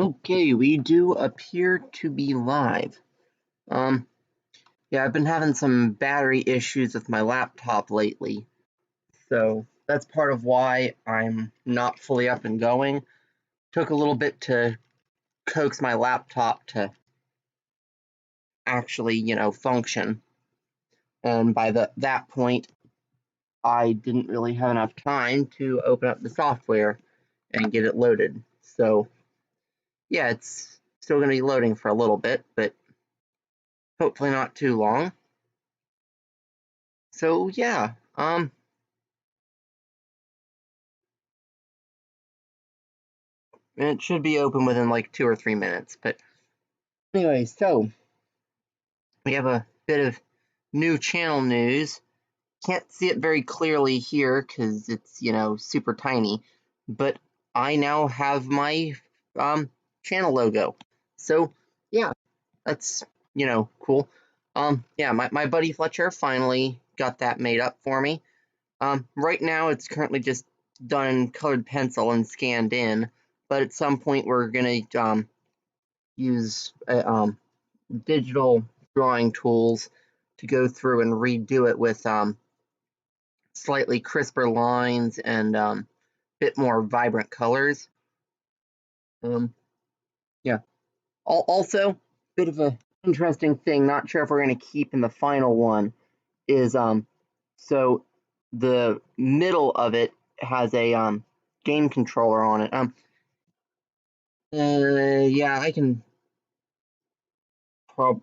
Okay, we do appear to be live. Yeah, I've been having some battery issues with my laptop lately, so that's part of why I'm not fully up and going. Took a little bit to coax my laptop to actually, function, and by that point, I didn't really have enough time to open up the software and get it loaded. So, yeah, it's still going to be loading for a little bit, but hopefully not too long. So yeah, it should be open within like 2 or 3 minutes. But anyway, so we have a bit of new channel news. Can't see it very clearly here because it's, super tiny. But I now have my channel logo. So yeah, that's, cool. Yeah, my buddy Fletcher finally got that made up for me. Right now it's currently just done in colored pencil and scanned in, but at some point we're gonna use digital drawing tools to go through and redo it with slightly crisper lines and bit more vibrant colors. Yeah. Also, bit of a interesting thing. Not sure if we're gonna keep in the final one. Is so the middle of it has a game controller on it. Yeah, I can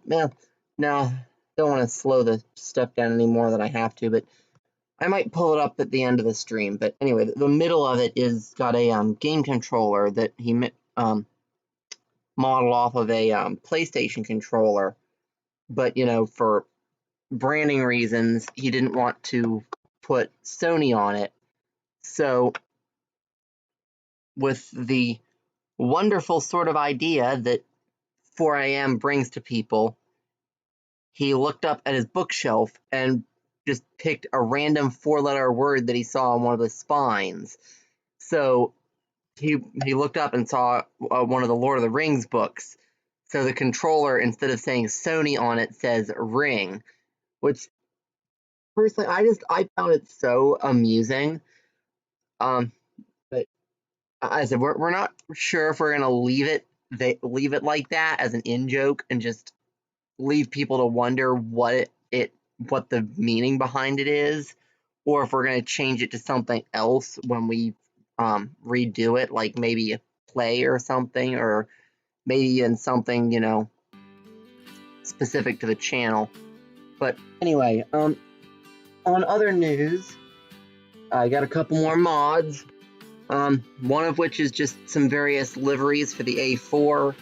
no, don't want to slow the stuff down any more than I have to, but I might pull it up at the end of the stream. But anyway, the middle of it is got a game controller that he modeled off of a PlayStation controller, but for branding reasons, he didn't want to put Sony on it. So with the wonderful sort of idea that 4am brings to people, he looked up at his bookshelf and just picked a random 4-letter word that he saw on one of the spines. So he looked up and saw one of the Lord of the Rings books. So the controller, instead of saying Sony on it, says Ring, which personally I found it so amusing. But I said we're not sure if we're gonna leave it like that as an in joke and just leave people to wonder what the meaning behind it is, or if we're going to change it to something else when we redo it, like maybe a play or something, or maybe in something specific to the channel. But anyway, on other news, I got a couple more mods. One of which is just some various liveries for the A4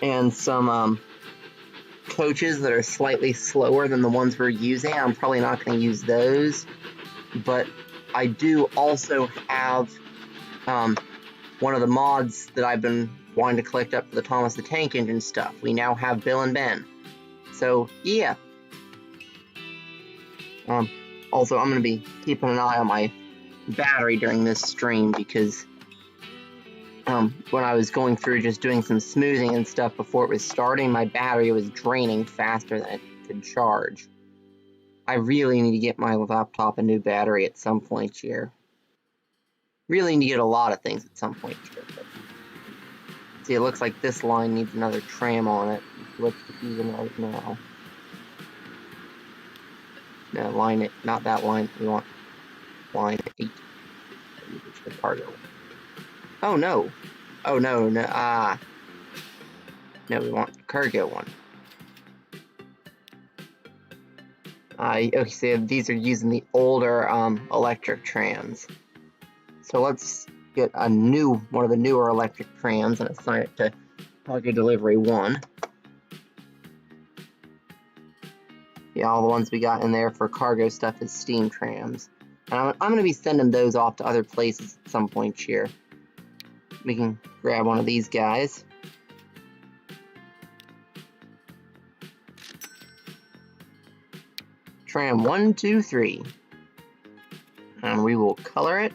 and some coaches that are slightly slower than the ones we're using. I'm probably not going to use those, but I do also have one of the mods that I've been wanting to collect up for the Thomas the Tank Engine stuff. We now have Bill and Ben. So yeah. Also, I'm going to be keeping an eye on my battery during this stream because when I was going through just doing some smoothing and stuff before it was starting, my battery was draining faster than it could charge. I really need to get my laptop a new battery at some point here. Really need to get a lot of things at some point here. But see, it looks like this line needs another tram on it. What's using right now? No, line it, not that line. We want line 8. The cargo. Oh no. Oh no, no, no, we want the cargo one. Okay, so these are using the older electric trams. So let's get one of the newer electric trams and assign it to cargo delivery 1. Yeah, all the ones we got in there for cargo stuff is steam trams. And I'm going to be sending those off to other places at some point here. We can grab one of these guys. Tram 1, 2, 3. And we will color it.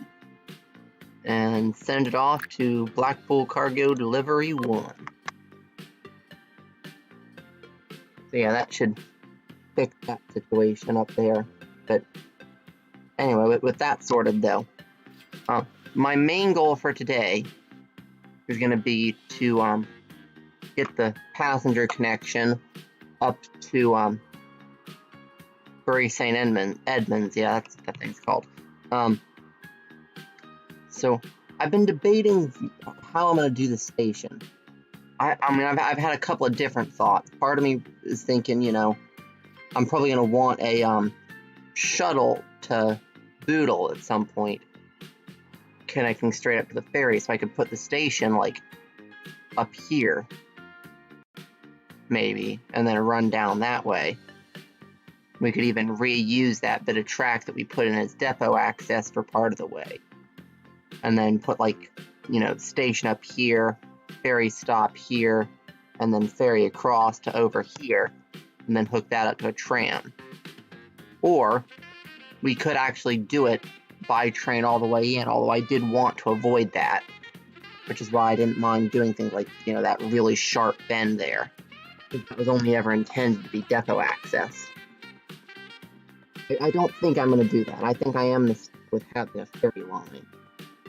and send it off to Blackpool Cargo Delivery 1. So yeah, that should fix that situation up there. But anyway, with that sorted though, my main goal for today is going to be to get the passenger connection up to Bury St. Edmunds. Yeah, that's what that thing's called. So I've been debating how I'm going to do the station. I mean, I've had a couple of different thoughts. Part of me is thinking, you know, I'm probably going to want a shuttle to Boodle at some point, connecting straight up to the ferry, so I could put the station, like, up here, maybe, and then run down that way. We could even reuse that bit of track that we put in as depot access for part of the way. And then put, like, you know, station up here, ferry stop here, and then ferry across to over here, and then hook that up to a tram. Or we could actually do it by train all the way in, although I did want to avoid that, which is why I didn't mind doing things like, you know, that really sharp bend there. That was only ever intended to be depot access. I don't think I'm going to do that. I think I am with having a ferry line.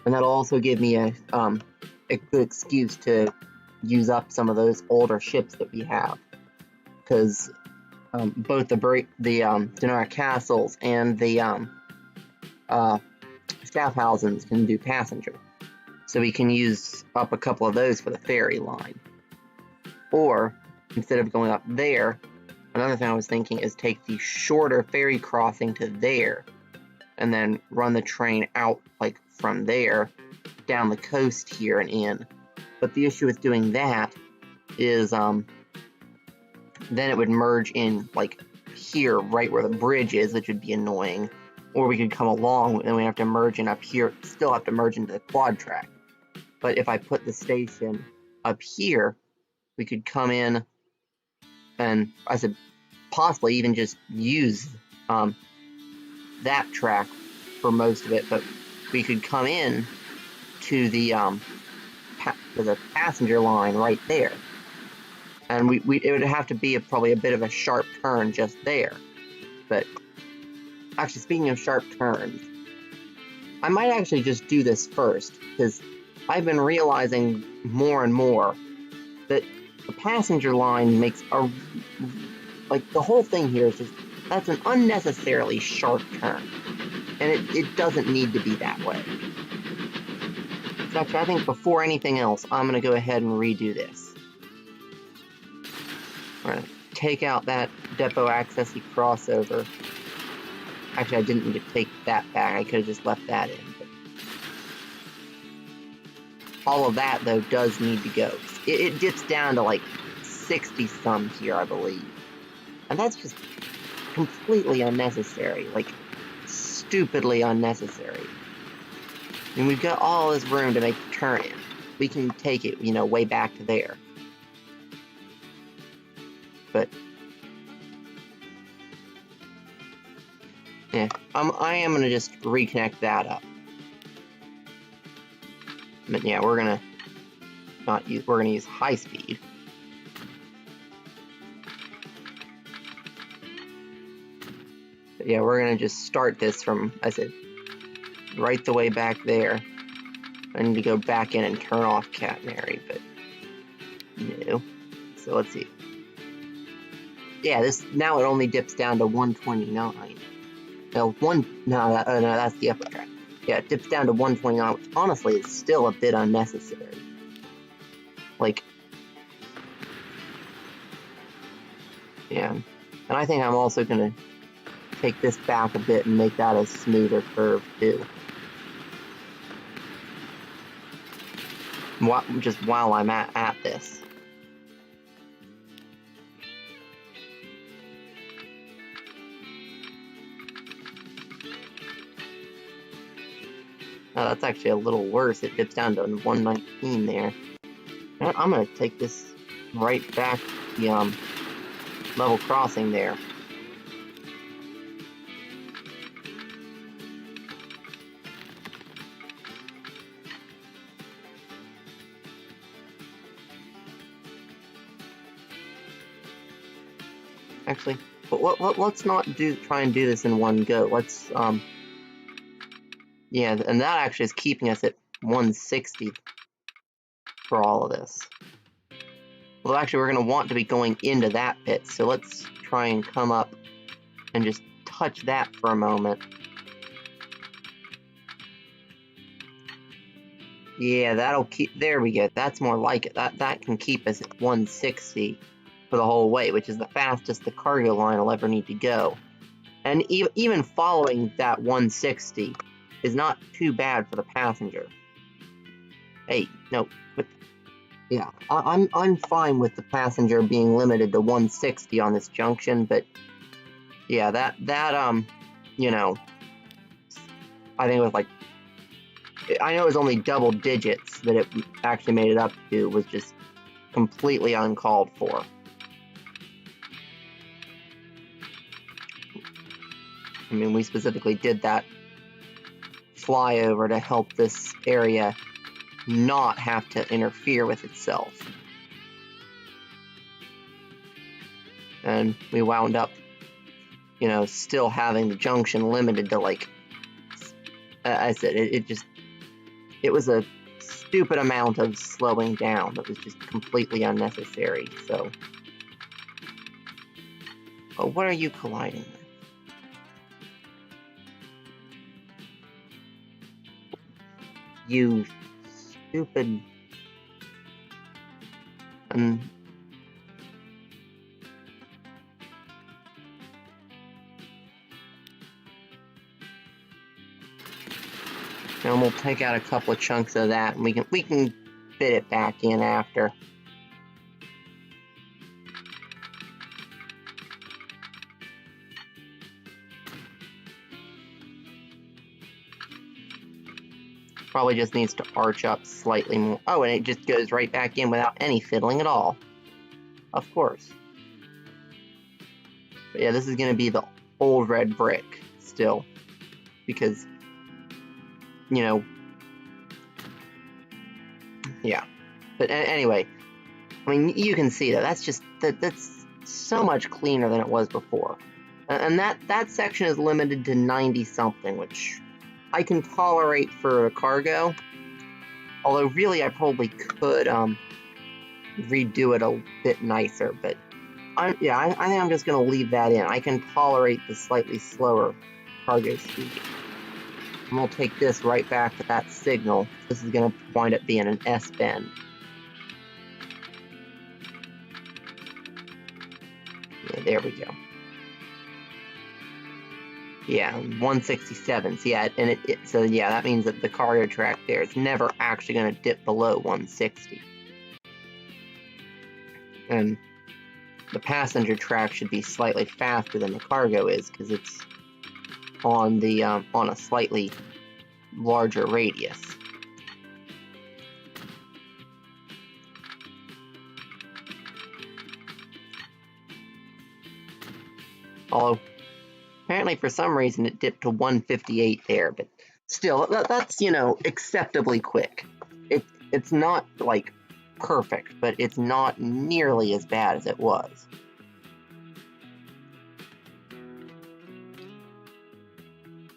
And that'll also give me a good excuse to use up some of those older ships that we have. Because both the Denara Castles and the Schaffhausens can do passenger. So we can use up a couple of those for the ferry line. Or, instead of going up there, another thing I was thinking is take the shorter ferry crossing to there, and then run the train out, like, from there, down the coast here and in. But the issue with doing that is, then it would merge in, like, here, right where the bridge is, which would be annoying. Or we could come along, and we have to merge in up here, still have to merge into the quad track. But if I put the station up here, we could come in and, I said, possibly even just use that track for most of it, but we could come in to the passenger line right there, and it would have to be probably a bit of a sharp turn just there. But actually, speaking of sharp turns, I might actually just do this first, because I've been realizing more and more that the passenger line makes the whole thing here is just, that's an unnecessarily sharp turn. And it doesn't need to be that way. So actually, I think before anything else, I'm going to go ahead and redo this. We're going to take out that depot accessy crossover. Actually, I didn't need to take that back. I could have just left that in. But all of that, though, does need to go. It dips down to like 60-some here, I believe. And that's just completely unnecessary. Like, stupidly unnecessary. I mean, we've got all this room to make the turn in. We can take it, you know, way back to there. But yeah, I am gonna just reconnect that up. But yeah, we're gonna use high speed. But yeah, we're gonna just start this from, I said, right the way back there. I need to go back in and turn off Catenary, but no. So let's see. Yeah, now it only dips down to 129. No, that's the upper track. Yeah, it dips down to 129, which honestly is still a bit unnecessary. Like, yeah. And I think I'm also gonna take this back a bit and make that a smoother curve too. Just while I'm at this. Oh, that's actually a little worse. It dips down to 119 there. I'm gonna take this right back to the level crossing there. Actually, but let's not try and do this in one go. Let's, yeah, and that actually is keeping us at 160 for all of this. Well, actually, we're going to want to be going into that pit, so let's try and come up and just touch that for a moment. Yeah, that'll keep, there we go, that's more like it. That can keep us at 160 for the whole way, which is the fastest the cargo line will ever need to go. And even following that 160 is not too bad for the passenger. Hey, no, but yeah, I'm fine with the passenger being limited to 160 on this junction, but yeah, that you know, I think it was like, I know it was only double digits that it actually made it up to, was just completely uncalled for. I mean, we specifically did that flyover to help this area not have to interfere with itself. And we wound up, you know, still having the junction limited to, like, I said, it was a stupid amount of slowing down that was just completely unnecessary, so. Oh, what are you colliding with? You stupid. And we'll take out a couple of chunks of that, and we can fit it back in after. Probably just needs to arch up slightly more. Oh, and it just goes right back in without any fiddling at all. Of course. But yeah, this is going to be the old red brick still, because, you know, yeah. But anyway, I mean, you can see that's just, that's so much cleaner than it was before. And that section is limited to 90 something, which I can tolerate for a cargo. Although really, I probably could redo it a bit nicer, but I think I'm just going to leave that in. I can tolerate the slightly slower cargo speed. And we'll take this right back to that signal. This is going to wind up being an S-bend. Yeah, there we go. Yeah, 167. So yeah, and so yeah, that means that the cargo track there is never actually going to dip below 160. And the passenger track should be slightly faster than the cargo is, because it's on the on a slightly larger radius. Although apparently for some reason it dipped to 158 there, but still, that's, you know, acceptably quick. It's not like perfect, but it's not nearly as bad as it was.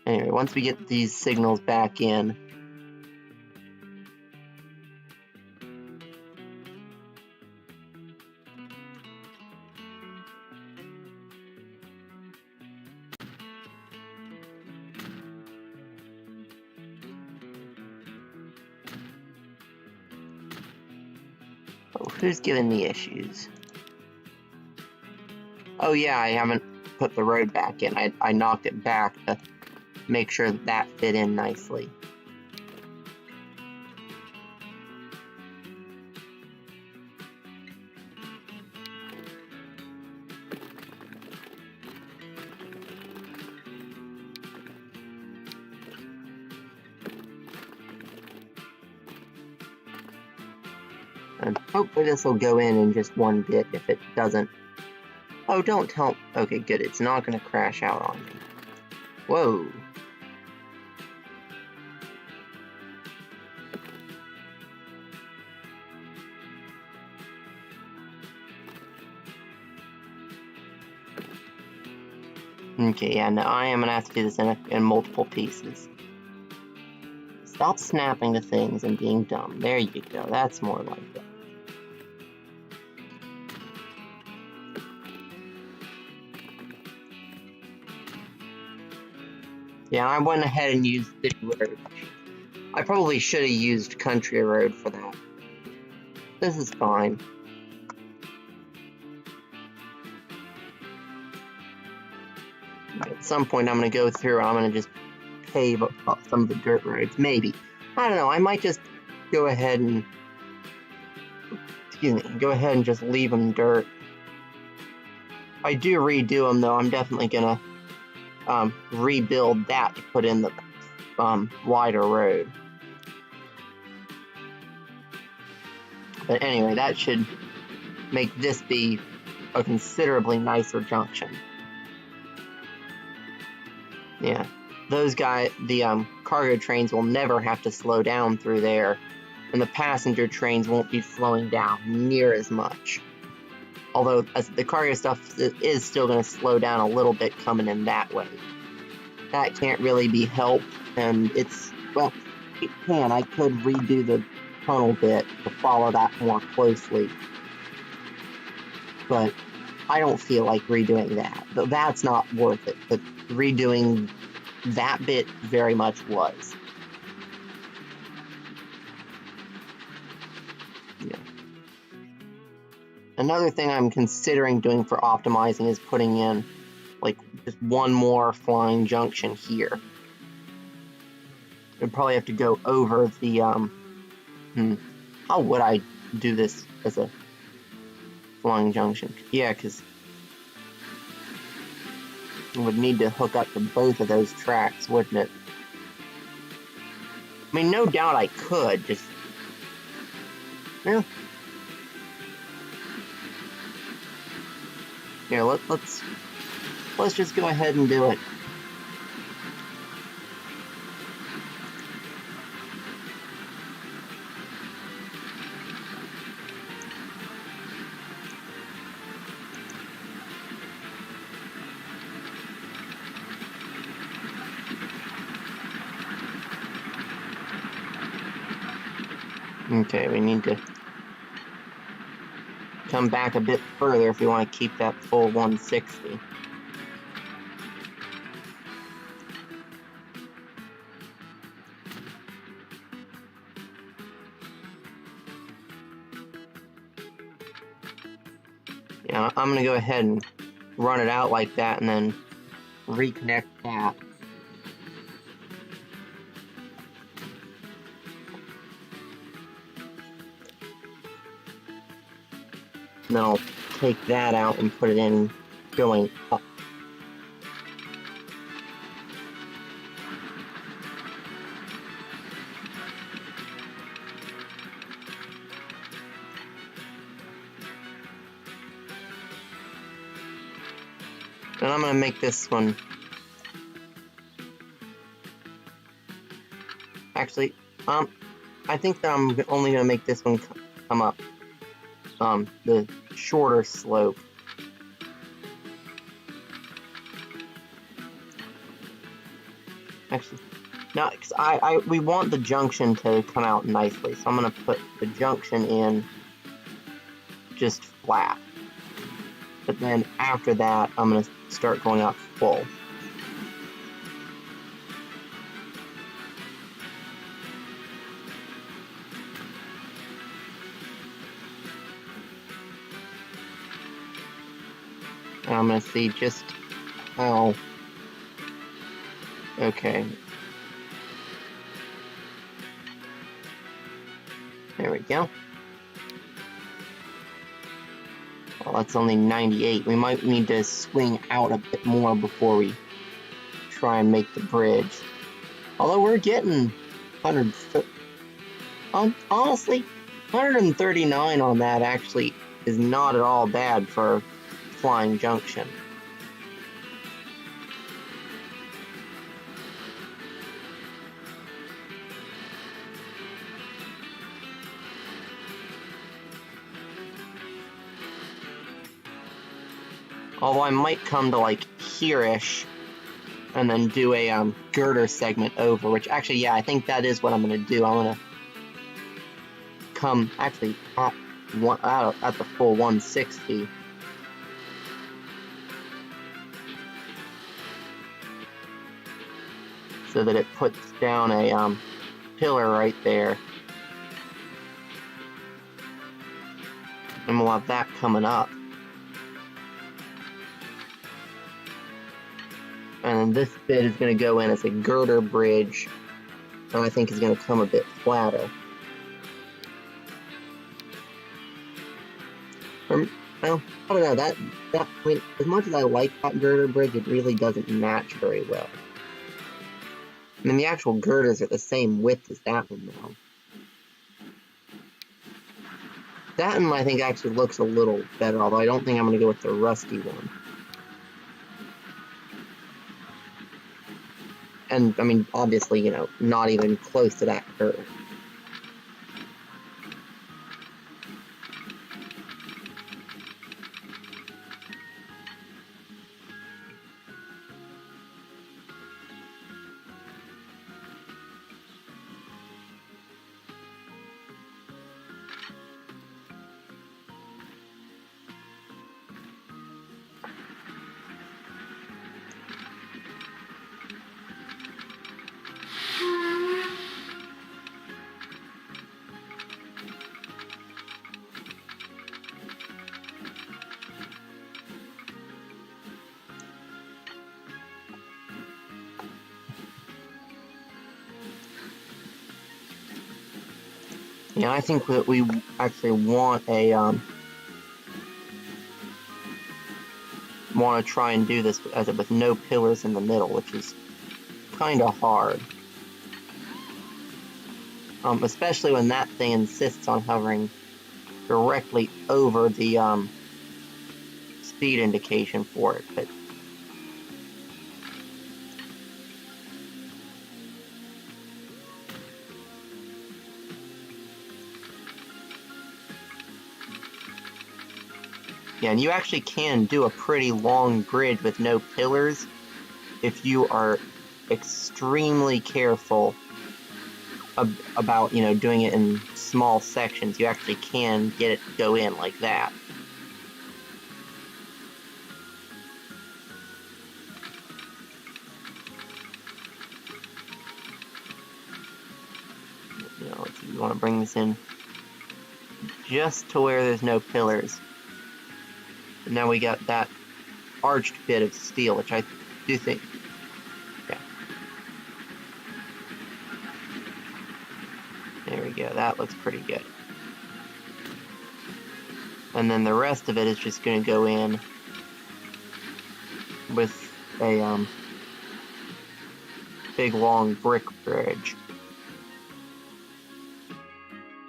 Anyway, once we get these signals back in, oh, who's giving me issues? Oh yeah, I haven't put the road back in. I knocked it back to make sure that fit in nicely. And hopefully this will go in just one bit. If it doesn't... Oh, don't tell... Okay, good. It's not going to crash out on me. Whoa. Okay, yeah, no, I am gonna have to do this in multiple pieces. Stop snapping to things and being dumb. There you go. That's more like it. Yeah, I went ahead and used city road. I probably should have used country road for that. This is fine. At some point I'm going to go through and I'm going to just pave up some of the dirt roads. Maybe. I don't know. I might just go ahead and... Go ahead and just leave them dirt. If I do redo them, though, I'm definitely going to rebuild that to put in the wider road. But anyway, that should make this be a considerably nicer junction. Yeah, those guys, the cargo trains will never have to slow down through there, and the passenger trains won't be slowing down near as much. Although the cargo stuff is still going to slow down a little bit coming in that way. That can't really be helped, and it's, well, it can. I could redo the tunnel bit to follow that more closely, but I don't feel like redoing that. That's not worth it, but redoing that bit very much was. Yeah. Another thing I'm considering doing for optimizing is putting in like just one more flying junction here. I'd probably have to go over the how would I do this as a flying junction? Yeah, because I would need to hook up to both of those tracks, wouldn't it? I mean, no doubt I could, just... Yeah. Here, let's just go ahead and do it. Okay, we need to come back a bit further if we want to keep that full 160. Yeah, I'm going to go ahead and run it out like that and then reconnect that. And then I'll take that out and put it in going up. And I'm going to make this one... Actually, I think that I'm only going to make this one come up the shorter slope. Actually, no, because we want the junction to come out nicely, so I'm going to put the junction in just flat. But then after that, I'm going to start going up full. And I'm going to see just how... Okay. There we go. Well, that's only 98. We might need to swing out a bit more before we try and make the bridge. Although we're getting 100... honestly, 139 on that actually is not at all bad for flying junction. Although I might come to like here-ish and then do a girder segment over, which actually, yeah, I think that is what I'm going to do. I'm going to come actually at the full 160. So that it puts down a pillar right there. And we'll have that coming up. And then this bit is going to go in as a girder bridge, and I think is going to come a bit flatter. Well, I don't know, that I mean, as much as I like that girder bridge, it really doesn't match very well. I mean, the actual girders are the same width as that one now. That one I think actually looks a little better, although I don't think I'm going to go with the rusty one. And, I mean, obviously, you know, not even close to that curve. Yeah, I think that we actually want want to try and do this with no pillars in the middle, which is kind of hard. Especially when that thing insists on hovering directly over the speed indication for it. But yeah, and you actually can do a pretty long bridge with no pillars if you are extremely careful about, you know, doing it in small sections. You actually can get it to go in like that. You know, you want to bring this in just to where there's no pillars. And now we got that arched bit of steel, which I do think, yeah. There we go, that looks pretty good. And then the rest of it is just going to go in with a big long brick bridge.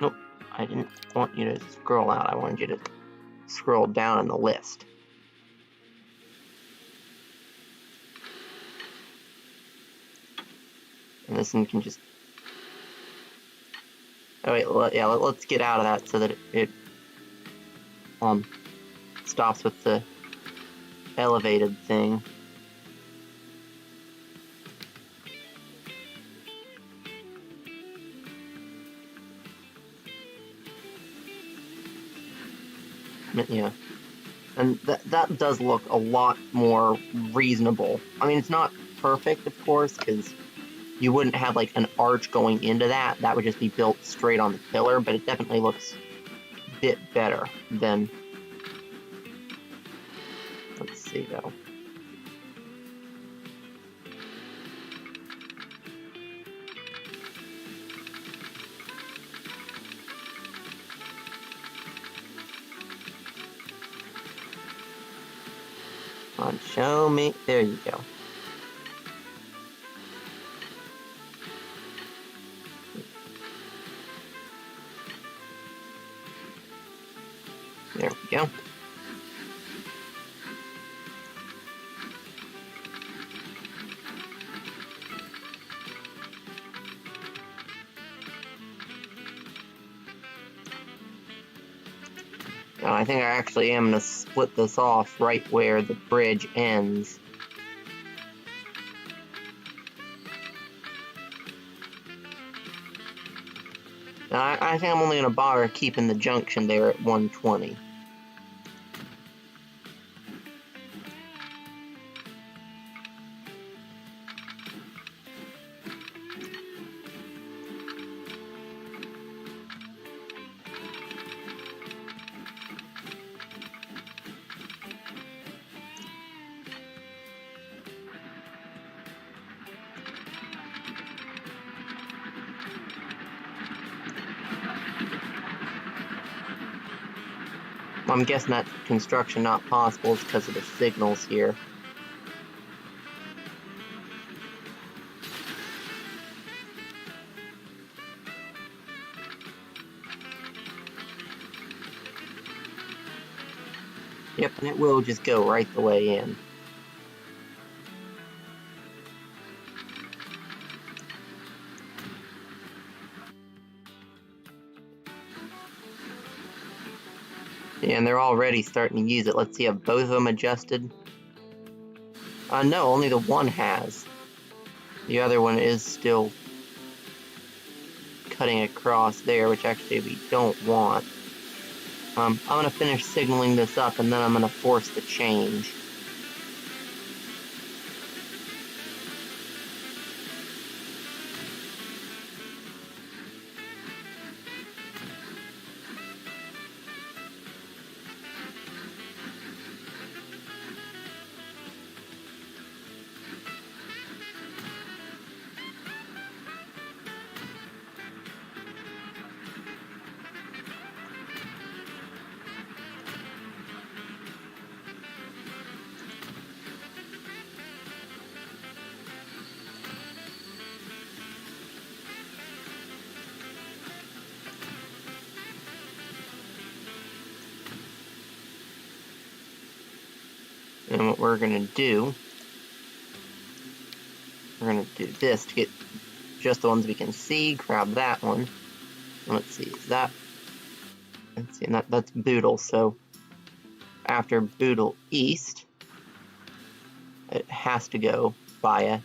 Nope, I didn't want you to scroll out, I wanted you to scroll down in the list. And this one can just... Oh wait, yeah, let's get out of that so that it stops with the elevated thing. Yeah, and that does look a lot more reasonable. I mean, it's not perfect, of course, because you wouldn't have like an arch going into that. That would just be built straight on the pillar, but it definitely looks a bit better than... Let's see, though. Come on, show me. There you go. There we go. Now, I think I actually am going to split this off right where the bridge ends. I think I'm only going to bother keeping the junction there at 120. I'm guessing that construction not possible is because of the signals here. Yep, and it will just go right the way in. Yeah, and they're already starting to use it. Let's see, have both of them adjusted? No, only the one has. The other one is still cutting across there, which actually we don't want. I'm going to finish signaling this up, and then I'm going to force the change. And what we're going to do, we're going to do this to get just the ones we can see. Grab that one. Let's see, is that, let's see, that's Boodle, so after Boodle East, it has to go via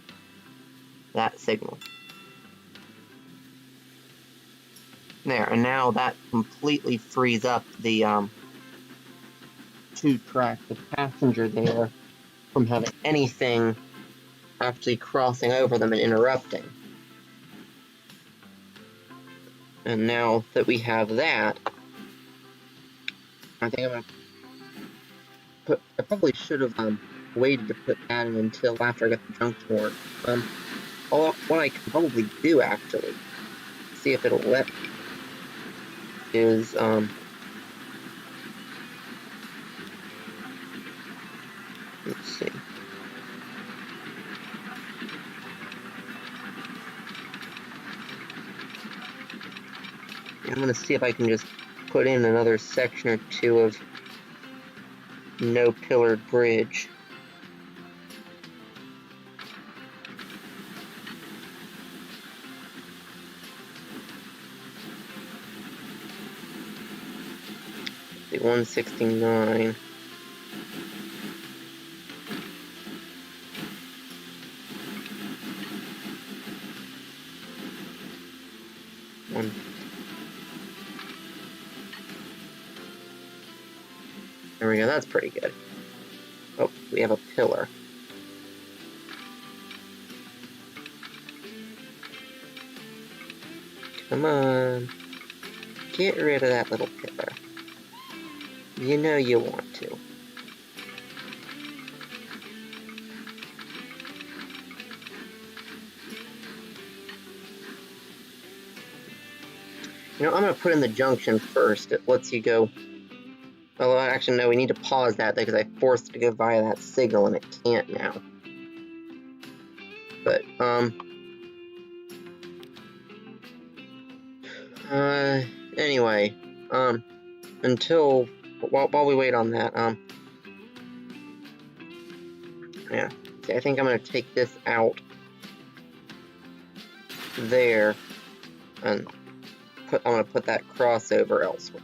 that signal. There, and now that completely frees up the two-track, the passenger there, from having anything actually crossing over them and interrupting. And now that we have that, I think I'm going to put, I probably should have waited to put that in until after I got the junction work. What I can probably do, actually, see if it'll let me, is, let's see. I'm going to see if I can just put in another section or two of no pillared bridge. The 169. There we go, that's pretty good. Oh, we have a pillar. Come on. Get rid of that little pillar. You know you want to. You know, I'm going to put in the junction first. It lets you go. Oh, actually, no, we need to pause that because I forced it to go via that signal and it can't now. But, anyway, while we wait on that, yeah, see, I think I'm going to take this out there, and I'm going to put that crossover elsewhere.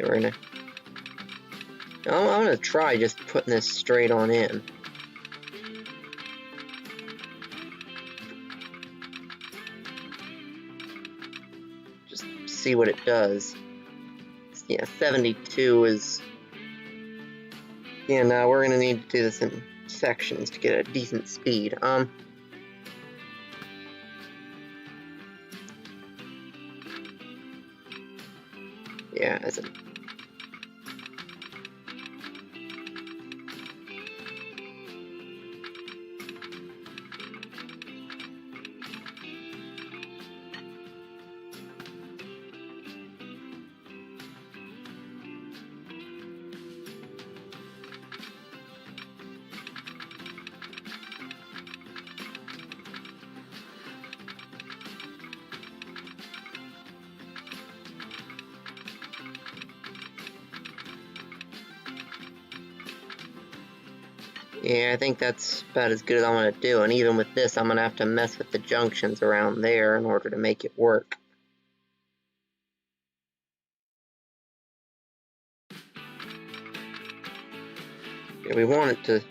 I'm going to try just putting this straight on in. see what it does. Yeah, 72 is... Yeah, no, we're gonna need to do this in sections to get a decent speed. Yeah, as a... Yeah, I think that's about as good as I'm going to do, and even with this, I'm going to have to mess with the junctions around there in order to make it work. Yeah, we want it to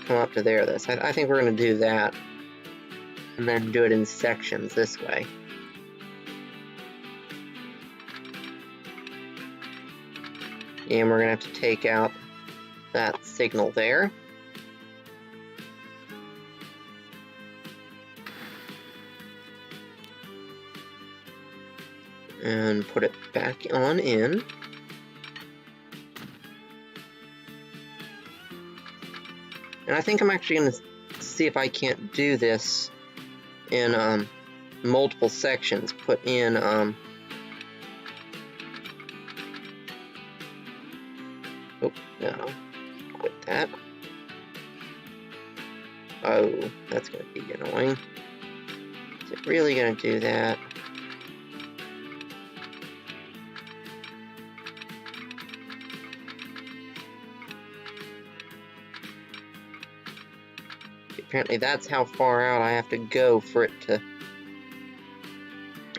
come up to there, this. I think we're going to do that, and then do it in sections this way. And we're going to have to take out that signal there. And put it back on in. And I think I'm actually going to see if I can't do this in multiple sections. Put in oh, no. Quit that. Oh, that's going to be annoying. Is it really going to do that? Apparently that's how far out I have to go for it to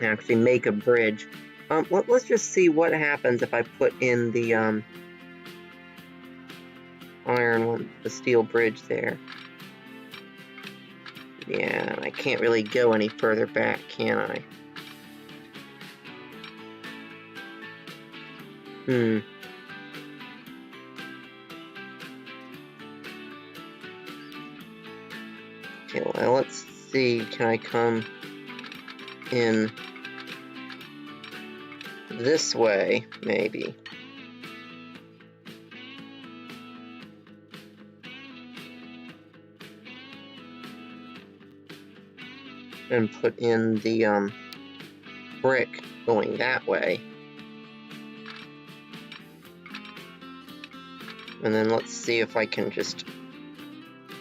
actually make a bridge. Let's just see what happens if I put in the iron one, the steel bridge there. Yeah, I can't really go any further back, can I? Okay, well, let's see, can I come in this way, maybe? And put in the brick going that way. And then let's see if I can just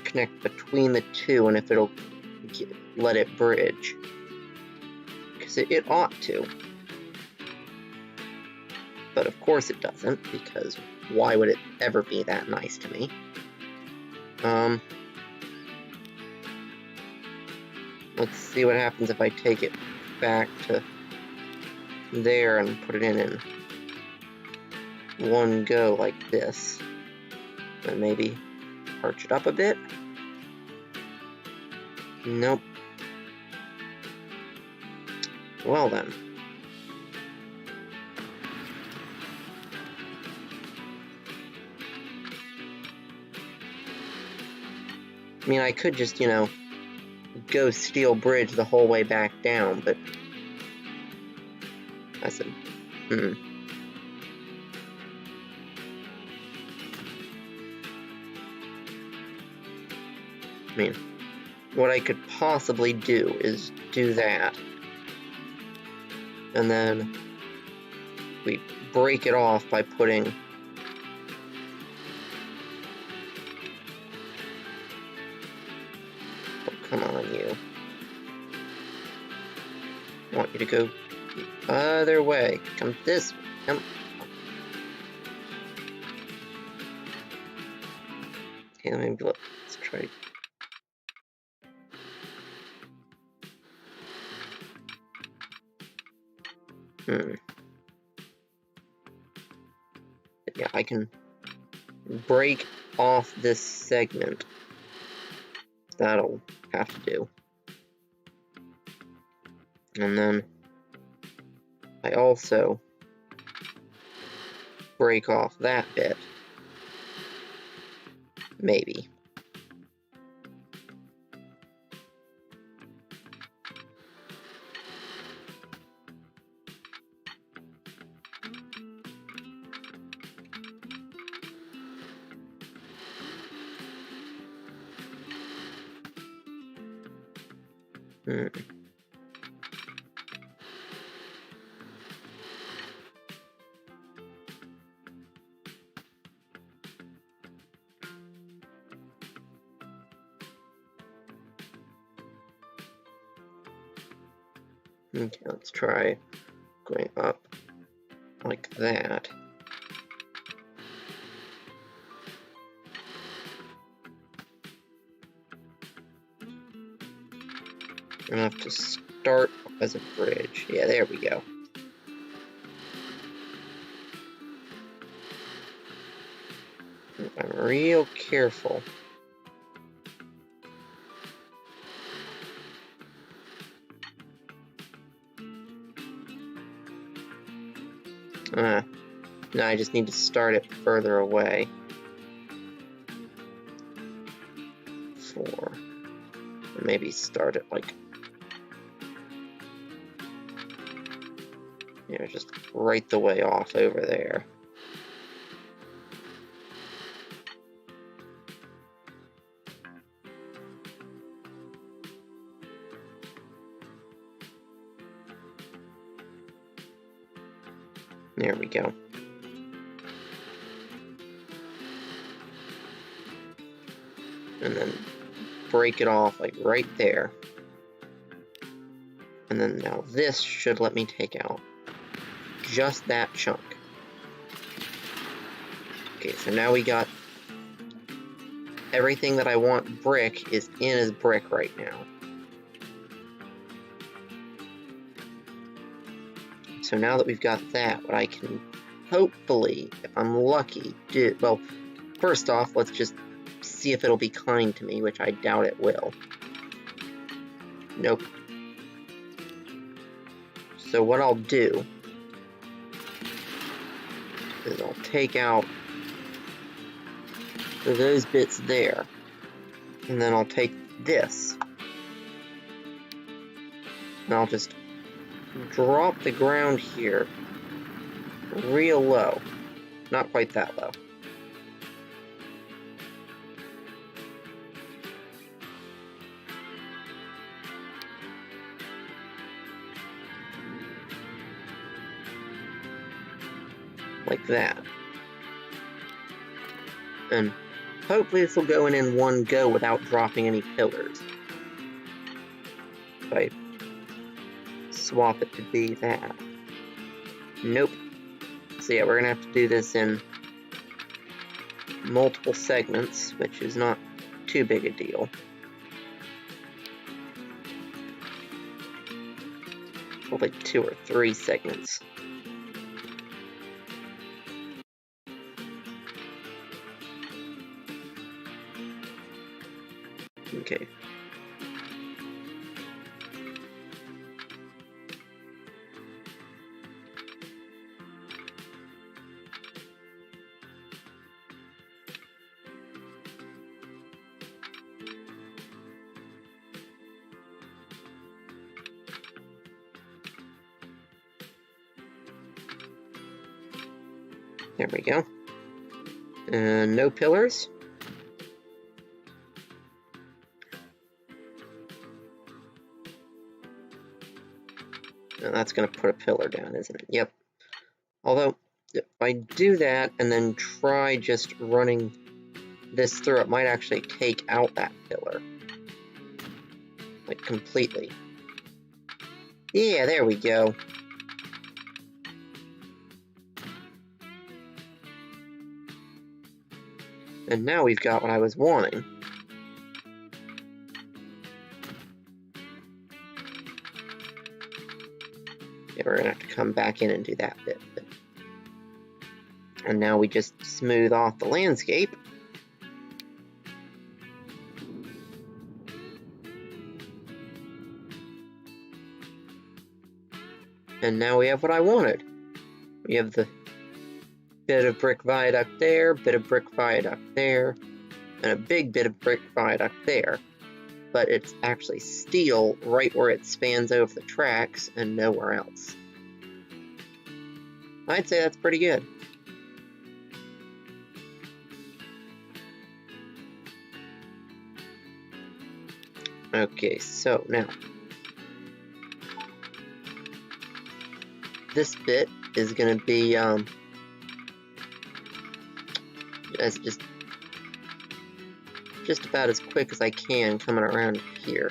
connect between the two and if it'll let it bridge. Because it ought to. But of course it doesn't, because why would it ever be that nice to me? Let's see what happens if I take it back to there and put it in one go like this. And maybe arch it up a bit. Nope. Well then. I mean, I could just, you know, go steel bridge the whole way back down, but I said, I mean, what I could possibly do is do that, and then we break it off by putting come on, you. I want you to go the other way. Come this way. Come. Okay, let's try. Yeah, I can break off this segment. That'll have to do. And then I also break off that bit. Maybe. Okay, let's try going up like that. I'm gonna have to start as a bridge. Yeah, there we go. If I'm real careful. No, I just need to start it further away. 4. Or maybe start it like, you know, just right the way off over there. There we go. And then break it off like right there. And then now this should let me take out just that chunk. Okay, so now we got everything that I want brick is in as brick right now. So now that we've got that, what I can hopefully, if I'm lucky, do, well, first off, let's just see if it'll be kind to me, which I doubt it will. Nope. So what I'll do is I'll take out those bits there, and then I'll take this, and I'll just drop the ground here real low. Not quite that low. Like that. And hopefully this will go in one go without dropping any pillars. If I swap it to be that. Nope. So yeah, we're gonna have to do this in multiple segments, which is not too big a deal. Probably 2 or 3 segments. Okay. There we go. And no pillars. And that's going to put a pillar down, isn't it? Yep. Although, if I do that and then try just running this through, it might actually take out that pillar. Like, completely. Yeah, there we go. And now we've got what I was wanting. Yeah, we're gonna have to come back in and do that bit. And now we just smooth off the landscape. And now we have what I wanted. We have the bit of brick viaduct there, bit of brick viaduct there, and a big bit of brick viaduct there. But it's actually steel right where it spans over the tracks and nowhere else. I'd say that's pretty good. Okay, so now this bit is going to be as just about as quick as I can coming around here.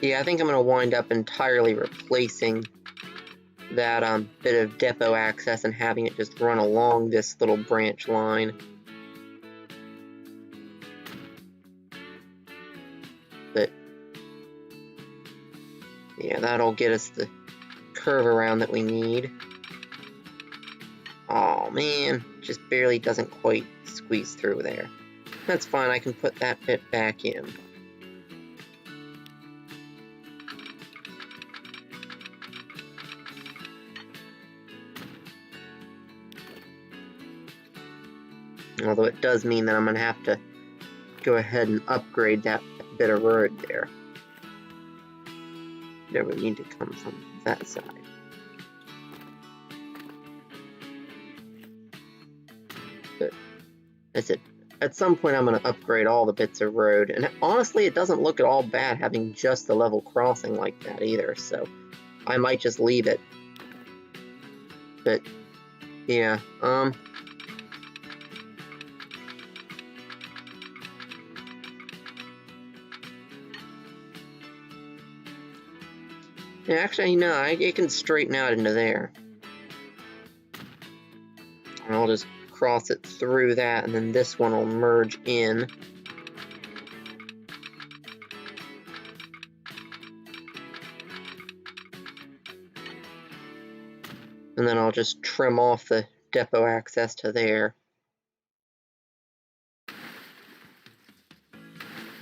Yeah, I think I'm going to wind up entirely replacing that bit of depot access and having it just run along this little branch line. But yeah, that'll get us the curve around that we need. Oh man, just barely doesn't quite squeeze through there. That's fine, I can put that bit back in. Although it does mean that I'm going to have to go ahead and upgrade that bit of road there. That would need to come from that side. But that's it. At some point I'm going to upgrade all the bits of road, and honestly it doesn't look at all bad having just a level crossing like that either, so I might just leave it. But yeah, yeah, actually, no, it can straighten out into there. And I'll just cross it through that, and then this one will merge in. And then I'll just trim off the depot access to there.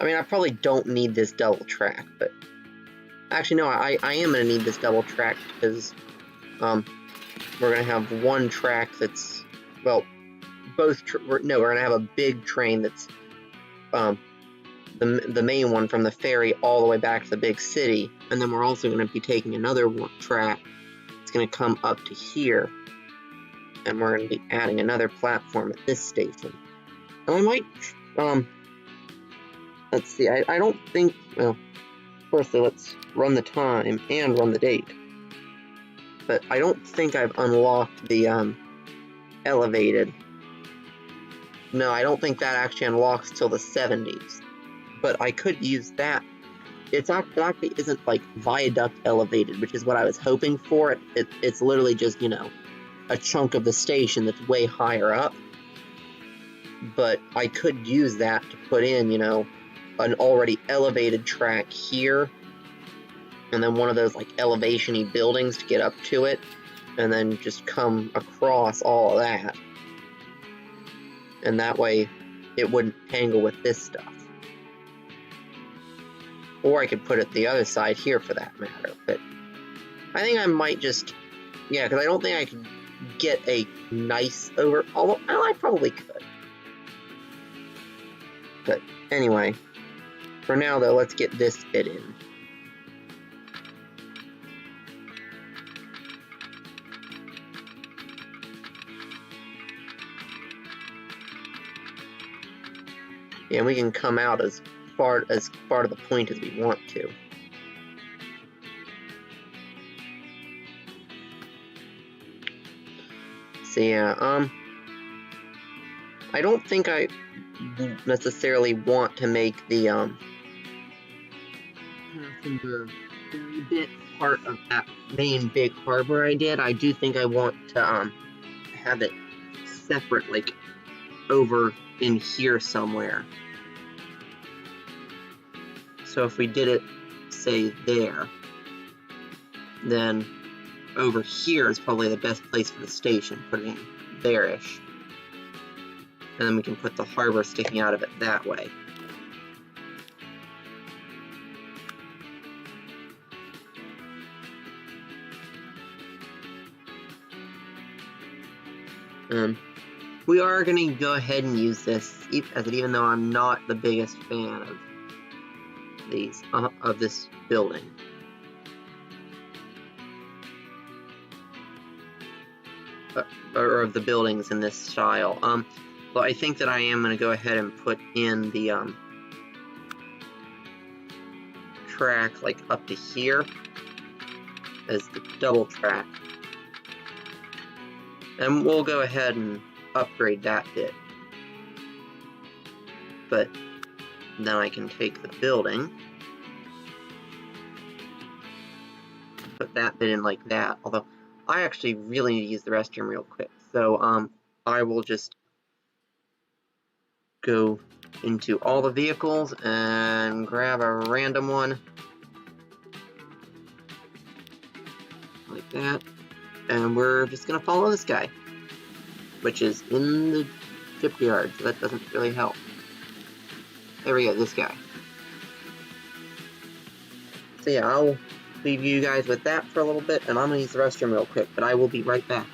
I mean, I probably don't need this double track, but actually, no, I am going to need this double track because we're going to have one track that's, well, we're going to have a big train that's the main one from the ferry all the way back to the big city, and then we're also going to be taking another track. It's going to come up to here, and we're going to be adding another platform at this station. And we might, let's see, I don't think, well, firstly, let's run the time and run the date. But I don't think I've unlocked the elevated. No, I don't think that actually unlocks till the 70s. But I could use that. It actually isn't like viaduct elevated, which is what I was hoping for. It's literally just, you know, a chunk of the station that's way higher up. But I could use that to put in, you know, an already elevated track here, and then one of those like elevation-y buildings to get up to it, and then just come across all of that. And that way it wouldn't tangle with this stuff. Or I could put it the other side here for that matter, but I think I might just, yeah, because I don't think I could get a nice over, although I probably could. But anyway, for now though, let's get this bit in. Yeah, we can come out as far to the point as we want to. So yeah, I don't think I necessarily want to make the bit part of that main big harbor I did. I do think I want to have it separate, like over in here somewhere. So if we did it, say, there, then over here is probably the best place for the station, put it in there-ish. And then we can put the harbor sticking out of it that way. We are going to go ahead and use this, even though I'm not the biggest fan of this building. Or of the buildings in this style. But I think that I am going to go ahead and put in the track like up to here as the double track. And we'll go ahead and upgrade that bit. But then I can take the building, put that bit in like that, although I actually really need to use the restroom real quick. So I will just go into all the vehicles and grab a random one like that, and we're just gonna follow this guy, which is in the shipyard, so that doesn't really help. There we go, this guy. So yeah, I'll leave you guys with that for a little bit, and I'm gonna use the restroom real quick, but I will be right back.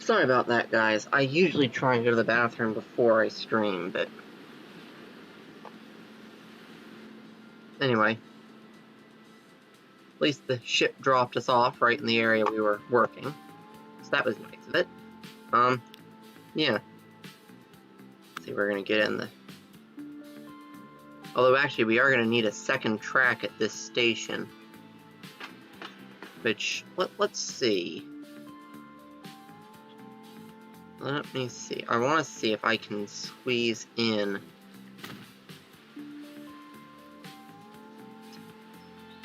Sorry about that, guys. I usually try and go to the bathroom before I stream, but anyway. At least the ship dropped us off right in the area we were working. So that was nice of it. Yeah. Let's see, we're gonna get in the... Although, actually, we are gonna need a second track at this station. Which, let's see. Let me see. I want to see if I can squeeze in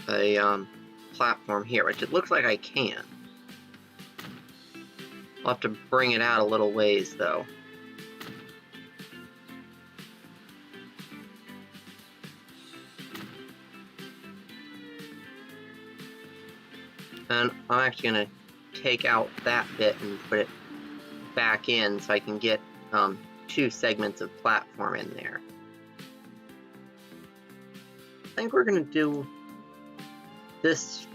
a platform here, which it looks like I can. I'll have to bring it out a little ways, though. And I'm actually going to take out that bit and put it back in so I can get 2 segments of platform in there. I think we're going to do this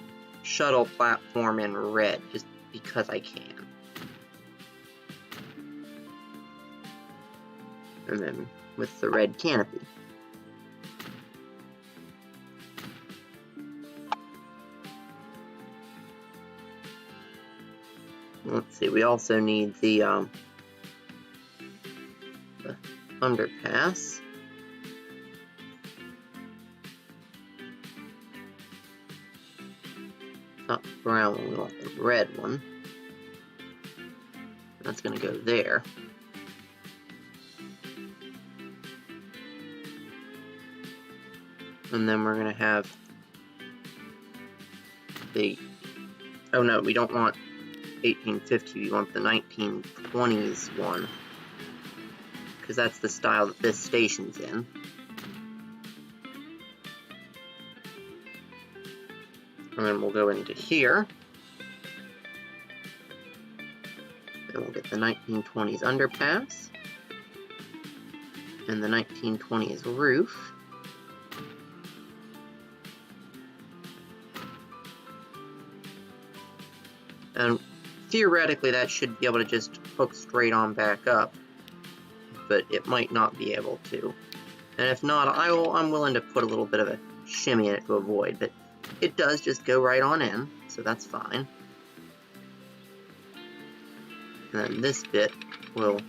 shuttle platform in red, just because I can. And then with the red canopy. Let's see, we also need the underpass. Not the brown one, we want the red one. That's going to go there. And then we're going to have the... Oh no, we don't want 1850, we want the 1920s one. Because that's the style that this station's in. And then we'll go into here. Then we'll get the 1920s underpass. And the 1920s roof. And theoretically that should be able to just hook straight on back up. But it might not be able to. And if not, I'm willing to put a little bit of a shimmy in it to avoid, but it does just go right on in, so that's fine. And then this bit will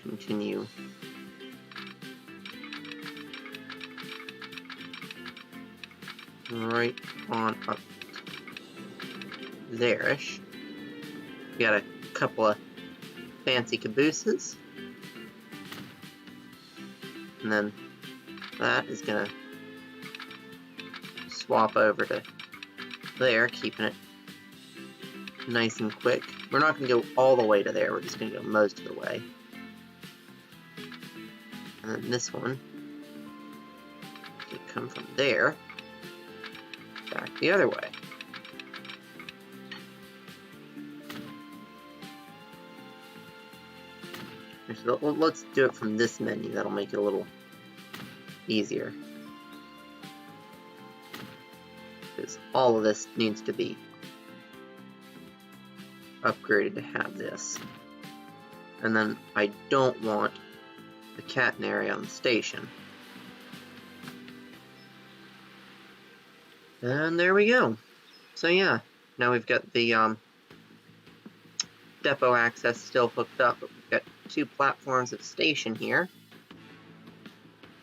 continue right on up there-ish. We got a couple of fancy cabooses. And then that is going to swap over to there, keeping it nice and quick. We're not going to go all the way to there, we're just going to go most of the way. And then this one could come from there back the other way. Actually, let's do it from this menu, that'll make it a little easier. Because all of this needs to be upgraded to have this. And then I don't want the catenary on the station. And there we go. So yeah, now we've got the depot access still hooked up, but we've got 2 platforms of station here.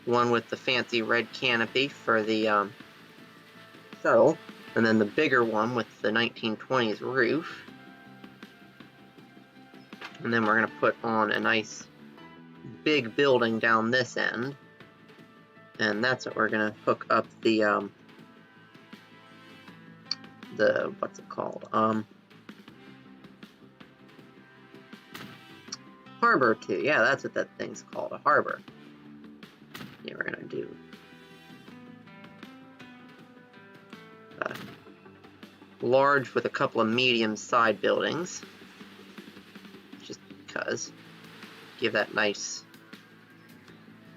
One with the fancy red canopy for the shuttle, and then the bigger one with the 1920s roof. And then we're going to put on a nice big building down this end, and that's what we're going to hook up the what's it called? Harbor to. Yeah, that's what that thing's called, a harbor. Yeah, we're gonna do large with a couple of medium side buildings, just because give that nice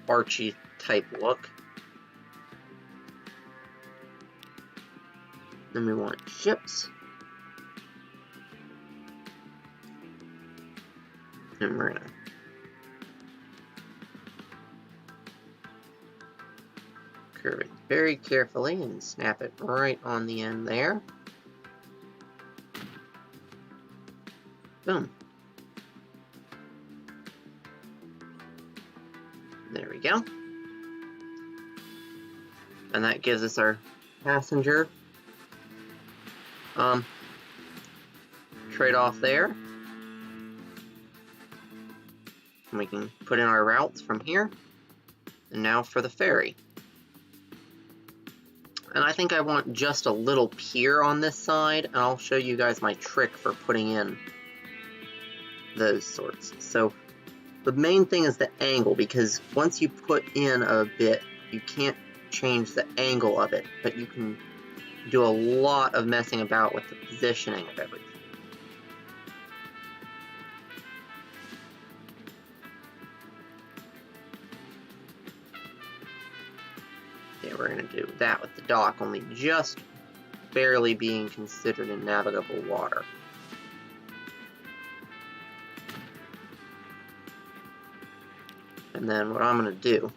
archy type look. Then we want ships. And we're gonna curve it very carefully and snap it right on the end there. Boom. There we go. And that gives us our passenger trade-off there. And we can put in our routes from here. And now for the ferry. And I think I want just a little pier on this side, and I'll show you guys my trick for putting in those sorts. So the main thing is the angle, because once you put in a bit, you can't change the angle of it, but you can do a lot of messing about with the positioning of everything. Yeah, we're going to do that with the dock, only just barely being considered in navigable water. And then what I'm going to do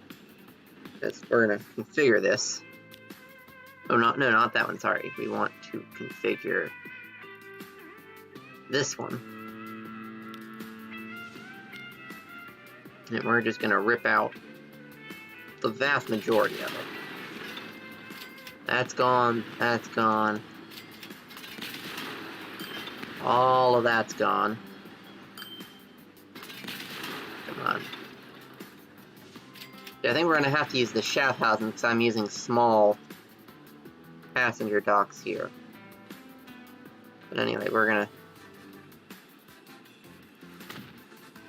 is we're going to configure this. Oh, no, not that one, sorry. We want to configure this one. And we're just going to rip out the vast majority of it. That's gone, that's gone. All of that's gone. Come on. Yeah, I think we're going to have to use the Schaffhausen because I'm using small passenger docks here. But anyway, we're going to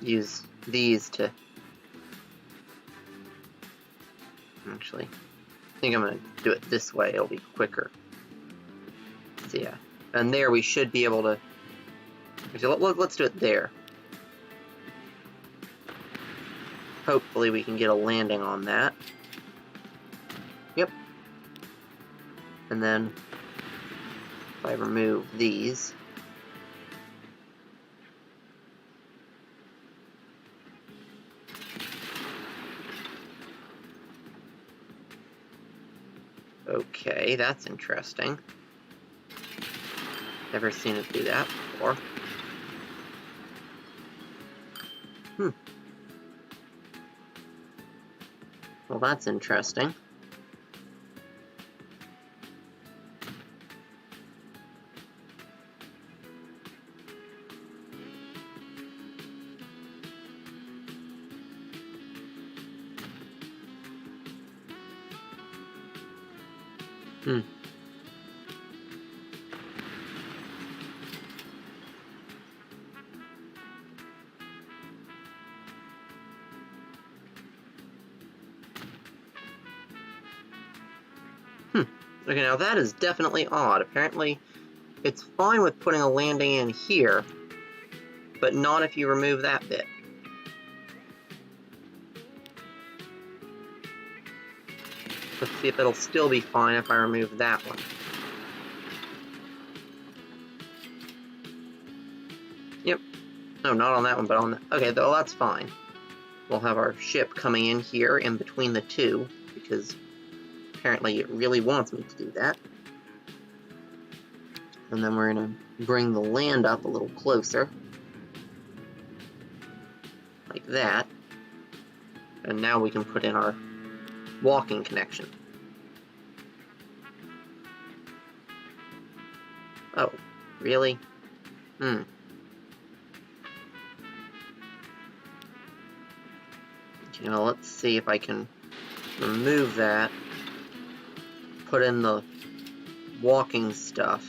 use these to... Actually, I think I'm going to do it this way. It'll be quicker. So yeah. And there we should be able to... Actually, let's do it there. Hopefully we can get a landing on that. Yep. And then if I remove these, okay, that's interesting. Never seen it do that before. Well, that's interesting. Okay, now that is definitely odd. Apparently, it's fine with putting a landing in here, but not if you remove that bit. Let's see if it'll still be fine if I remove that one. Yep. No, not on that one, but on the... Okay, well, that's fine. We'll have our ship coming in here in between the two, because apparently it really wants me to do that. And then we're going to bring the land up a little closer. Like that. And now we can put in our walking connection. Oh, really? Okay, well, let's see if I can remove that. Put in the walking stuff.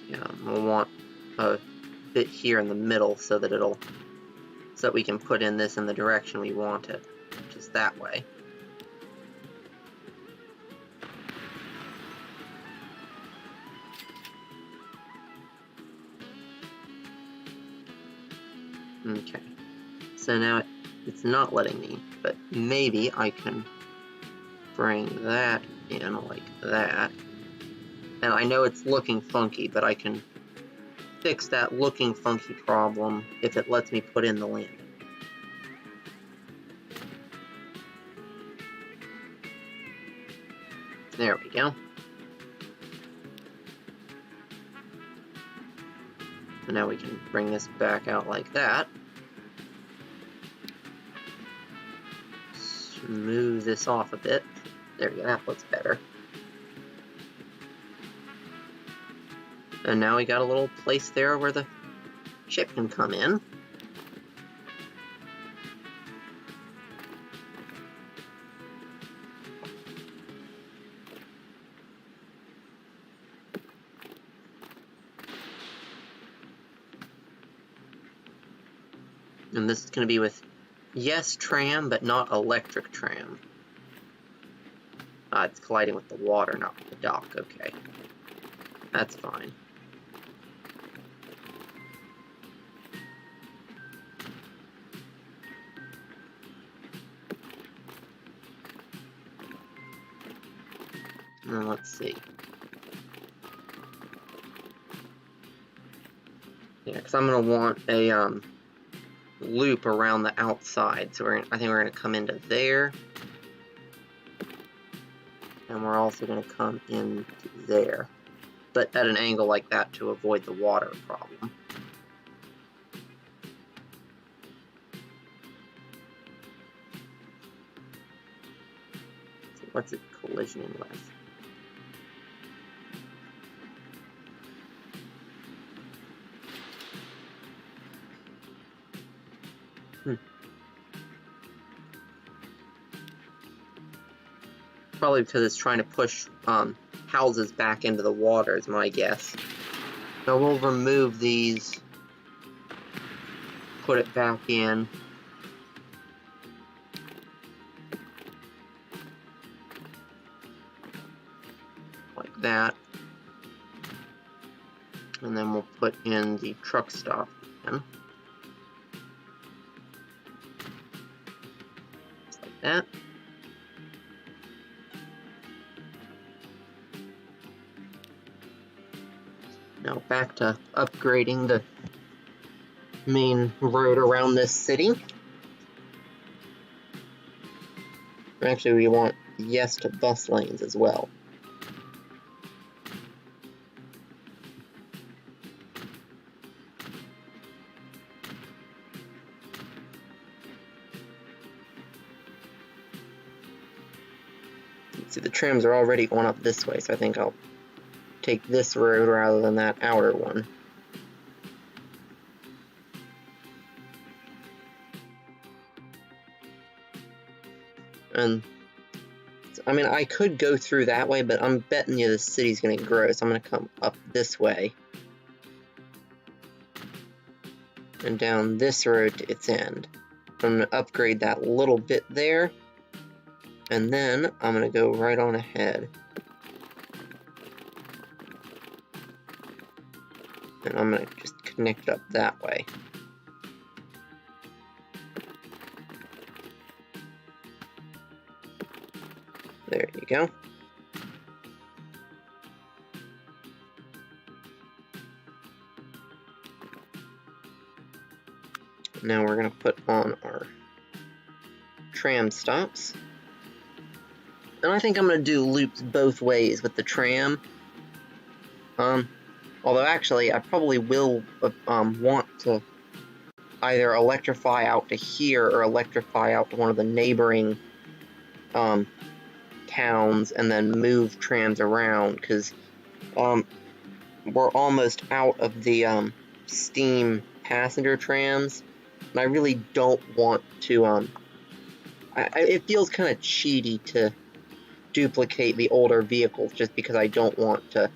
Yeah, we'll want a bit here in the middle so that we can put in this in the direction we want it, which is that way. Okay, so now it's not letting me, but maybe I can bring that in like that. And I know it's looking funky, but I can fix that looking funky problem if it lets me put in the landing. There we go. And now we can bring this back out like that. Smooth this off a bit. There we go, that looks better. And now we got a little place there where the ship can come in. And this is going to be with, yes, tram, but not electric tram. It's colliding with the water, not with the dock. Okay. That's fine. Now let's see. Yeah, because I'm going to want a loop around the outside. So I think we're going to come into there. And we're also going to come into there. But at an angle like that to avoid the water problem. So what's it collisioning with? Probably because it's trying to push houses back into the water is my guess. So we'll remove these, put it back in. Like that. And then we'll put in the truck stop again. Just like that. Now back to upgrading the main road around this city. Actually, we want yes to bus lanes as well. See, the trams are already going up this way, so I think I'll take this road rather than that outer one. And I mean, I could go through that way, but I'm betting you the city's gonna grow, so I'm gonna come up this way and down this road to its end. I'm gonna upgrade that little bit there, and then I'm gonna go right on ahead. And I'm gonna just connect it up that way. There you go. Now we're gonna put on our tram stops. And I think I'm gonna do loops both ways with the tram. Although actually, I probably will want to either electrify out to here or electrify out to one of the neighboring towns and then move trams around, because we're almost out of the steam passenger trams, and I really don't want to. It feels kind of cheaty to duplicate the older vehicles just because I don't want to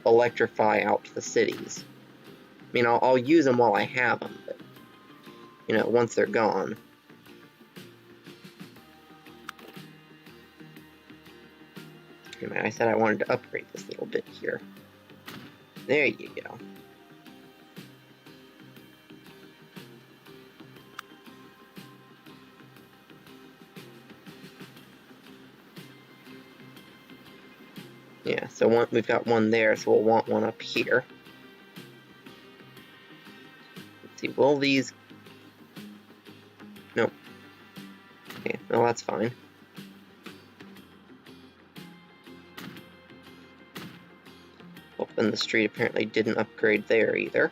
electrify out to the cities. I mean, I'll use them while I have them, but, you know, once they're gone. Anyway, I said I wanted to upgrade this little bit here. There you go. Yeah, so we've got one there, so we'll want one up here. Let's see, will these... Nope. Okay, no, that's fine. Oh, and the street apparently didn't upgrade there either.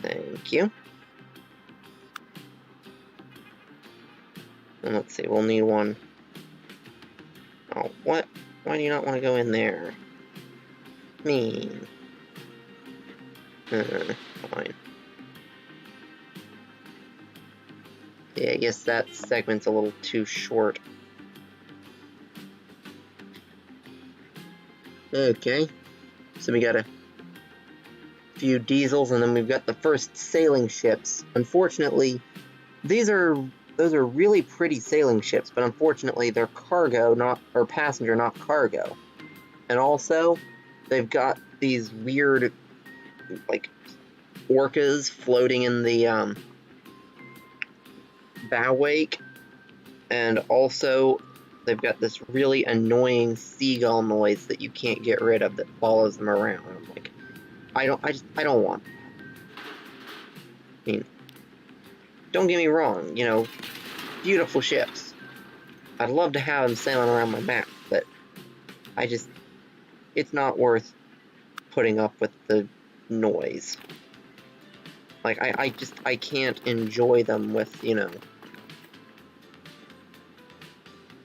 Thank you. And let's see, we'll need one. Oh, what? Why do you not want to go in there? Mean. Fine. Yeah, I guess that segment's a little too short. Okay. So we got a few diesels, and then we've got the first sailing ships. Unfortunately, those are really pretty sailing ships, but unfortunately they're cargo, or passenger, not cargo. And also, they've got these weird, like, orcas floating in the bow wake, and also they've got this really annoying seagull noise that you can't get rid of that follows them around. I'm like, I don't want that. I mean, don't get me wrong, you know, beautiful ships. I'd love to have them sailing around my map, but it's not worth putting up with the noise. Like, I can't enjoy them with, you know...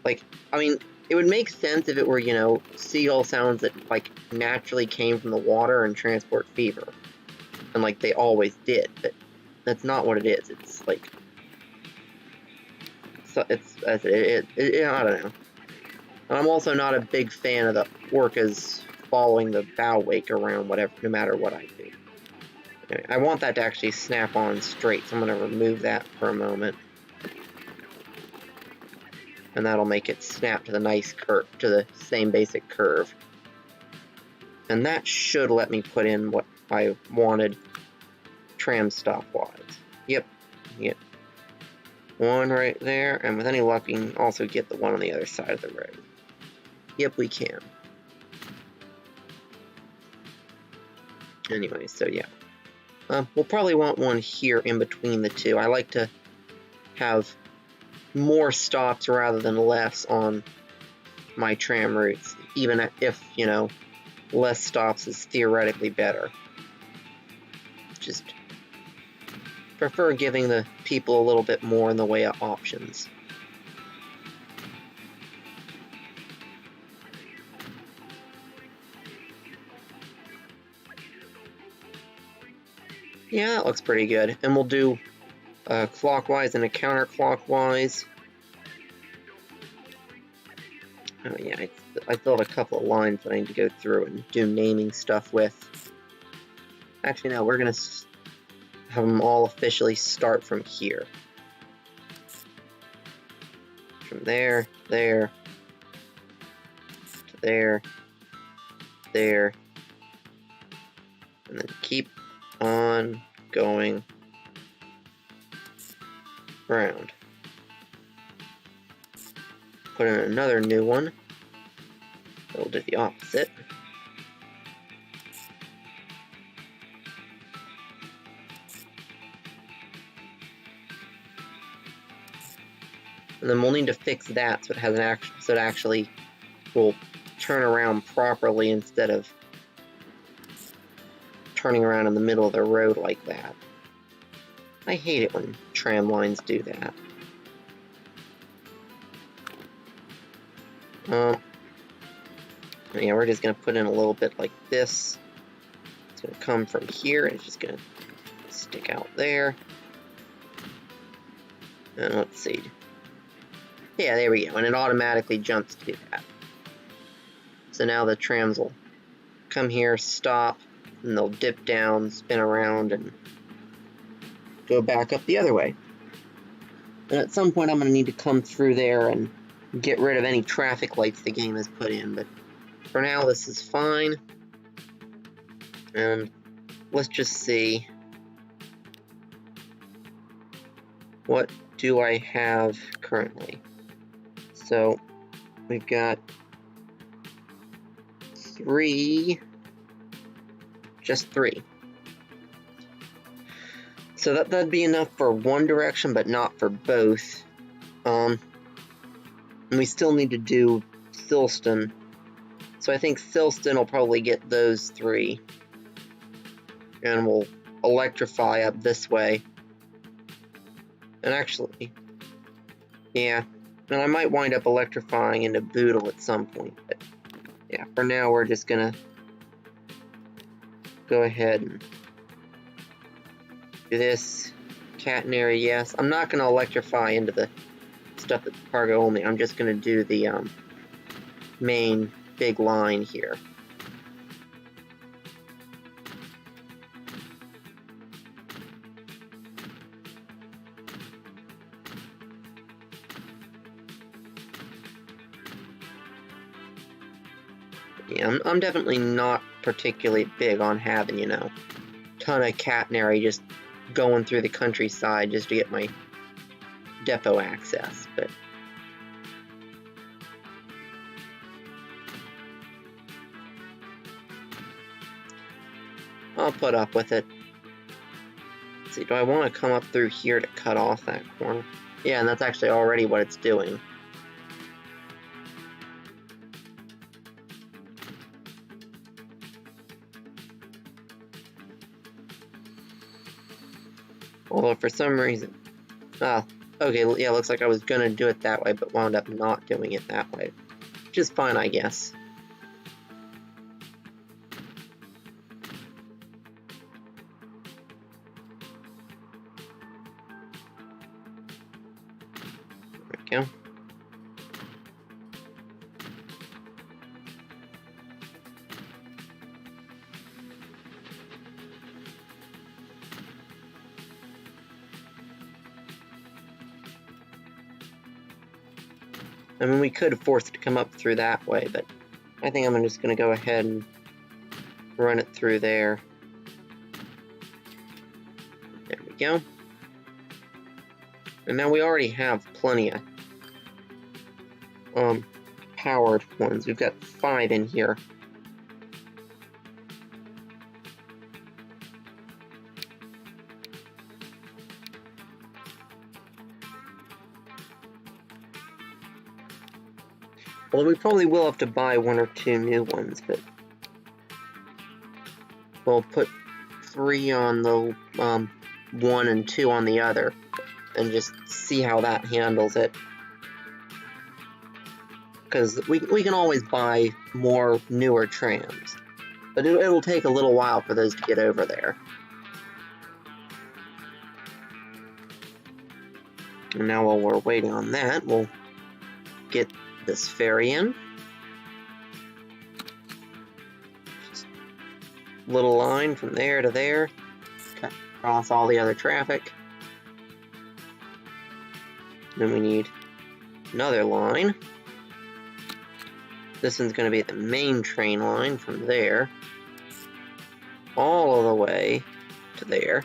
Like, I mean, it would make sense if it were, you know, seagull sounds that, like, naturally came from the water and transport fever. And, like, they always did, but that's not what it is. It's, like... So I don't know. And I'm also not a big fan of the orcas following the bow wake around whatever, no matter what I do. Anyway, I want that to actually snap on straight, so I'm going to remove that for a moment. And that'll make it snap to the nice curve, to the same basic curve. And that should let me put in what I wanted tram stop-wise. Yep. One right there, and with any luck, we can also get the one on the other side of the road. Yep, we can. Anyway, so yeah. We'll probably want one here in between the two. I like to have more stops rather than less on my tram routes, even if, you know, less stops is theoretically better. Just prefer giving the people a little bit more in the way of options. Yeah, that looks pretty good. And we'll do clockwise and a counterclockwise. Oh yeah, I still have a couple of lines that I need to go through and do naming stuff with. Actually, no, we're going to have them all officially start from here. From there, there, to there, there, and then keep on going around. Put in another new one. We'll do the opposite. And then we'll need to fix that so it has so it actually will turn around properly instead of turning around in the middle of the road like that. I hate it when tram lines do that. Yeah, we're just going to put in a little bit like this. It's going to come from here, and it's just going to stick out there. And let's see. Yeah, there we go, and it automatically jumps to that. So now the trams will come here, stop, and they'll dip down, spin around, and go back up the other way. And at some point I'm going to need to come through there and get rid of any traffic lights the game has put in, but for now this is fine. And let's just see, what do I have currently? So we've got 3. Just 3. So that'd be enough for one direction, but not for both. And we still need to do Silston. So I think Silston will probably get those 3. And we'll electrify up this way. And actually, yeah. And I might wind up electrifying into Boodle at some point. But yeah, for now we're just gonna go ahead and do this. Catenary, yes. I'm not gonna electrify into the stuff that's cargo only. I'm just gonna do the main big line here. Yeah, I'm definitely not particularly big on having, you know, ton of catenary just going through the countryside just to get my depot access, but I'll put up with it. Let's see, do I want to come up through here to cut off that corner? Yeah, and that's actually already what it's doing. Although for some reason, okay, yeah, looks like I was gonna do it that way, but wound up not doing it that way. Which is fine, I guess. There we go. I mean, we could force it to come up through that way, but I think I'm just going to go ahead and run it through there. There we go. And now we already have plenty of powered ones. We've got 5 in here. Although we probably will have to buy 1 or 2 new ones, but we'll put 3 on the 1 and 2 on the other, and just see how that handles it. Because we can always buy more newer trams, but it'll take a little while for those to get over there. And now while we're waiting on that, we'll get this ferry in. Just little line from there to there, cut across all the other traffic. Then we need another line. This one's going to be the main train line from there all the way to there.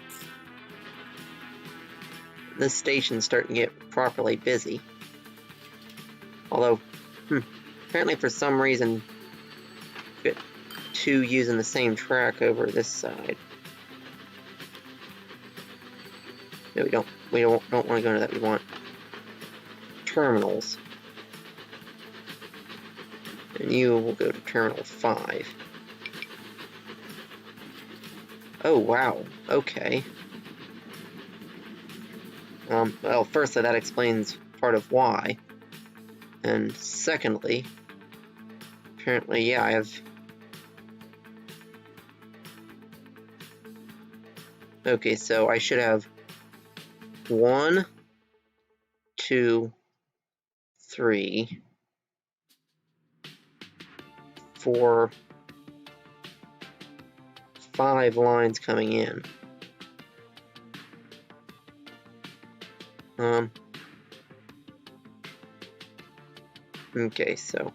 This station's starting to get properly busy. Although, apparently for some reason, we've got 2 using the same track over this side. No, we don't want to go into that. We want terminals. And you will go to terminal 5. Oh, wow. Okay. Well, firstly, that explains part of why. And secondly, apparently, yeah, I have... Okay, so I should have 1, 2, 3, 4, 5 lines coming in. Okay, so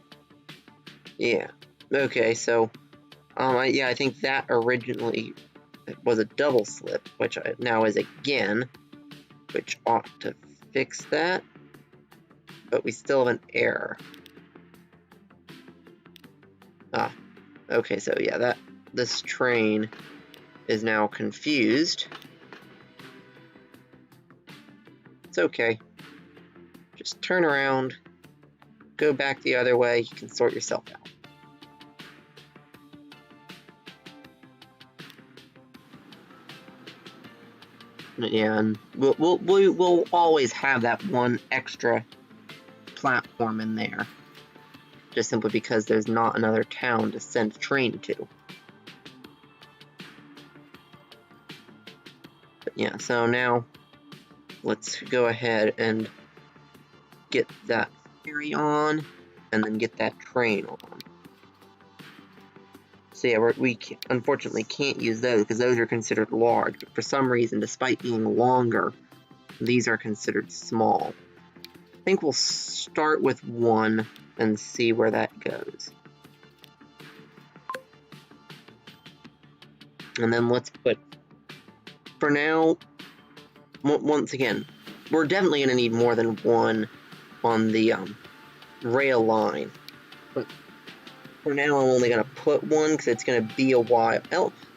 yeah. Okay, so I think that originally was a double slip, which now is again, which ought to fix that, but we still have an error. Okay, so yeah, this train is now confused. It's okay. Just turn around, go back the other way, you can sort yourself out. Yeah, and we'll always have that one extra platform in there, just simply because there's not another town to send a train to. But yeah, so now let's go ahead and get that ferry on, and then get that train on. So yeah, we unfortunately can't use those because those are considered large, but for some reason, despite being longer, these are considered small. I think we'll start with one and see where that goes. And then let's put, for now, once again, we're definitely going to need more than one on the rail line. But for now, I'm only going to put one because it's going to be a while.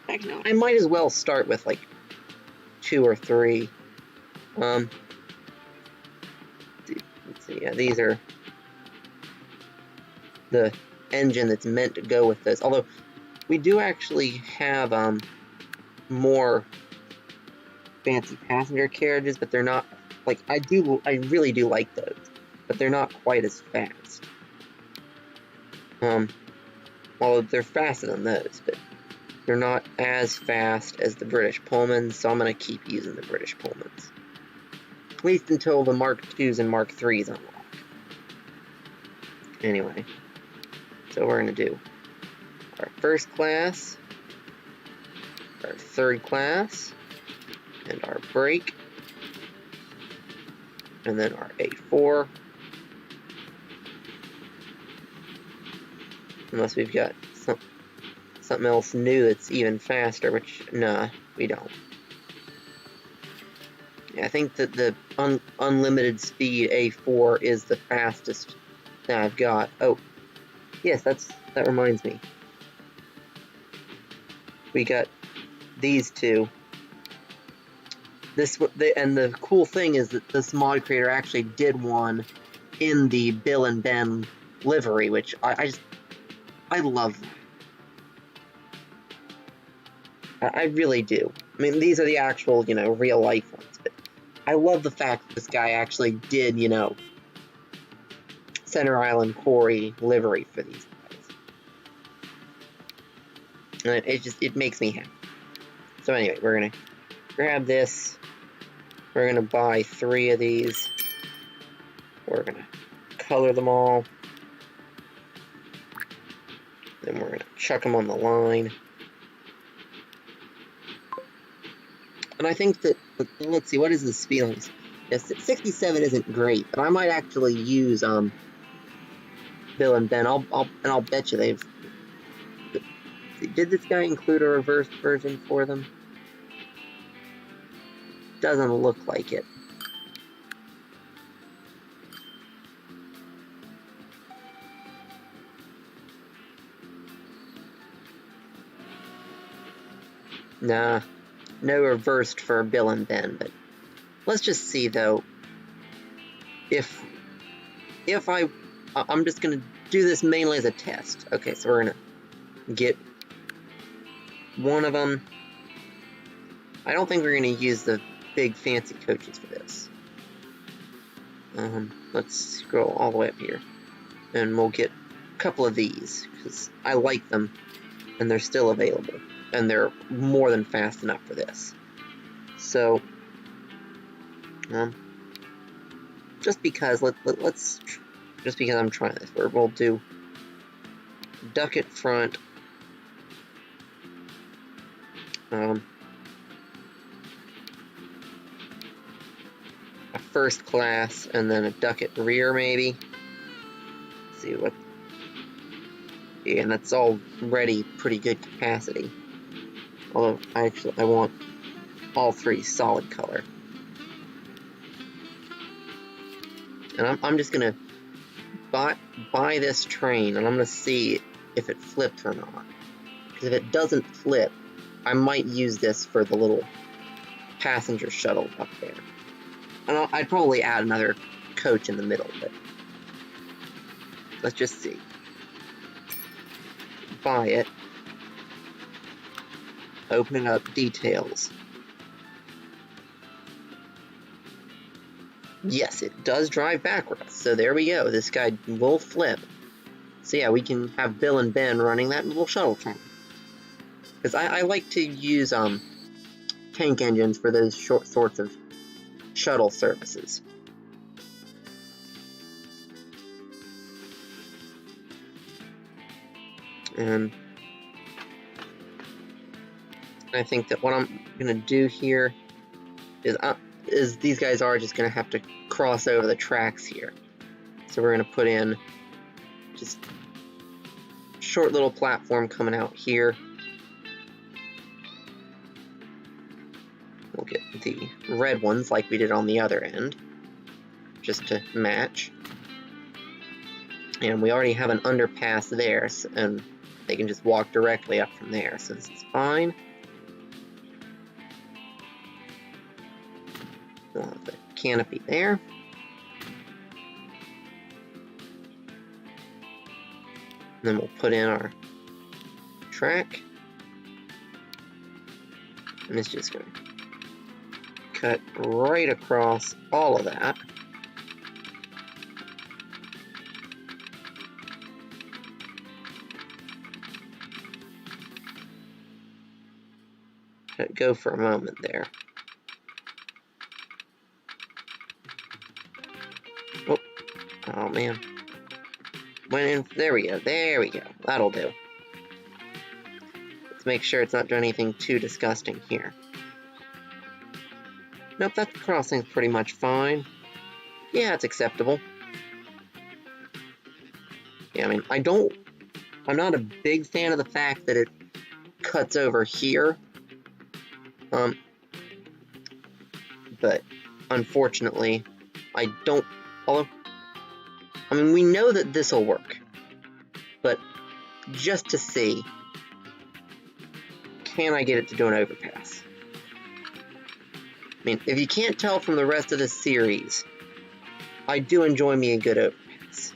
I might as well start with like 2 or 3. Let's see, yeah, these are the engine that's meant to go with this. Although, we do actually have more fancy passenger carriages, but they're not, like, I really do like those, but they're not quite as fast. Well, they're faster than those, but they're not as fast as the British Pullmans, so I'm going to keep using the British Pullmans. At least until the Mark IIs and Mark IIIs unlock. Anyway, so we're going to do our first class, our third class, and our brake, and then our A4. Unless we've got something else new that's even faster, which, nah, we don't. Yeah, I think that the unlimited speed A4 is the fastest that I've got. Oh, yes, that reminds me. We got these two. And the cool thing is that this mod creator actually did one in the Bill and Ben livery, which I love that. I really do. I mean, these are the actual, real life ones, but I love the fact that this guy actually did, Center Island Quarry livery for these guys. And it makes me happy. So anyway, we're gonna grab this. We're gonna buy 3 of these. We're gonna color them all. Then we're gonna chuck them on the line. And I think that, let's see, what is this feelings? Yes, 67 isn't great, but I might actually use Bill and Ben. I'll bet you they've. Did this guy include a reversed version for them? Doesn't look like it. Nah, no reversed for Bill and Ben, but let's just see though. If I'm just gonna do this mainly as a test. Okay, so we're gonna get one of them. I don't think we're gonna use the big fancy coaches for this. Let's scroll all the way up here, and we'll get a couple of these because I like them, and they're still available, and they're more than fast enough for this. So, just because just because I'm trying this, we'll do ducket front. A first class, and then a ducket rear, maybe. Let's see what. Yeah, and that's already pretty good capacity. Although I want all 3 solid color. And I'm just gonna buy this train, and I'm gonna see if it flipped or not. If it doesn't flip, I might use this for the little passenger shuttle up there. And I'd probably add another coach in the middle, but let's just see. Buy it. Open it up, details. Yes, it does drive backwards, so there we go. This guy will flip. So yeah, we can have Bill and Ben running that little shuttle train. Because I like to use tank engines for those short sorts of shuttle services. And I think that what I'm gonna do here is these guys are just gonna have to cross over the tracks here. So we're gonna put in just short little platform coming out here. We'll get the red ones like we did on the other end, just to match. And we already have an underpass there, and they can just walk directly up from there, so this is fine. We'll have the canopy there. And then we'll put in our track. And it's just going to cut right across all of that. Let it go for a moment there. Oh man. Went in. There we go. There we go. That'll do. Let's make sure it's not doing anything too disgusting here. Nope, that crossing's pretty much fine. Yeah, it's acceptable. Yeah, I mean, I'm not a big fan of the fact that it cuts over here. But unfortunately, I don't, although, I mean, we know that this will work, but just to see, can I get it to do an overpass? I mean, if you can't tell from the rest of this series, I do enjoy me a good overpass.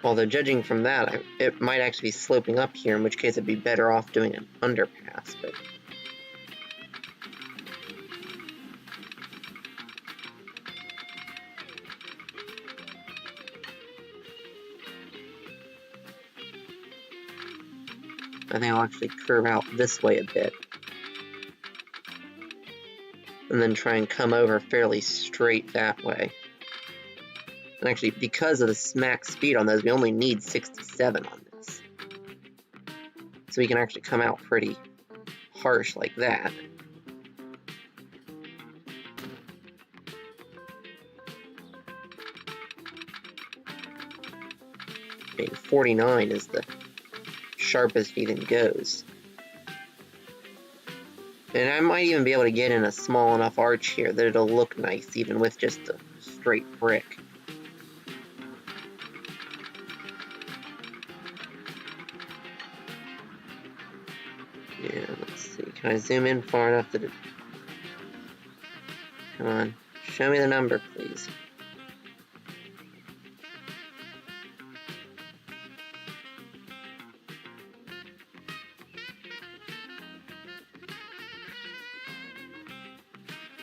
Although, judging from that, it might actually be sloping up here, in which case it'd be better off doing an underpass, but... I think I'll actually curve out this way a bit. And then try and come over fairly straight that way. And actually, because of the max speed on those, we only need 67 on this. So we can actually come out pretty harsh like that. I mean, 49 is the sharpest even goes. And I might even be able to get in a small enough arch here that it'll look nice, even with just a straight brick. Yeah, let's see. Can I zoom in far enough that it... Come on. Show me the number, please.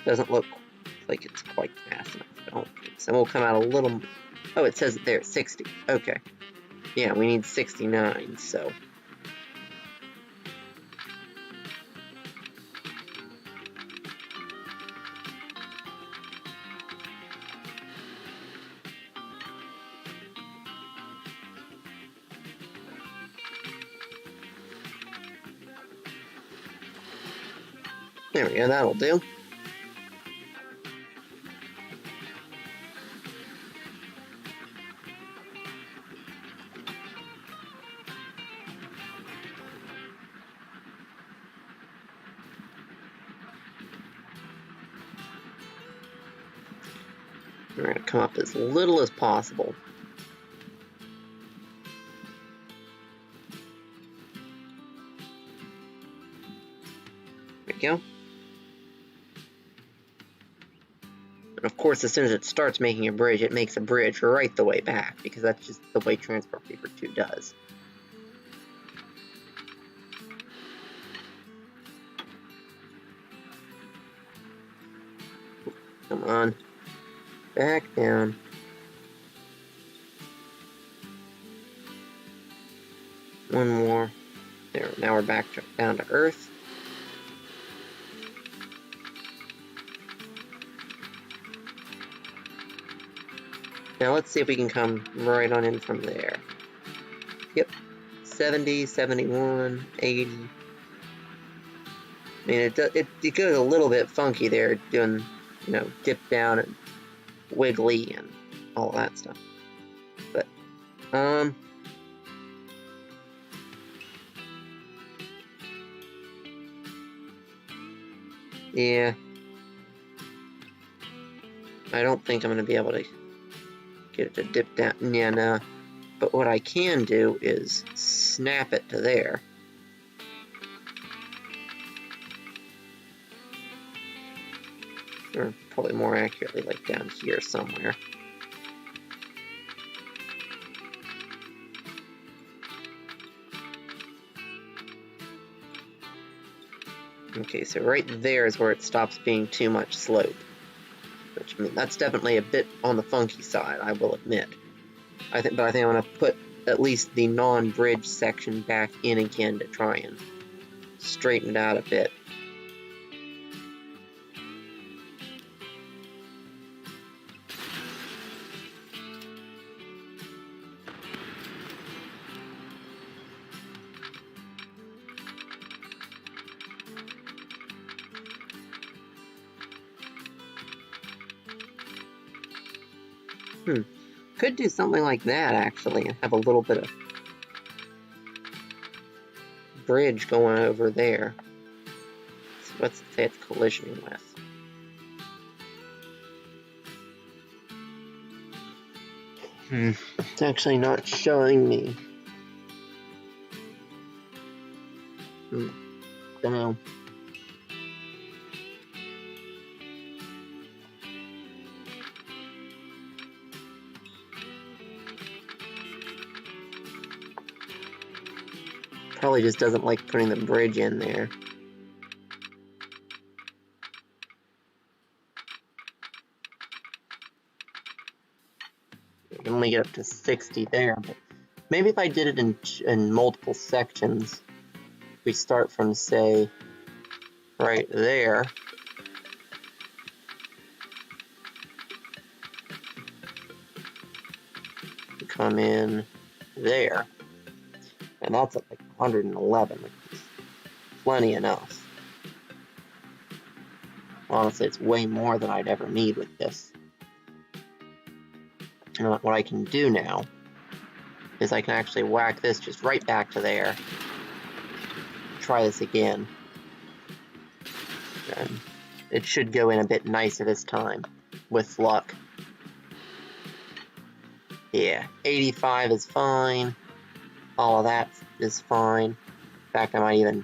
Doesn't look like it's quite fast enough, I don't think. So we'll come out a little... Oh, it says it there, 60. Okay. Yeah, we need 69, so... There we go, that'll do. We're going to come up as little as possible. There we go. And of course, as soon as it starts making a bridge, it makes a bridge right the way back, because that's just the way Transport Paper 2 does. Come on. Back down. One more. There, now we're back down to Earth. Now let's see if we can come right on in from there. Yep. 70, 71, 80. I mean, it goes a little bit funky there, doing, you know, dip down and wiggly and all that stuff. But, yeah. I don't think I'm going to be able to get it to dip down. Yeah, no. But what I can do is snap it to there. Or probably more accurately, like down here somewhere. Okay, so right there is where it stops being too much slope. Which, I mean, that's definitely a bit on the funky side, I will admit. But I think I'm going to put at least the non-bridge section back in again to try and straighten it out a bit. Could do something like that, actually, and have a little bit of bridge going over there. So what's it say it's collisioning with? It's actually not showing me. Don't know. Probably just doesn't like putting the bridge in there. I can only get up to 60 there, but maybe if I did it in multiple sections, we start from, say, right there. Come in there. And that's at like 111, which is plenty enough. Honestly, it's way more than I'd ever need with this. And what I can do now is I can actually whack this just right back to there. Try this again. And it should go in a bit nicer this time, with luck. Yeah, 85 is fine. All of that is fine. In fact, I might even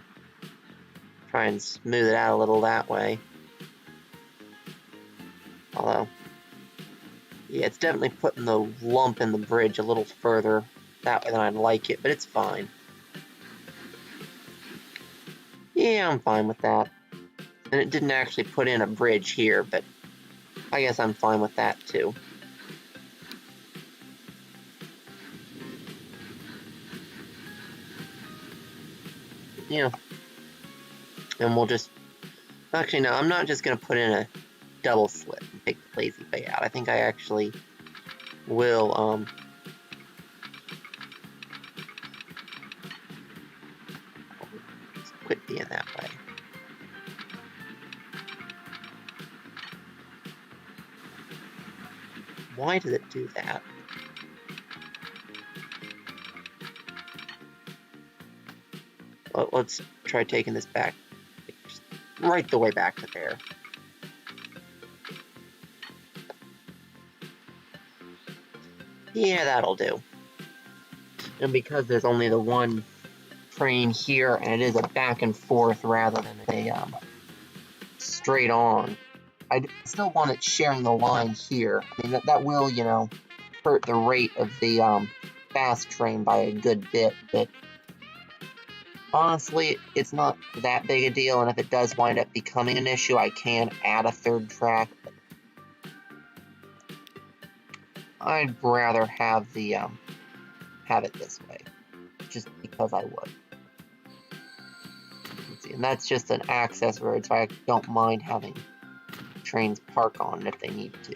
try and smooth it out a little that way. Although, yeah, it's definitely putting the lump in the bridge a little further that way than I'd like it, but it's fine. Yeah, I'm fine with that. And it didn't actually put in a bridge here, but I guess I'm fine with that too. Yeah. And we'll just... Actually, no, I'm not just going to put in a double slit and take the lazy bay out. I think I actually will, just quit being that way. Why does it do that? Well, let's try taking this back, right the way back to there. Yeah, that'll do. And because there's only the one train here, and it is a back and forth rather than a straight on, I still want it sharing the line here. I mean, that will, you know, hurt the rate of the fast train by a good bit, but honestly, it's not that big a deal, and if it does wind up becoming an issue, I can add a third track. I'd rather have the have it this way, just because I would. Let's see, and that's just an access road, so I don't mind having trains park on it if they need to.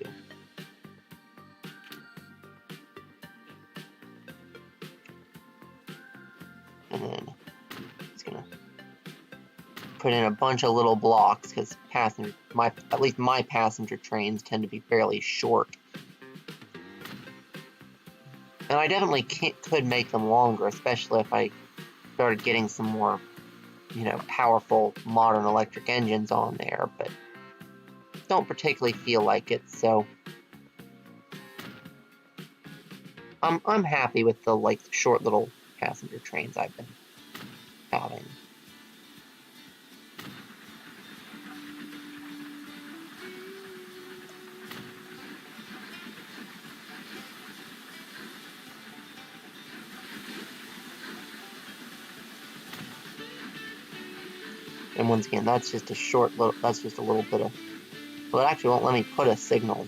And then it's gonna put in a bunch of little blocks because at least my passenger trains tend to be fairly short. And I definitely could make them longer, especially if I started getting some more, you know, powerful modern electric engines on there, but don't particularly feel like it, so I'm happy with the like short little passenger trains I've been having. And once again, that's just a little bit of, well, it actually won't let me put a signal.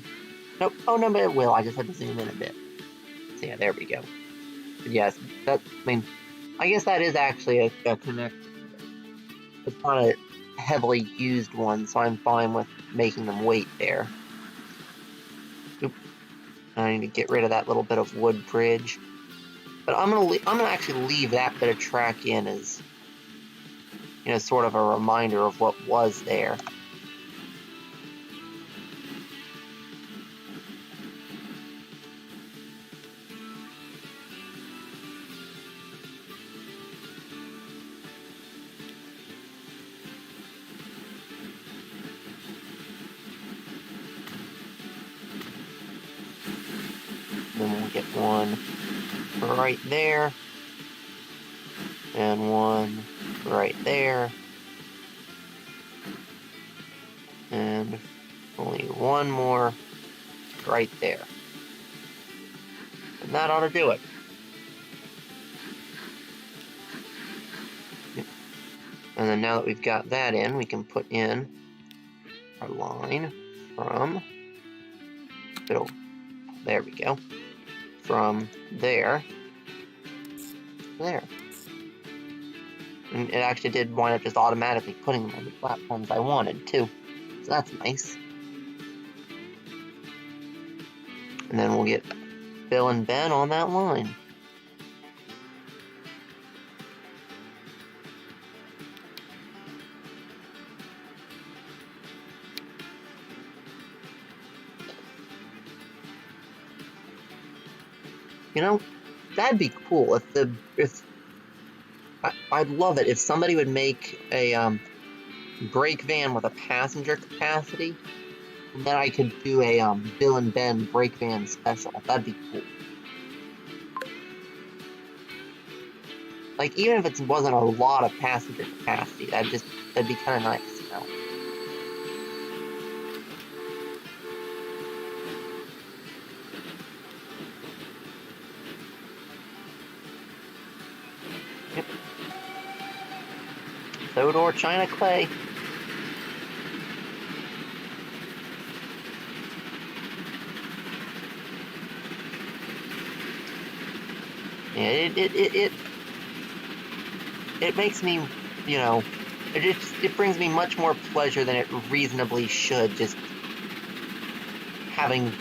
Nope, oh no, but it will, I just have to zoom in a bit. So yeah, there we go. But yes, I mean, I guess that is actually a connect. It's not a heavily used one, so I'm fine with making them wait there. Oop. I need to get rid of that little bit of wood bridge. But I'm gonna actually leave that bit of track in as, you know, sort of a reminder of what was there. Then we'll get one right there, and one right there, and only one more right there. And that ought to do it. And then now that we've got that in, we can put in our line from, there we go, from there to there. And it actually did wind up just automatically putting them on the platforms I wanted, too. So that's nice. And then we'll get Bill and Ben on that line. You know, that'd be cool I'd love it if somebody would make a brake van with a passenger capacity, and then I could do a Bill and Ben brake van special. That'd be cool. Like, even if it wasn't a lot of passenger capacity, that'd be kind of nice, you know. Yep. Sodor China Clay. Yeah, it makes me, you know, it brings me much more pleasure than it reasonably should, just having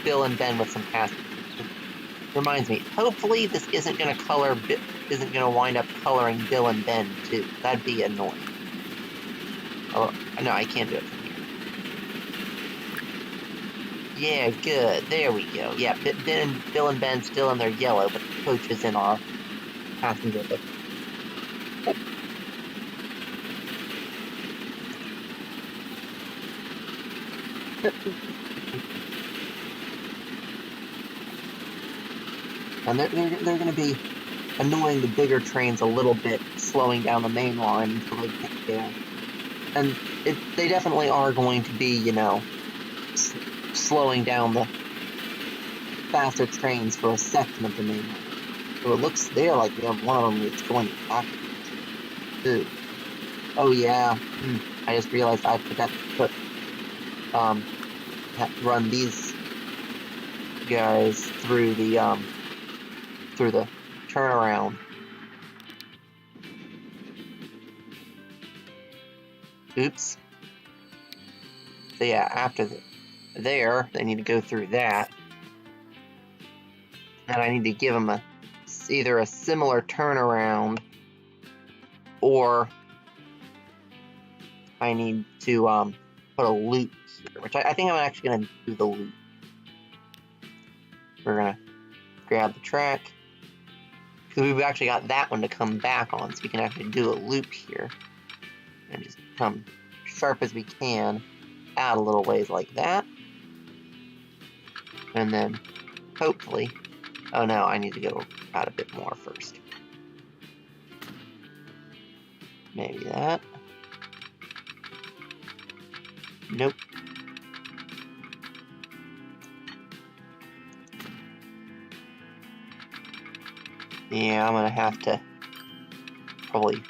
Bill and Ben with some passengers. Reminds me, hopefully this isn't going to wind up coloring Bill and Ben too. That'd be annoying. Oh, no, I can't do it from here. Yeah, good. There we go. Yeah, Bill and Ben still in their yellow, but the coach is in our passenger look. And they're going to be annoying the bigger trains a little bit, slowing down the main line until they get there. And they definitely are going to be, you know, slowing down the faster trains for a section of the main line. So it looks there like we have one of them that's going backwards. Ooh. Oh yeah. I just realized I forgot to run these guys through the turnaround. Oops. So yeah, after there, they need to go through that. And I need to give them either a similar turnaround, or I need to put a loop here, which I think I'm actually going to do the loop. We're going to grab the track, because we've actually got that one to come back on, so we can actually do a loop here. And just come sharp as we can, add a little ways like that. And then, hopefully, oh no, I need to go out a bit more first. Maybe that. Nope. Yeah, I'm gonna have to probably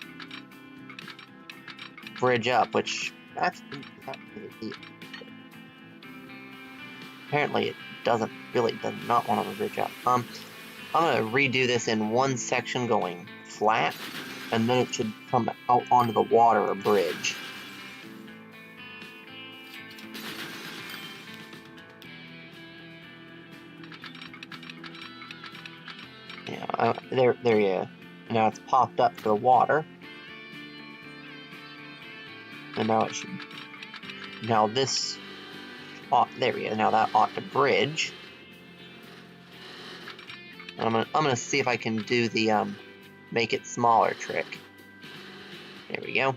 bridge up, which actually not really apparently it does not want to bridge up. I'm gonna redo this in one section going flat, and then it should come out onto the water or bridge. Yeah, there you go. Now it's popped up to the water. And now it should, now this, there we go, now that ought to bridge. And I'm gonna see if I can do the, make it smaller trick. There we go.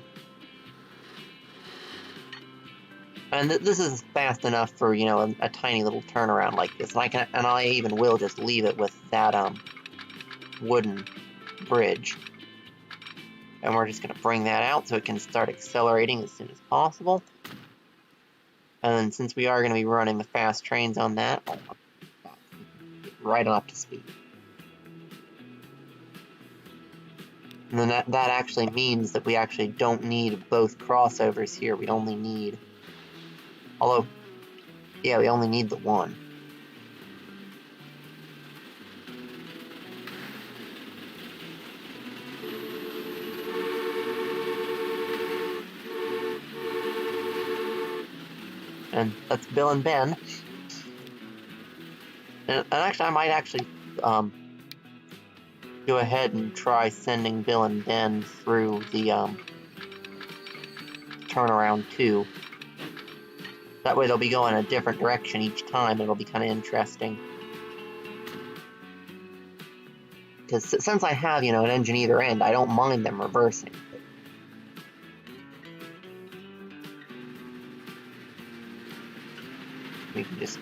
And this is fast enough for, you know, a tiny little turnaround like this. And I even will just leave it with that, wooden bridge. And we're just going to bring that out so it can start accelerating as soon as possible. And then since we are going to be running the fast trains on that, I'll get right up to speed. And then that actually means that we actually don't need both crossovers here. We only need, although, yeah, we only need the one. And that's Bill and Ben. And actually, I might actually go ahead and try sending Bill and Ben through the turnaround too. That way they'll be going a different direction each time. It'll be kind of interesting. Because since I have, you know, an engine either end, I don't mind them reversing. We can just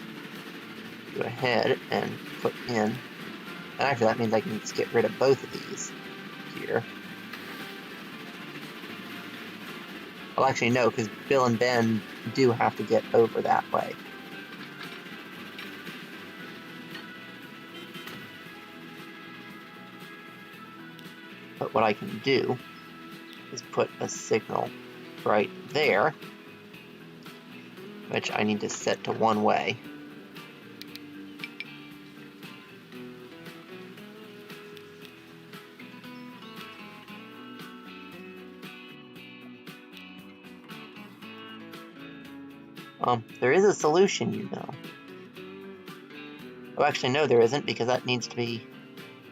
go ahead and put in, and actually that means I can just get rid of both of these here. Well, actually no, because Bill and Ben do have to get over that way. But what I can do is put a signal right there, which I need to set to one way. There is a solution, you know. Oh, actually, no, there isn't, because that needs to be,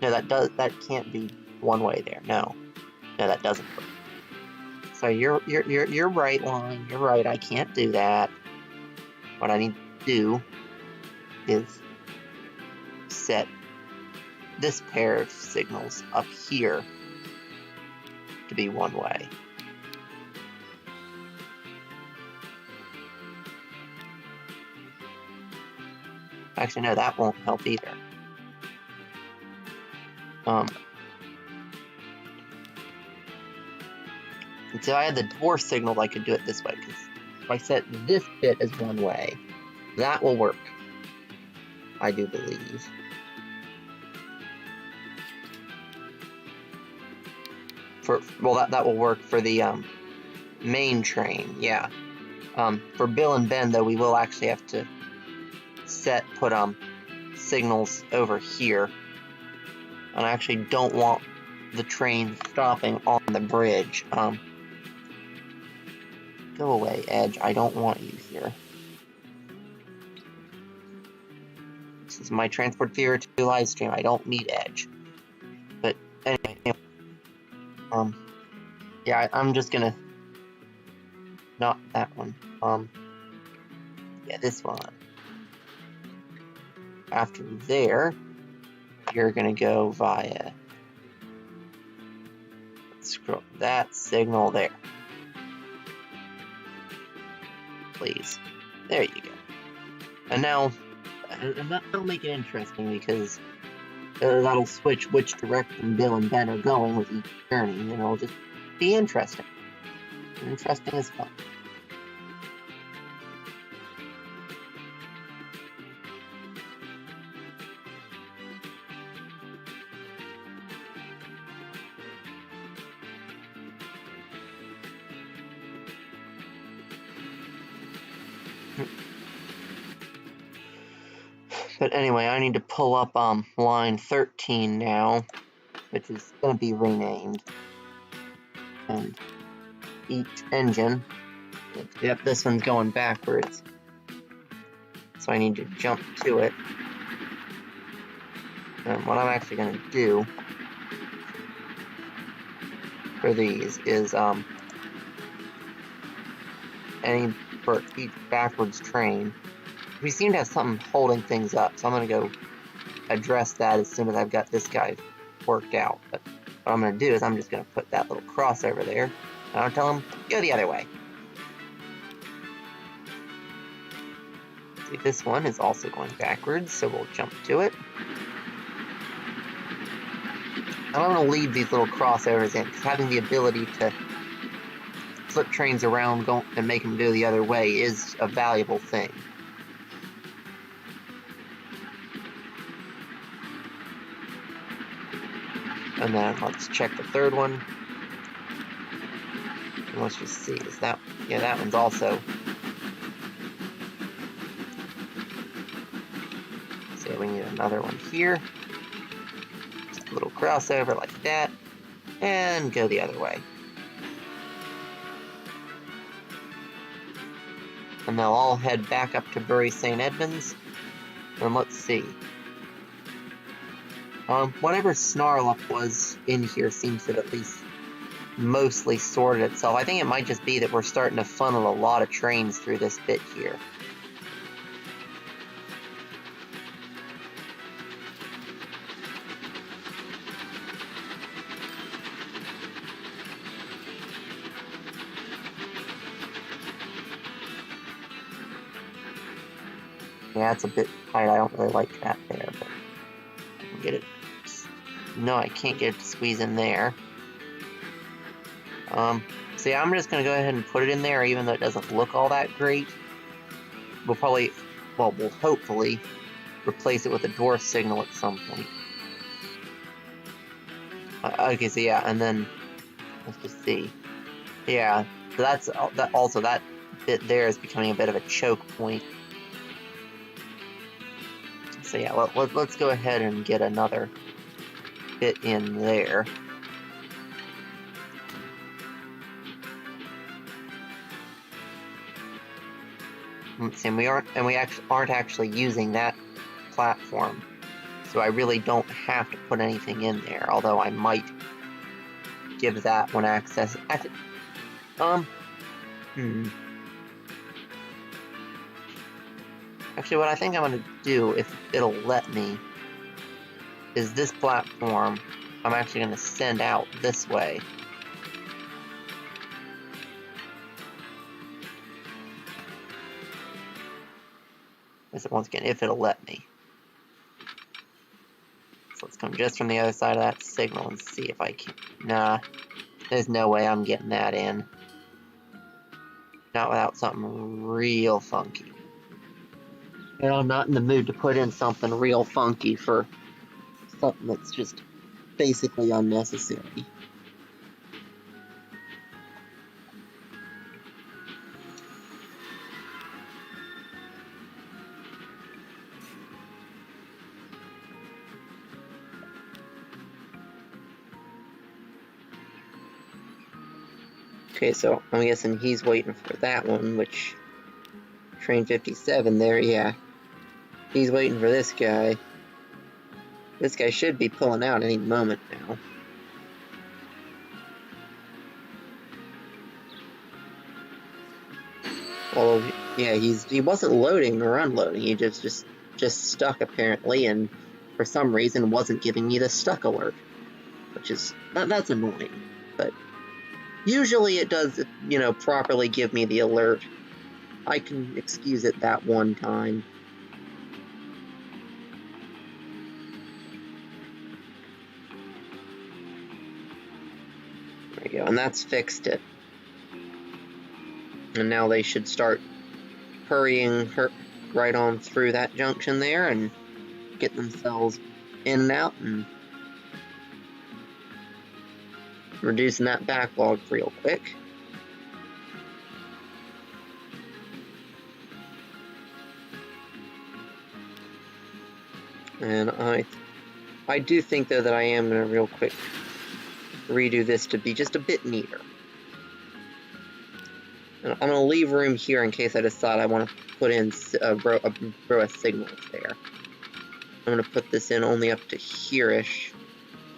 no, that can't be one way there. No, that doesn't work. So you're right, line. You're right. I can't do that. What I need to do is set this pair of signals up here to be one way. Actually, no, that won't help either. Until I had the dwarf signal, I could do it this way, because if I set this bit as one way, that will work, I do believe. Well, that will work for the main train, yeah. For Bill and Ben, though, we will actually have to put signals over here. And I actually don't want the train stopping on the bridge. Go away, Edge. I don't want you here. This is my Transport Theory 2 live stream. I don't need Edge. But anyway, yeah, I'm just gonna... Not that one. Yeah, this one. After there, you're gonna go via... Scroll that signal there. Please. There you go. And now, that'll make it interesting, because that'll switch which direction Bill and Ben are going with each journey, and it'll just be interesting. Interesting as fun. But anyway, I need to pull up line 13 now, which is going to be renamed. And each engine, yep, this one's going backwards. So I need to jump to it. And what I'm actually going to do for these is for each backwards train, we seem to have something holding things up, so I'm going to go address that as soon as I've got this guy worked out. But what I'm going to do is I'm just going to put that little cross over there, and I'll tell him, go the other way. See, this one is also going backwards, so we'll jump to it. And I'm going to leave these little crossovers in, because having the ability to flip trains around and make them go the other way is a valuable thing. And then let's check the third one. And let's just see, is that... Yeah, that one's also... So we need another one here. Just a little crossover like that. And go the other way. And they'll all head back up to Bury St. Edmunds. And let's see. Whatever snarl-up was in here seems to have at least mostly sorted itself. I think it might just be that we're starting to funnel a lot of trains through this bit here. Yeah, it's a bit tight. I don't really like that there, but I can get it. No, I can't get it to squeeze in there. So yeah, I'm just going to go ahead and put it in there, even though it doesn't look all that great. We'll probably, well, we'll hopefully replace it with a dwarf signal at some point. Okay, so yeah, and then, let's just see. Yeah, so that's, that bit there is becoming a bit of a choke point. So yeah, let's go ahead and get another bit in there. And we aren't actually using that platform, so I really don't have to put anything in there. Although I might give that one access. Actually, what I think I'm going to do, if it'll let me, is this platform I'm actually going to send out this way. Once again, if it'll let me. So let's come just from the other side of that signal and see if I can. Nah, there's no way I'm getting that in. Not without something real funky. And I'm not in the mood to put in something real funky for something that's just basically unnecessary. Okay, so I'm guessing he's waiting for that one, which... Train 57 there, yeah. He's waiting for this guy. This guy should be pulling out any moment now. Although, yeah, he wasn't loading or unloading. He just stuck apparently, and for some reason wasn't giving me the stuck alert, which is that's annoying. But usually it does, you know, properly give me the alert. I can excuse it that one time. There we go, and that's fixed it. And now they should start hurrying right on through that junction there and get themselves in and out and reducing that backlog real quick. And I do think, though, that I am going to real quick redo this to be just a bit neater. And I'm going to leave room here in case I decide I want to put in a row of signals there. I'm going to put this in only up to here-ish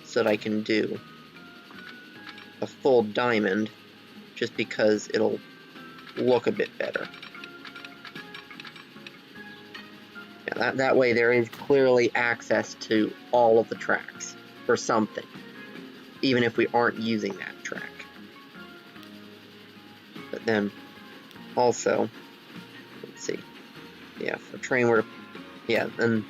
so that I can do a full diamond, just because it'll look a bit better. Yeah, that way there is clearly access to all of the tracks for something, even if we aren't using that track. But then also, let's see, yeah, for train where, yeah, and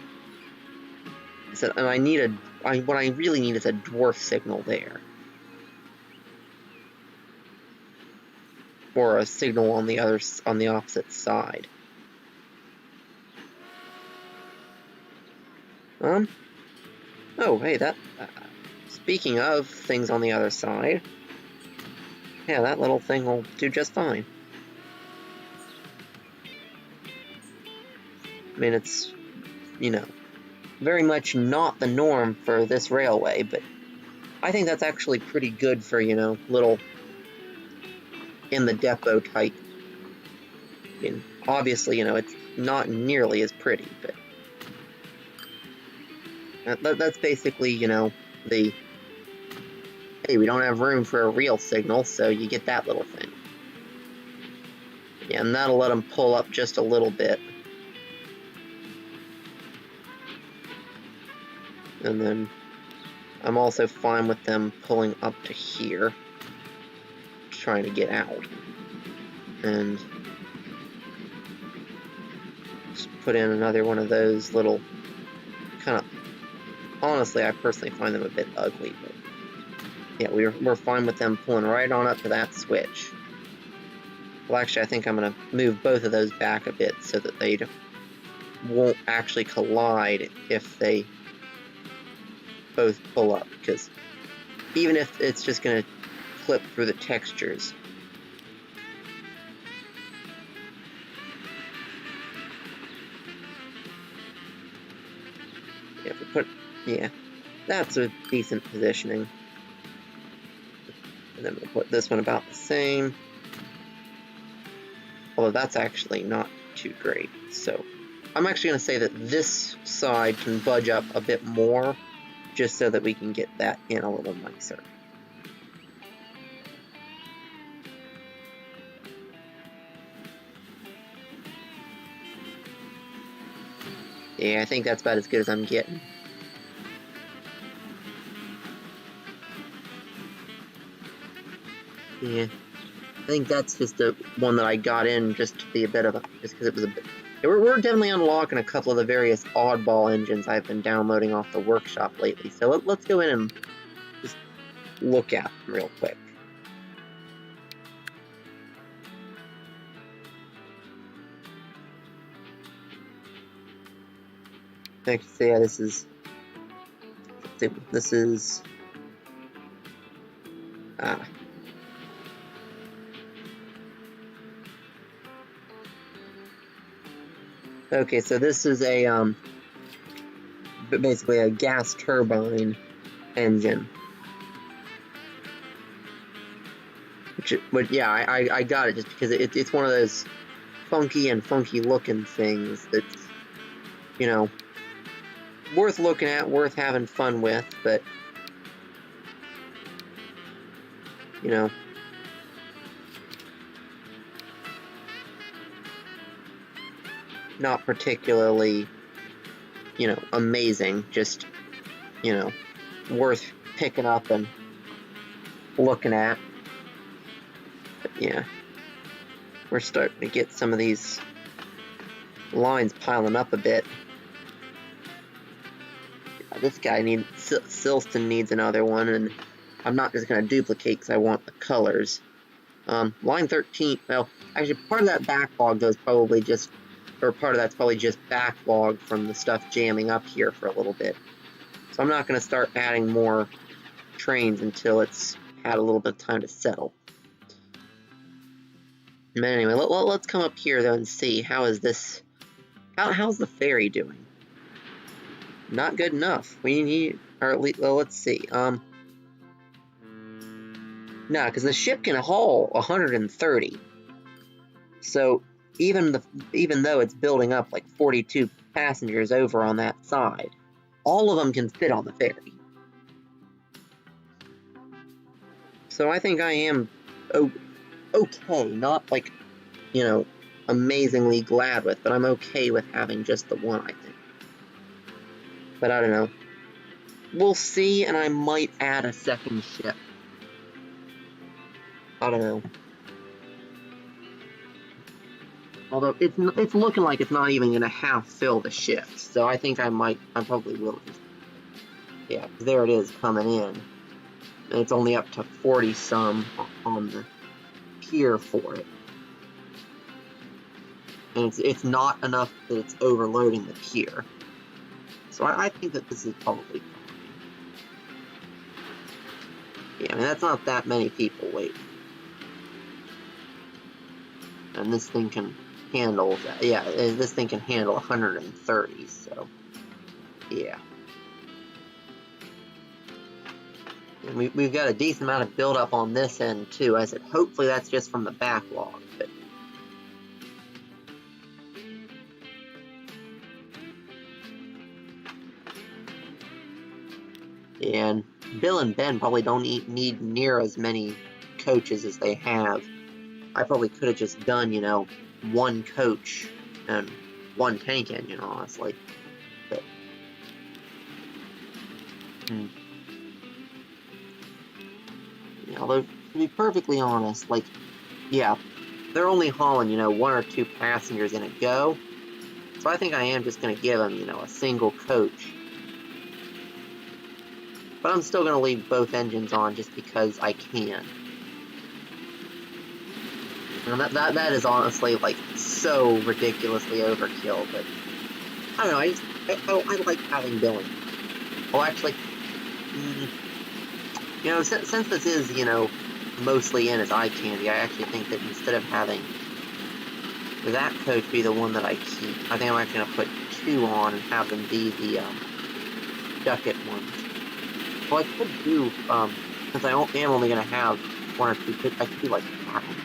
so, and I need what I really need is a dwarf signal there, or a signal on the opposite side. Oh, hey, speaking of things on the other side, yeah, that little thing will do just fine. I mean, it's, you know, very much not the norm for this railway, but I think that's actually pretty good for, you know, little in the depot type. I mean, obviously, you know, it's not nearly as pretty, but that's basically, you know, the, hey, we don't have room for a real signal, so you get that little thing. Yeah, and that'll let them pull up just a little bit. And then I'm also fine with them pulling up to here, trying to get out. And just put in another one of those little kind of, honestly, I personally find them a bit ugly, but yeah, we're fine with them pulling right on up to that switch. Well, actually, I think I'm going to move both of those back a bit so that they won't actually collide if they both pull up, because even if it's just going to clip through the textures, if we put, yeah, that's a decent positioning. And then we'll put this one about the same, although that's actually not too great. So I'm actually going to say that this side can budge up a bit more, just so that we can get that in a little nicer. Yeah, I think that's about as good as I'm getting. Yeah, I think that's just the one that I got in just to be a bit of a, just because it was a bit We're definitely unlocking a couple of the various oddball engines I've been downloading off the workshop lately. So let's go in and just look at them real quick. Okay, so yeah, this is okay, so this is a basically a gas turbine engine. But yeah, I got it just because it's one of those funky looking things that's, you know, worth looking at, worth having fun with, but, you know, not particularly, you know, amazing, just, you know, worth picking up and looking at. But yeah, we're starting to get some of these lines piling up a bit. This guy Silston needs another one, and I'm not just going to duplicate because I want the colors. Line 13, well, actually part of that backlog goes probably just, or part of that's probably just backlog from the stuff jamming up here for a little bit. So I'm not going to start adding more trains until it's had a little bit of time to settle. But anyway, let's come up here though and see how is this, how's the ferry doing? Not good enough. We need, or at least, well, let's see. No, because the ship can haul 130. So even though it's building up like 42 passengers over on that side, all of them can fit on the ferry. So I think I am okay, not like, you know, amazingly glad with, but I'm okay with having just the one, I think. But I don't know. We'll see, and I might add a second ship. I don't know. Although it's looking like it's not even gonna half fill the shift, so I think I probably will just, yeah, there it is coming in. And it's only up to 40 some on the pier for it. And it's not enough that it's overloading the pier. So I think that this is probably fine. Yeah, I mean, that's not that many people waiting. And this thing can handle that. Yeah, this thing can handle 130, so yeah. And we've got a decent amount of buildup on this end too. I said hopefully that's just from the backlog, but and Bill and Ben probably don't need near as many coaches as they have. I probably could have just done, you know, one coach and one tank engine, honestly. But, although, to be perfectly honest, like, yeah, they're only hauling, you know, 1 or 2 passengers in a go. So I think I am just going to give them, you know, a single coach. But I'm still going to leave both engines on just because I can. And that is honestly, like, so ridiculously overkill, but I don't know, I like having Billy. Well, actually, you know, since this is, you know, mostly in as eye candy, I actually think that instead of having that coach be the one that I keep, I think I'm actually going to put 2 on and have them be the ducket ones. Well, I could do, since I am only going to have 1 or 2, I could do like that one.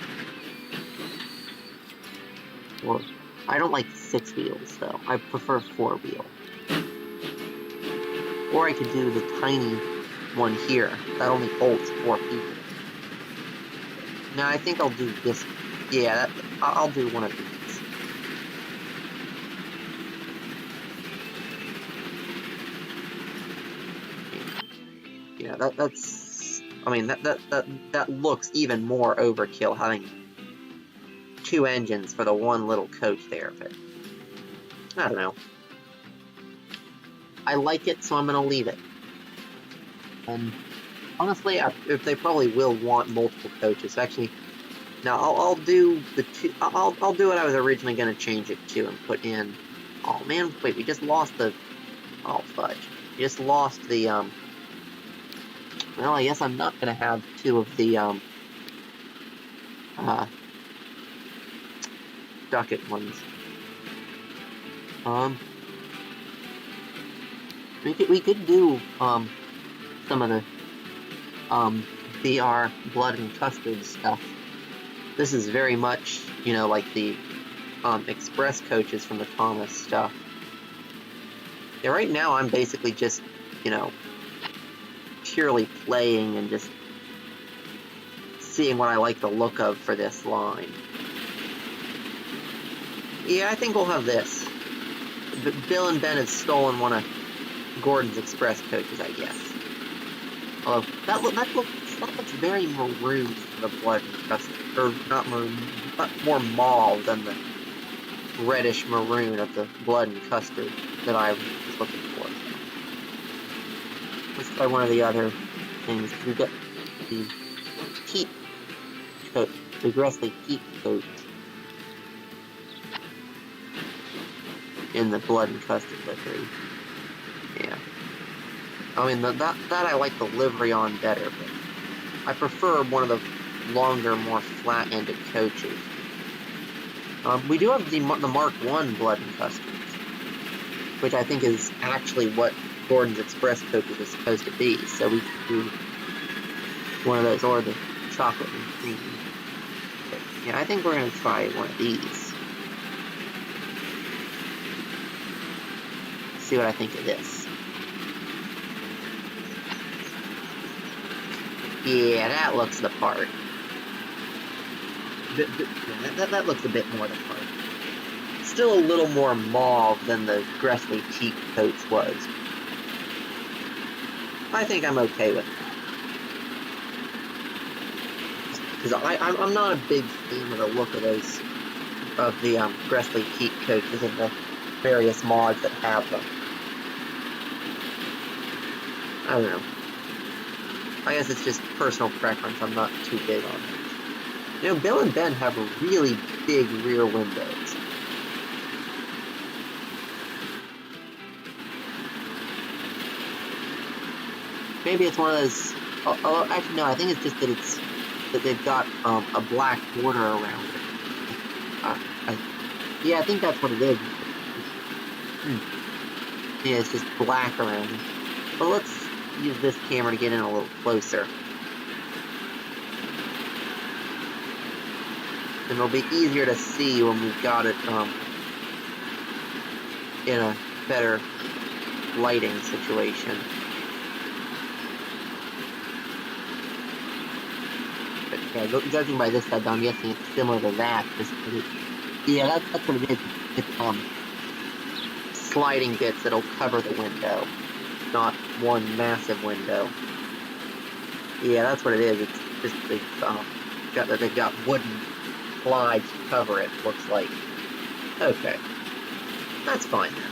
Or, I don't like 6 wheels though. I prefer 4 wheel. Or I could do the tiny one here that only holds 4 people. Now I think I'll do this. Yeah, I'll do one of these. Yeah, that's. I mean, that looks even more overkill having 2 engines for the one little coach there. But I don't know. I like it, so I'm gonna leave it. And honestly, if they probably will want multiple coaches. Actually, now I'll do the two. I'll do what I was originally gonna change it to and put in. Oh man, wait, we just lost the. Oh fudge, we just lost the Well, I guess I'm not gonna have two of the ducket ones. We could do some of the VR blood and custard stuff. This is very much, you know, like the express coaches from the Thomas stuff. Yeah, right now I'm basically just, you know, purely playing and just seeing what I like the look of for this line. Yeah, I think we'll have this. Bill and Ben have stolen one of Gordon's express coaches, I guess. Although that looks very maroon for the blood and custard, or not maroon, but more mauve than the reddish maroon of the blood and custard that I was looking for. Let's try one of the other things. We got the keep coat, the Gressley keep coat in the blood and custard livery. Yeah. I mean, that I like the livery on better, but I prefer one of the longer, more flat-ended coaches. We do have the Mark I blood and custards, which I think is actually what Gordon's express coaches is supposed to be, so we could do one of those, or the chocolate and cream. But, yeah, I think we're going to try one of these. See what I think of this. Yeah, that looks the part. That looks a bit more the part. Still a little more mauve than the Gressley cheap coats was. I think I'm okay with that. Because I'm not a big fan of the look of those, of the Gressley cheap coaches and the various mods that have them. I don't know. I guess it's just personal preference. I'm not too big on it. You know, Bill and Ben have really big rear windows. Maybe it's one of those. Oh, actually, no. I think it's just that they've got a black border around it. Yeah, I think that's what it is. Yeah, it's just black around it. Well, let's use this camera to get in a little closer. And it'll be easier to see when we've got it in a better lighting situation. But yeah, judging by this side, I'm guessing it's similar to that. Yeah, that's what it is. It's sliding bits that'll cover the window, not one massive window. Yeah, that's what it is. It's just they've got wooden slides to cover it, looks like. Okay. That's fine then.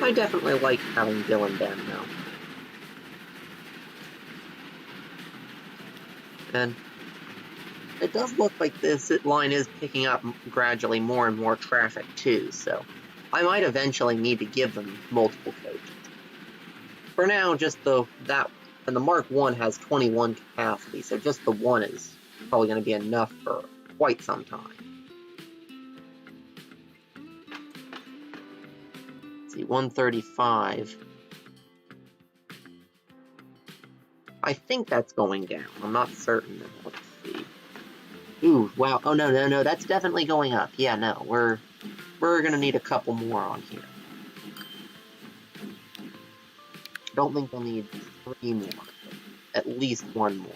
I definitely like having Bill and Ben now. And it does look like this line is picking up gradually more and more traffic too, so I might eventually need to give them multiple coaches. For now, just and the Mark I has 21 capacity, so just the one is probably going to be enough for quite some time. 135. I think that's going down. I'm not certain. Let's see. Ooh, wow. Oh, no, that's definitely going up. Yeah, no, we're gonna need a couple more on here. Don't think we'll need 3 more, but at least 1 more.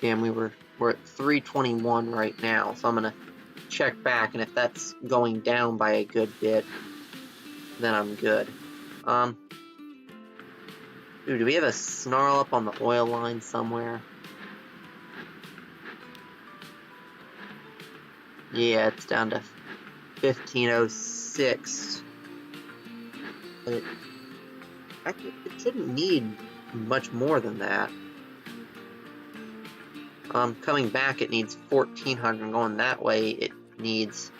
Yeah, and we're at 321 right now, so I'm gonna check back, and if that's going down by a good bit, then I'm good. Ooh, do we have a snarl up on the oil line somewhere? Yeah, it's down to 1506. But it shouldn't need much more than that. Coming back, it needs 1400, and going that way, it needs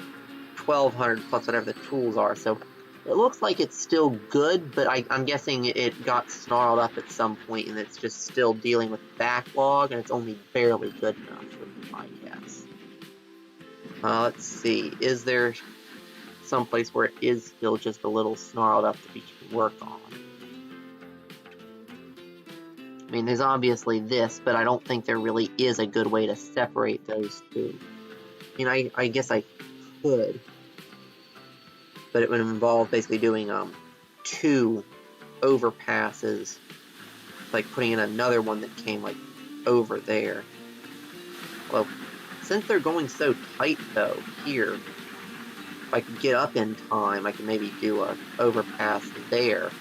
1200 plus whatever the tools are. So it looks like it's still good, but I'm guessing it got snarled up at some point, and it's just still dealing with backlog, and it's only barely good enough, would be my guess. Let's see. Is there someplace where it is still just a little snarled up that we can work on? I mean, there's obviously this, but I don't think there really is a good way to separate those two. I mean, I guess I could, but it would involve basically doing 2 overpasses, like putting in another one that came like over there. Well, since they're going so tight though, here, if I could get up in time, I could maybe do a overpass there,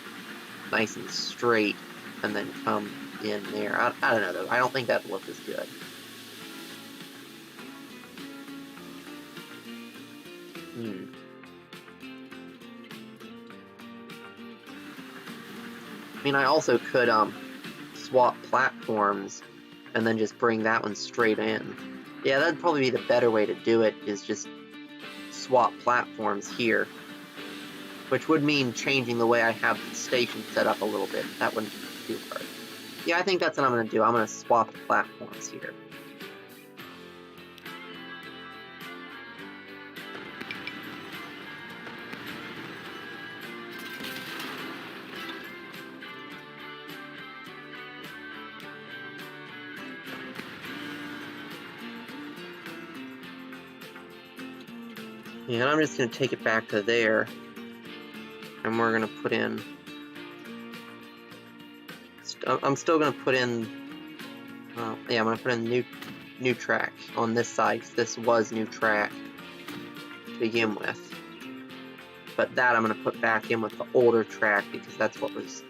nice and straight, and then come in there. I don't know though. I don't think that'd look as good. I mean, I also could swap platforms and then just bring that one straight in. Yeah, that'd probably be the better way to do it, is just swap platforms here, which would mean changing the way I have the station set up a little bit. That wouldn't be too hard. Yeah, I think that's what I'm going to do. I'm going to swap the platforms here. Yeah, and I'm just going to take it back to there, and we're going to put in... I'm still going to put in... yeah, I'm going to put in new track on this side, because this was new track to begin with. But that I'm going to put back in with the older track, because that's what was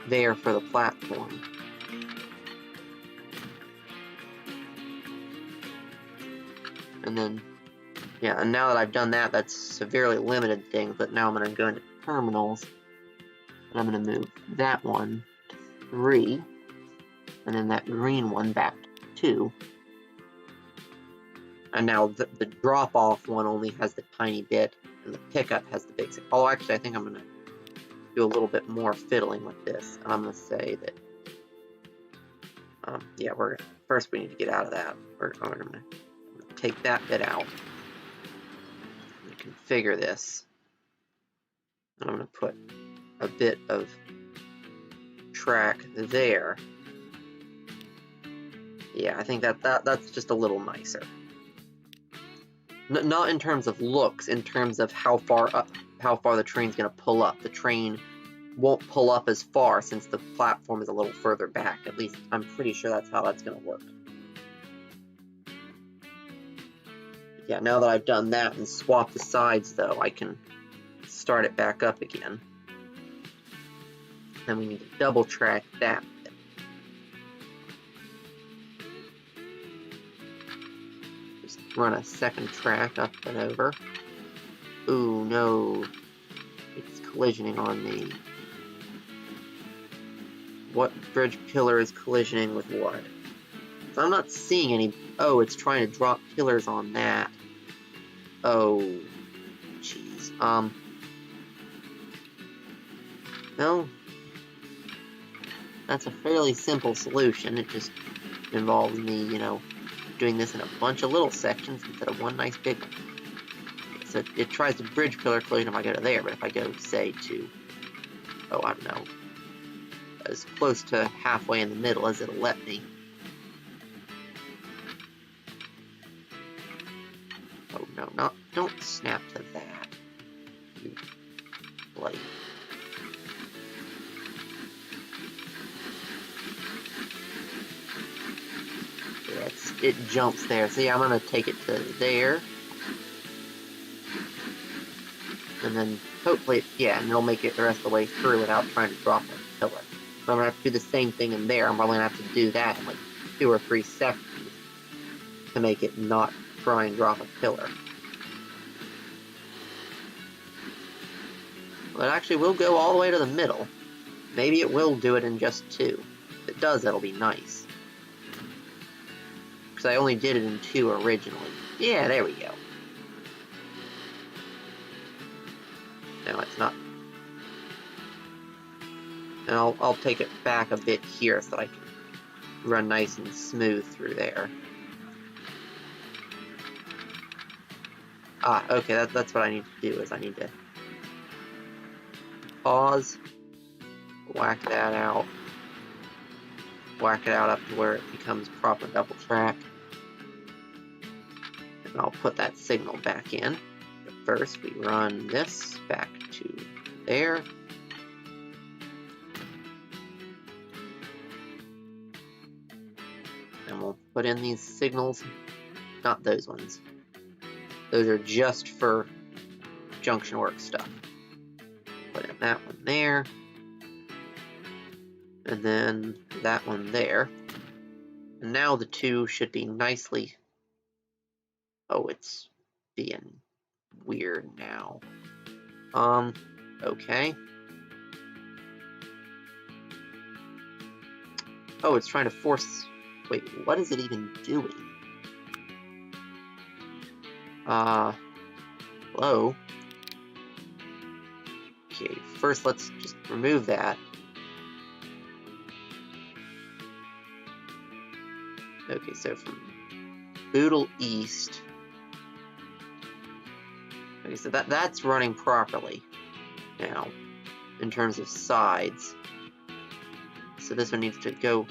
there for the platform. And then... yeah, and now that I've done that, that's severely limited things, but now I'm going to go into terminals, and I'm going to move that one to 3, and then that green one back to 2. And now the drop-off one only has the tiny bit, and the pickup has the big... oh, actually, I think I'm going to do a little bit more fiddling with this, and I'm going to say that... yeah, first we need to get out of that. I'm going to take that bit out. Configure this, and I'm going to put a bit of track there. Yeah, I think that's just a little nicer. Not in terms of looks, in terms of how far the train's going to pull up. The train won't pull up as far since the platform is a little further back. At least I'm pretty sure that's how that's going to work. Yeah, now that I've done that and swapped the sides, though, I can start it back up again. Then we need to double track that bit. Just run a second track up and over. Ooh, no. It's collisioning on me. What bridge pillar is collisioning with what? So I'm not seeing any... oh, it's trying to drop pillars on that. Oh, jeez. No. That's a fairly simple solution. It just involves me, doing this in a bunch of little sections instead of one nice big one. So it tries to bridge pillar collision if I go to there, but if I go, say, to oh, I don't know, as close to halfway in the middle as it'll let me. Oh no, don't snap to that. You bloody. Yeah, it jumps there. See, I'm gonna take it to there. And then hopefully, yeah, and it'll make it the rest of the way through without trying to drop a pillar. So I'm gonna have to do the same thing in there. I'm probably gonna have to do that in like 2 or 3 seconds to make it not try and drop a pillar. Well, it actually will go all the way to the middle. Maybe it will do it in just 2. If it does, that'll be nice. Because I only did it in 2 originally. Yeah, there we go. No, it's not. And I'll take it back a bit here so that I can run nice and smooth through there. Ah, okay, that's what I need to do, is I need to pause, whack that out, whack it out up to where it becomes proper double track. And I'll put that signal back in. But first, we run this back to there. And we'll put in these signals, not those ones. Those are just for junction work stuff. Put in that one there. And then that one there. And now the 2 should be nicely... Oh, it's being weird now. Okay. Oh, it's trying to force... Wait, what is it even doing? Hello? Okay, first let's just remove that. Okay, so from Boodle East... Okay, so that's running properly now, in terms of sides. So this one needs to go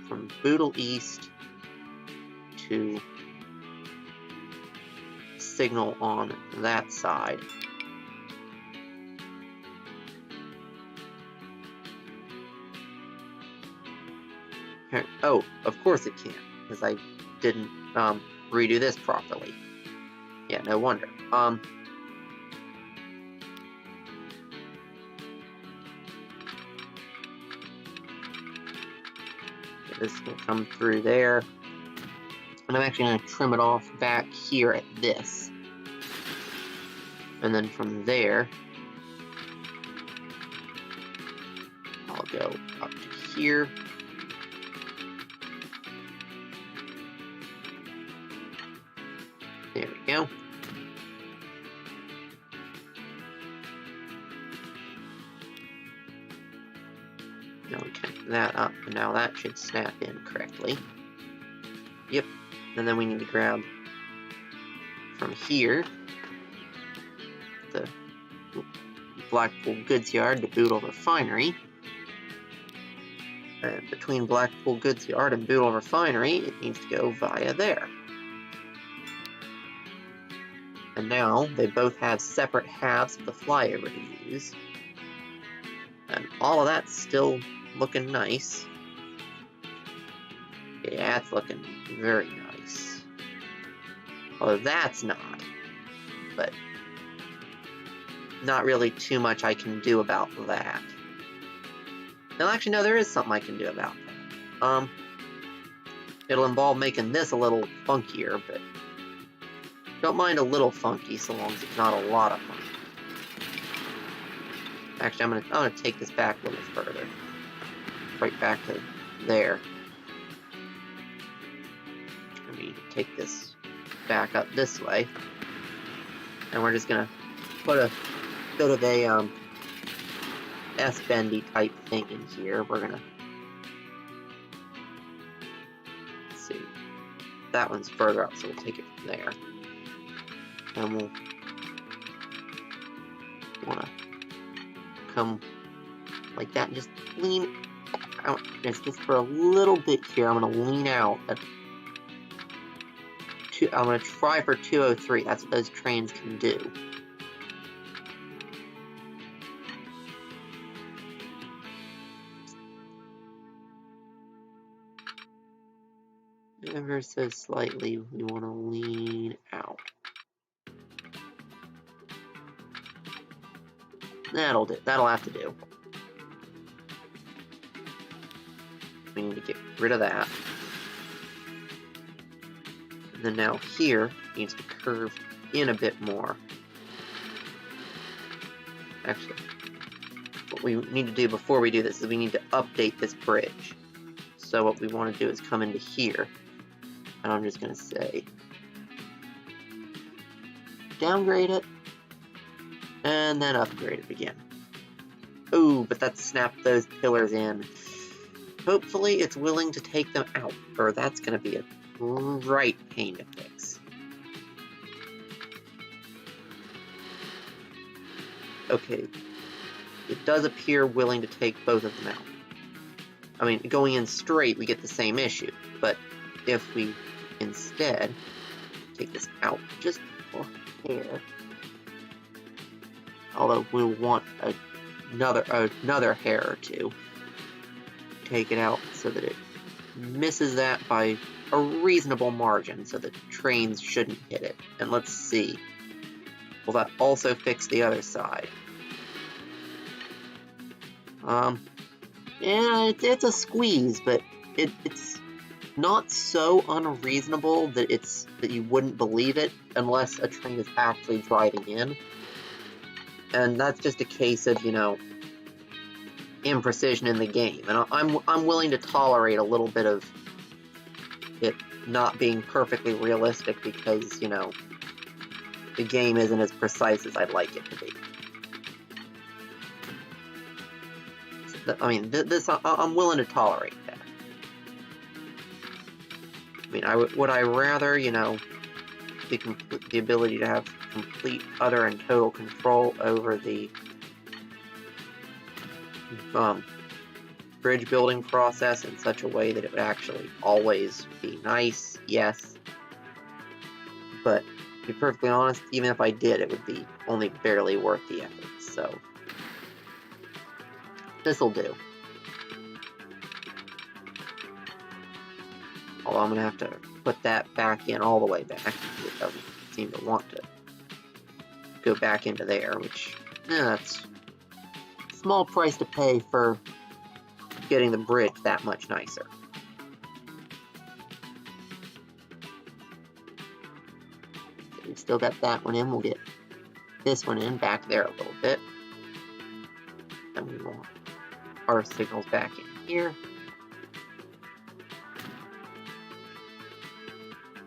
from Boodle East to signal on that side. Oh, of course it can, because I didn't redo this properly. Yeah, no wonder. This will come through there. And I'm actually going to trim it off back here at this. And then from there, I'll go up to here. There we go. Now we connect that up, and now that should snap in correctly. Yep. And then we need to grab from here the Blackpool Goods Yard to Boodle Refinery. And between Blackpool Goods Yard and Boodle Refinery, it needs to go via there. And now they both have separate halves of the flyover to use. And all of that's still looking nice. Yeah, it's looking very nice. Although that's not. But not really too much I can do about that. Well, actually, no, there is something I can do about that. It'll involve making this a little funkier, but don't mind a little funky so long as it's not a lot of funky. Actually, I'm gonna take this back a little further. Right back to there. I need to take this back up this way. And we're just gonna put a bit of a S-bendy type thing in here. We're gonna, let's see, that one's further up, so we'll take it from there. And we'll wanna come like that, and just lean out. Just for a little bit here, I'm going to lean out. I'm going to try for 203. That's what those trains can do. Ever so slightly, we want to lean out. That'll do. That'll have to do. We need to get rid of that. And then now here needs to curve in a bit more. Actually, what we need to do before we do this is we need to update this bridge. So what we want to do is come into here, and I'm just going to say downgrade it, and then upgrade it again. Ooh, but that snapped those pillars in. Hopefully it's willing to take them out, or that's going to be a right pain to fix. Okay, it does appear willing to take both of them out. I mean, going in straight, we get the same issue, but if we instead take this out just a hair, although we'll want another hair or two, take it out so that it misses that by a reasonable margin so that trains shouldn't hit it. And let's see, will that also fix the other side? Yeah, it's a squeeze, but it's not so unreasonable that you wouldn't believe it unless a train is actually driving in. And that's just a case of, imprecision in the game. And I'm willing to tolerate a little bit of it not being perfectly realistic because, the game isn't as precise as I'd like it to be. I mean, I'm willing to tolerate that. I mean, would I rather, the ability to have complete, utter, and total control over the bridge building process in such a way that it would actually always be nice? Yes. But to be perfectly honest, even if I did, it would be only barely worth the effort, so this'll do. Although I'm going to have to put that back in all the way back, because it doesn't seem to want to go back into there, which, that's a small price to pay for getting the bridge that much nicer. We've still got that one in. We'll get this one in back there a little bit. And we want our signals back in here.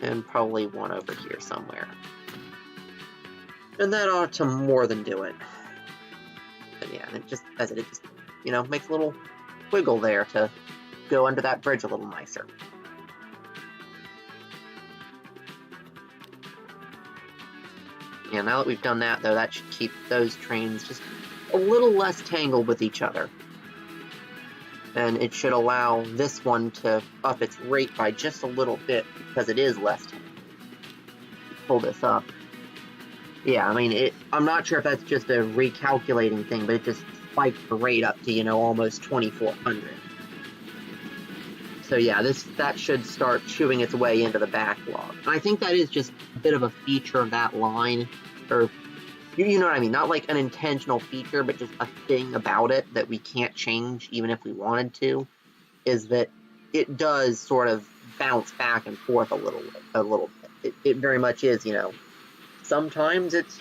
And probably one over here somewhere. And that ought to more than do it. But yeah, it just makes a little wiggle there to go under that bridge a little nicer. Yeah, now that we've done that, though, that should keep those trains just a little less tangled with each other. And it should allow this one to up its rate by just a little bit, because it is less tangled. Pull this up. Yeah, I mean, I'm not sure if that's just a recalculating thing, but it just spiked the rate up to, almost 2,400. So yeah, that should start chewing its way into the backlog. And I think that is just a bit of a feature of that line, or you know what I mean? Not like an intentional feature, but just a thing about it that we can't change even if we wanted to, is that it does sort of bounce back and forth a little bit. It very much is, sometimes it's,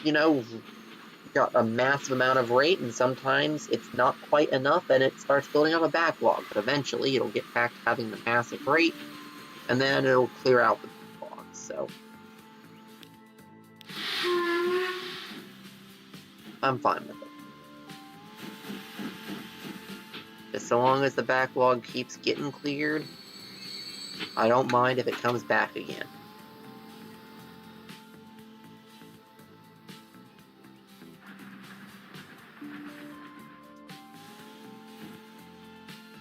got a massive amount of rate, and sometimes it's not quite enough, and it starts building up a backlog. But eventually, it'll get back to having the massive rate, and then it'll clear out the backlog. So I'm fine with it. Just so long as the backlog keeps getting cleared, I don't mind if it comes back again.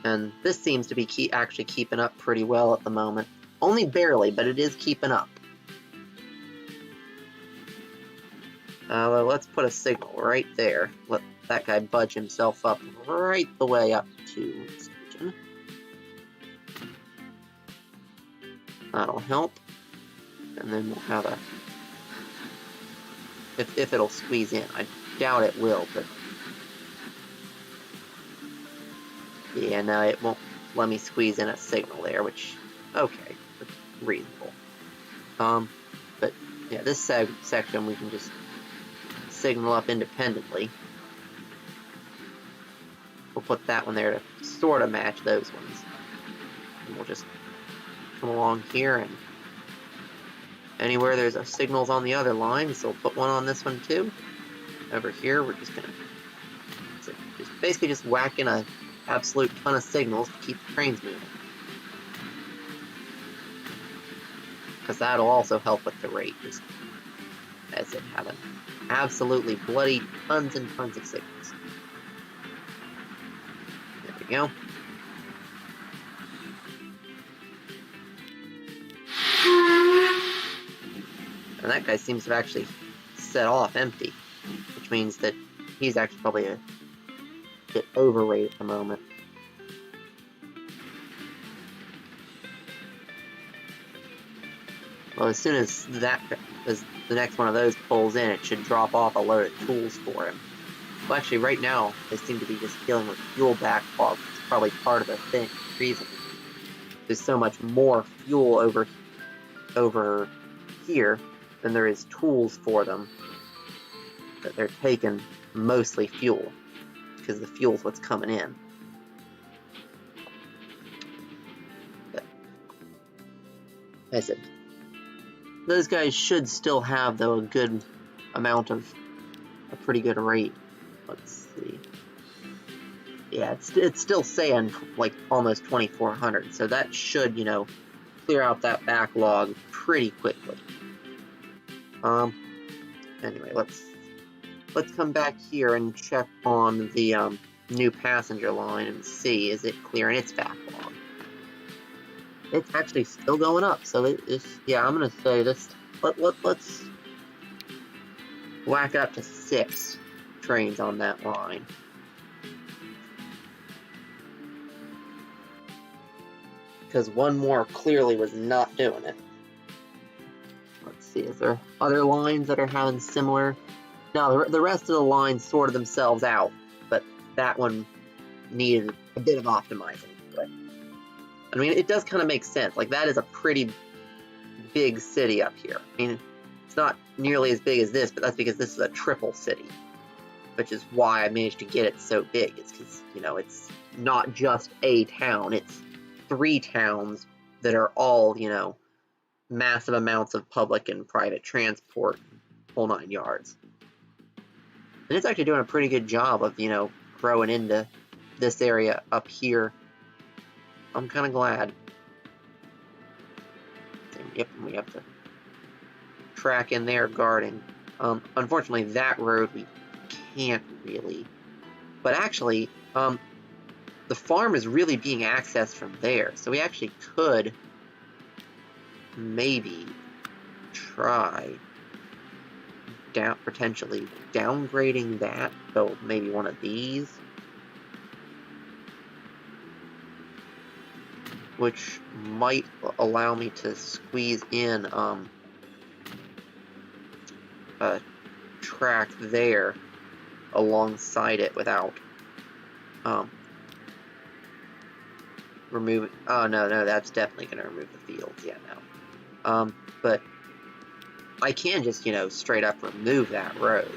And this seems to be actually keeping up pretty well at the moment. Only barely, but it is keeping up. Let's put a signal right there. Let that guy budge himself up right the way up to station. That'll help. And then we'll have a... If it'll squeeze in. I doubt it will, but... Yeah, no, it won't let me squeeze in a signal there, which... Okay, reasonable. But, yeah, this section we can just signal up independently. We'll put that one there to sort of match those ones. And we'll just come along here, and anywhere there's a signals on the other line, so we'll put one on this one too. Over here, we're just gonna basically just whack in a absolute ton of signals to keep the trains moving. Because that'll also help with the rate, just as it having absolutely bloody tons and tons of signals. There we go. And that guy seems to have actually set off empty, which means that he's actually probably a bit overrated at the moment. Well, as soon as the next one of those pulls in, it should drop off a load of tools for him. Well, actually, right now, they seem to be just dealing with fuel backlog. It's probably part of the reason. There's so much more fuel over here than there is tools for them, that they're taking mostly fuel, because the fuel's what's coming in. But, as I said, those guys should still have, though, a good amount of a pretty good rate. Let's see. Yeah, it's still saying like almost 2,400, so that should, you know, clear out that backlog pretty quickly. Anyway, let's come back here and check on the new passenger line and see, is it clearing its backlog? It's actually still going up, so yeah, I'm gonna say this. Let's whack it up to 6 trains on that line. Because one more clearly was not doing it. Let's see, is there other lines that are having similar? No, the rest of the lines sorted themselves out, but that one needed a bit of optimizing. But I mean, it does kind of make sense. Like, that is a pretty big city up here. I mean, it's not nearly as big as this, but that's because this is a triple city, which is why I managed to get it so big. It's because, you know, it's not just a town, it's 3 towns that are all, you know, massive amounts of public and private transport, whole 9 yards. And it's actually doing a pretty good job of, you know, growing into this area up here. I'm kind of glad. Yep, we have to track in there guarding. Unfortunately, that road we can't really. But actually, the farm is really being accessed from there, so we actually could maybe try potentially downgrading that, so maybe one of these, which might allow me to squeeze in a track there alongside it without removing. Oh no, that's definitely going to remove the fields. Yeah, no. But I can just, you know, straight up remove that road,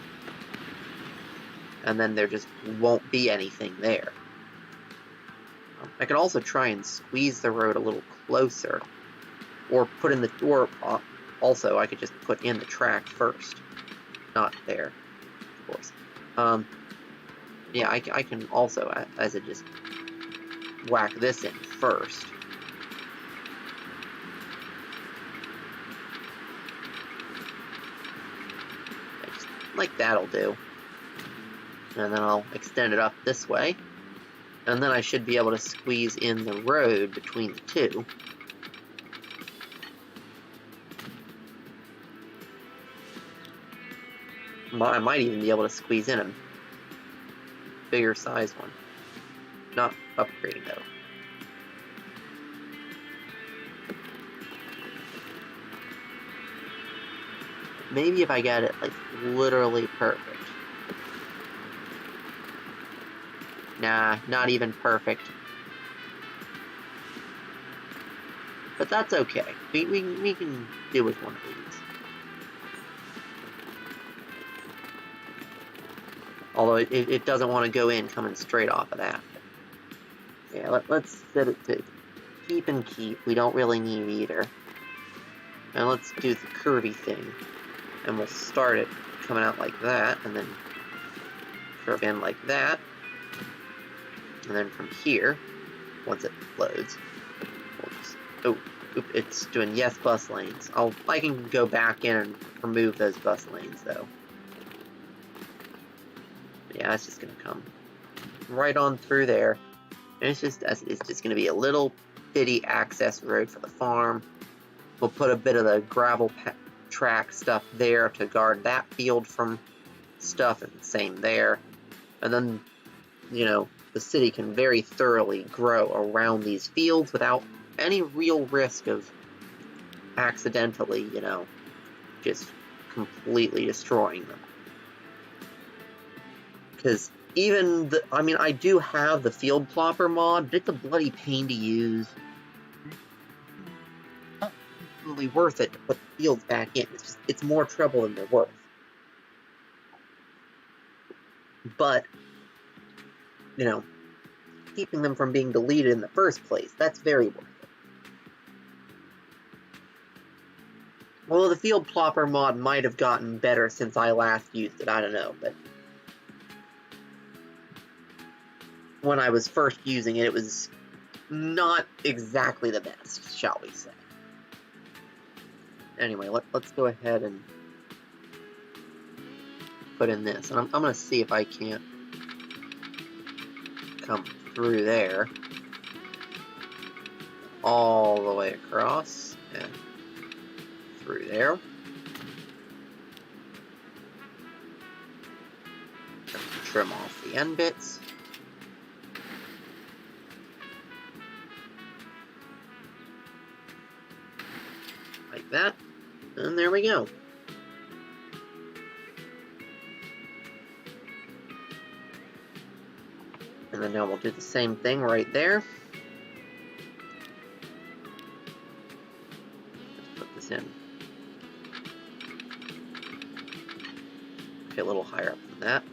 and then there just won't be anything there. I could also try and squeeze the road a little closer, or put in the, or also I could just put in the track first, not there, of course. Yeah, I can also, as it just whack this in first. Like that'll do. And then I'll extend it up this way. And then I should be able to squeeze in the road between the two. I might even be able to squeeze in a bigger size one. Not upgrading though. Maybe if I get it like literally perfect. Nah, not even perfect. But that's okay. We can do with one of these. Although it doesn't want to go in coming straight off of that. Yeah, let's set it to keep and keep. We don't really need either. And let's do the curvy thing. And we'll start it coming out like that, and then curve in like that. And then from here, once it loads, we'll just, it's doing yes bus lanes. I can go back in and remove those bus lanes though. Yeah, it's just gonna come right on through there. And it's just gonna be a little bitty access road for the farm. We'll put a bit of the gravel track stuff there to guard that field from stuff, and same there. And then, you know, the city can very thoroughly grow around these fields without any real risk of accidentally, you know, just completely destroying them. Because even I do have the field plopper mod, but it's a bloody pain to use. Not really worth it to put the fields back in. It's more trouble than they're worth. But, you know, keeping them from being deleted in the first place, that's very worth it. Although the field plopper mod might have gotten better since I last used it, I don't know, but when I was first using it, it was not exactly the best, shall we say. Anyway, let's go ahead and put in this. And I'm going to see if I can't come through there all the way across and through there. Trim off the end bits. Like that. And there we go. And then now we'll do the same thing right there. Let's put this in. Okay, a little higher up than that.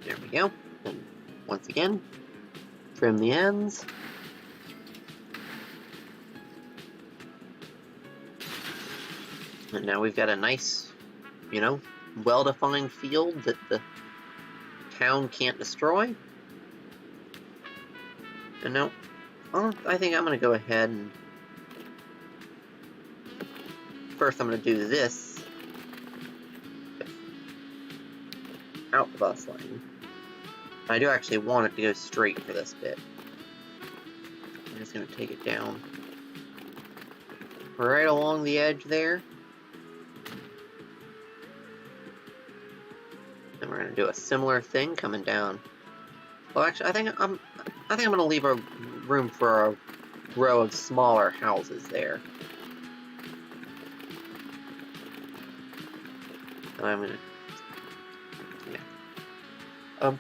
There we go. And once again, trim the ends. And now we've got a nice, you know, well-defined field that the town can't destroy. And now, I think I'm going to go ahead and first I'm going to do this out the bus lane. I do actually want it to go straight for this bit. I'm just going to take it down right along the edge there. And we're going to do a similar thing coming down. Well, actually, I think I'm going to leave a room for a row of smaller houses there. And I'm going to,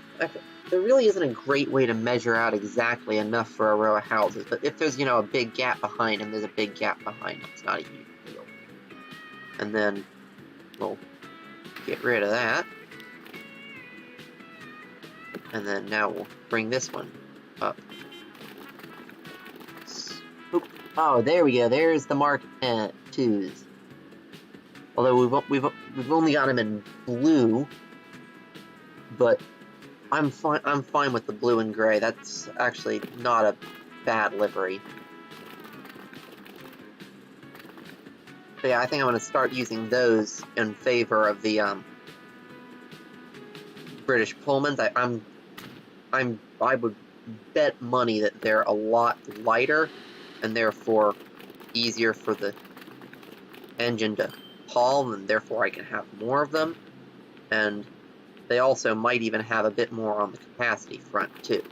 there really isn't a great way to measure out exactly enough for a row of houses, but if there's, you know, a big gap behind them, there's a big gap behind them. It's not a huge deal. And then we'll get rid of that. And then now we'll bring this one up. Oop. Oh, there we go. There's the Mark IIs. Although we've only got them in blue, but I'm fine with the blue and gray. That's actually not a bad livery. But yeah, I think I'm going to start using those in favor of the British Pullmans. I would bet money that they're a lot lighter and therefore easier for the engine to haul, and therefore I can have more of them. And they also might even have a bit more on the capacity front too.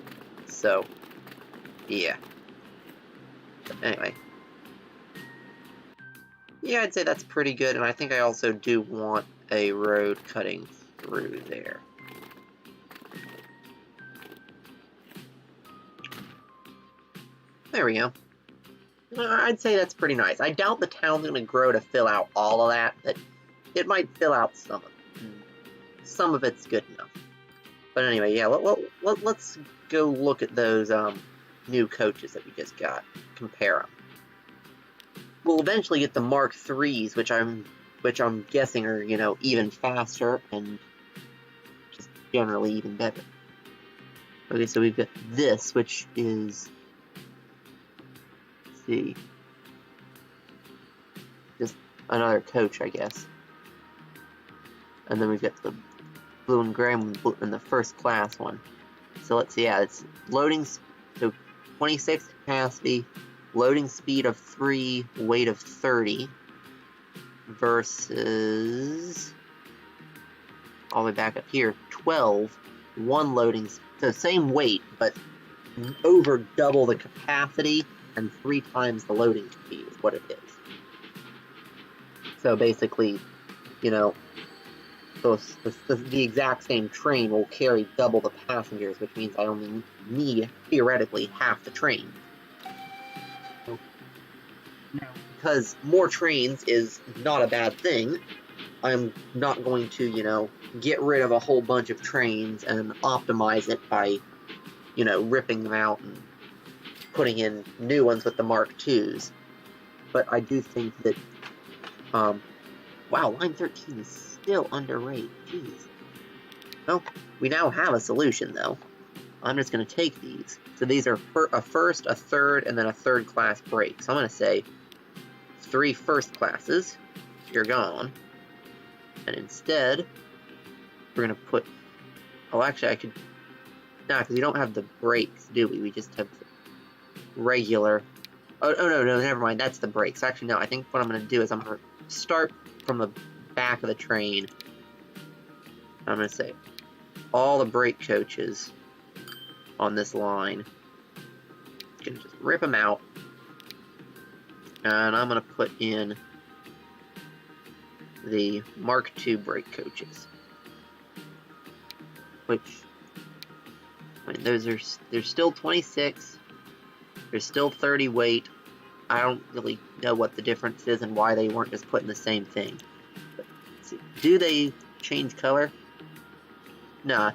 So, yeah. But anyway. Yeah, I'd say that's pretty good, and I think I also do want a road cutting through there. There we go. I'd say that's pretty nice. I doubt the town's going to grow to fill out all of that, but it might fill out some of it. Some of it's good enough. But anyway, yeah, let's go look at those new coaches that we just got. Compare them. We'll eventually get the Mark IIIs, which I'm guessing are, you know, even faster and just generally even better. Okay, so we've got this, which is, let's see, just another coach, I guess. And then we've got the blue and gray one and the first class one. So let's see, yeah, it's loading, so 26 capacity, loading speed of 3, weight of 30, versus, all the way back up here, 12, 1 loading, so same weight, but over double the capacity and 3 times the loading speed is what it is. So basically, you know, the exact same train will carry double the passengers, which means I only need, theoretically, half the train. Now, because more trains is not a bad thing, I'm not going to, you know, get rid of a whole bunch of trains and optimize it by, you know, ripping them out and putting in new ones with the Mark IIs. But I do think that, wow, line 13 is still underrated. Jeez. Well, we now have a solution, though. I'm just going to take these. So these are a first, a third, and then a third class break. So I'm going to say 3 first classes. You're gone. And instead, we're going to put... Oh, actually, I could... No, because we don't have the brakes, do we? We just have regular... Oh, no, never mind. That's the brakes. Actually, no, I think what I'm going to do is I'm going to start from the back of the train. I'm going to say all the brake coaches on this line. I'm going to just rip them out. And I'm going to put in the Mark II brake coaches. Which, I mean, there's still 26. There's still 30 weight. I don't really know what the difference is and why they weren't just putting the same thing. But, let's see. Do they change color? Nah, I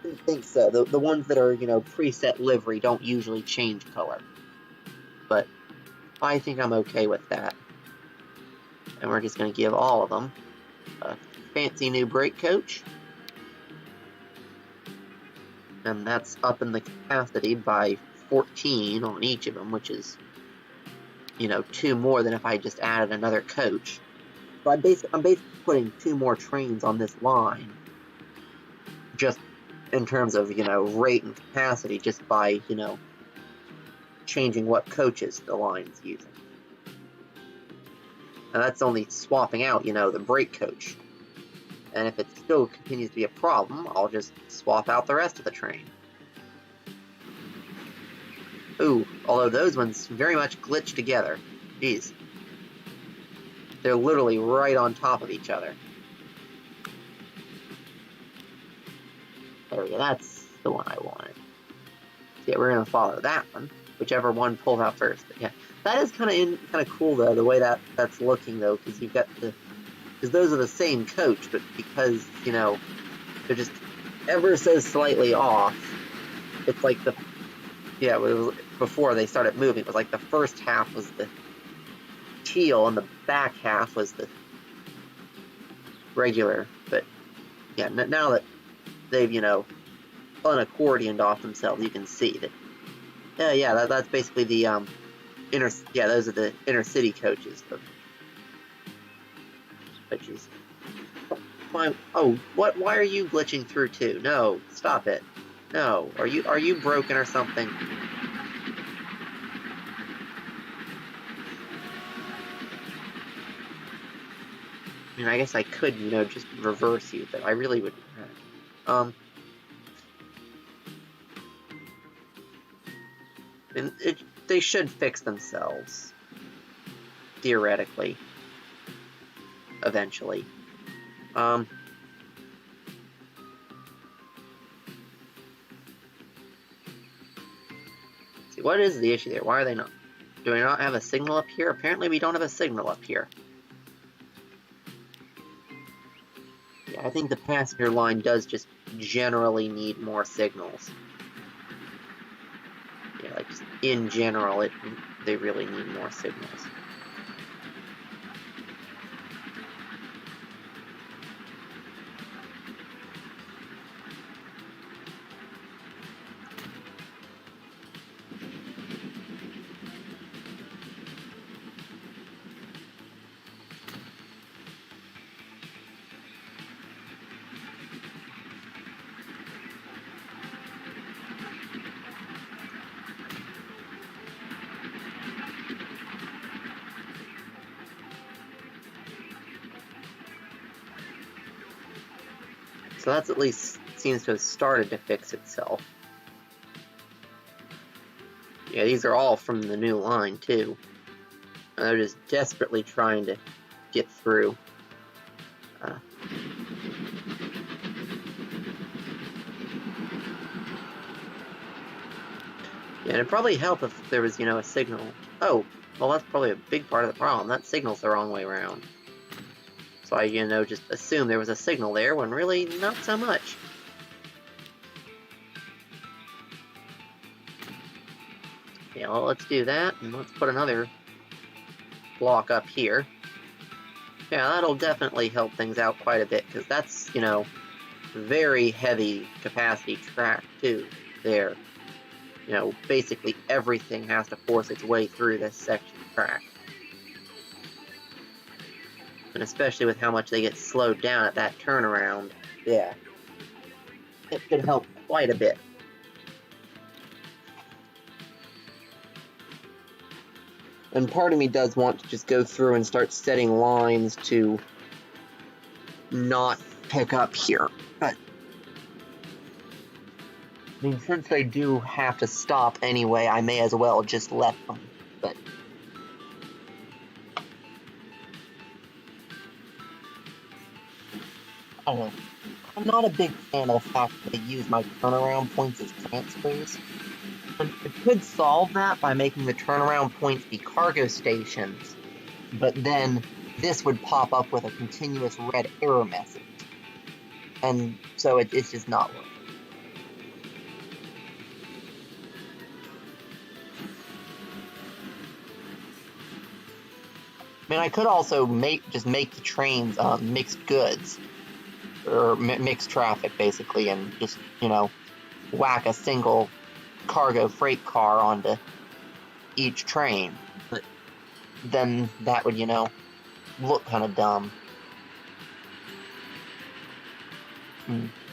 didn't think so. The ones that are, you know, preset livery don't usually change color. But I think I'm okay with that. And we're just going to give all of them a fancy new brake coach. And that's up in the capacity by 14 on each of them, which is, you know, 2 more than if I just added another coach. So I'm basically putting 2 more trains on this line, just in terms of, you know, rate and capacity, just by, you know, changing what coaches the line's using. Now that's only swapping out, you know, the brake coach. And if it still continues to be a problem, I'll just swap out the rest of the train. Ooh, although those ones very much glitch together. Jeez. They're literally right on top of each other. There we go, that's the one I wanted. So yeah, we're going to follow that one, whichever one pulls out first. But yeah, that is kind of cool, though, the way that's looking, though, because you've got because those are the same coach, but because, you know, they're just ever so slightly off, it's like it was, before they started moving, it was like the first half was the teal and the back half was the regular. But yeah, now that they've, you know, unaccordioned off themselves, you can see that, that's basically the those are the inner city coaches. which is fine. Oh, what? Why are you glitching through too? No, stop it. No, are you broken or something? I mean, I guess I could, just reverse you, but I really would. And they should fix themselves, theoretically, eventually. See, what is the issue there? Why are they not? Do we not have a signal up here? Apparently we don't have a signal up here. Yeah, I think the passenger line does just generally need more signals. Yeah, like just in general, they really need more signals. So that's at least seems to have started to fix itself. Yeah, these are all from the new line, too. And they're just desperately trying to get through. Yeah, and it'd probably help if there was, a signal. Oh, well, that's probably a big part of the problem. That signal's the wrong way around. So I, just assume there was a signal there when really not so much. Yeah, well, let's do that, and let's put another block up here. Yeah, that'll definitely help things out quite a bit, because that's, very heavy capacity track, too, there. Basically everything has to force its way through this section of track. And especially with how much they get slowed down at that turnaround, yeah, it could help quite a bit. And part of me does want to just go through and start setting lines to not pick up here, but I mean, since they do have to stop anyway, I may as well just let them, but I don't know. I'm not a big fan of the fact that they use my turnaround points as transfers. It could solve that by making the turnaround points be cargo stations, but then this would pop up with a continuous red error message. And so it's just not working. I mean, I could also just make the trains mixed goods, or mixed traffic, basically, and just, whack a single cargo freight car onto each train. But then that would, look kind of dumb.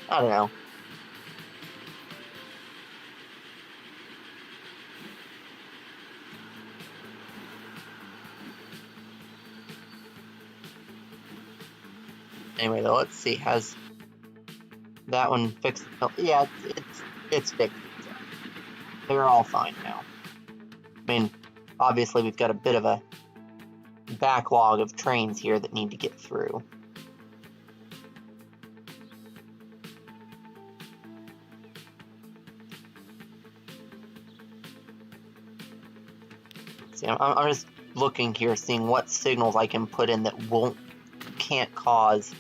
I don't know. Anyway, though, let's see. Has that one fixed? Oh, yeah, it's fixed. They're all fine now. I mean, obviously we've got a bit of a backlog of trains here that need to get through. See, I'm just looking here, seeing what signals I can put in that can't cause,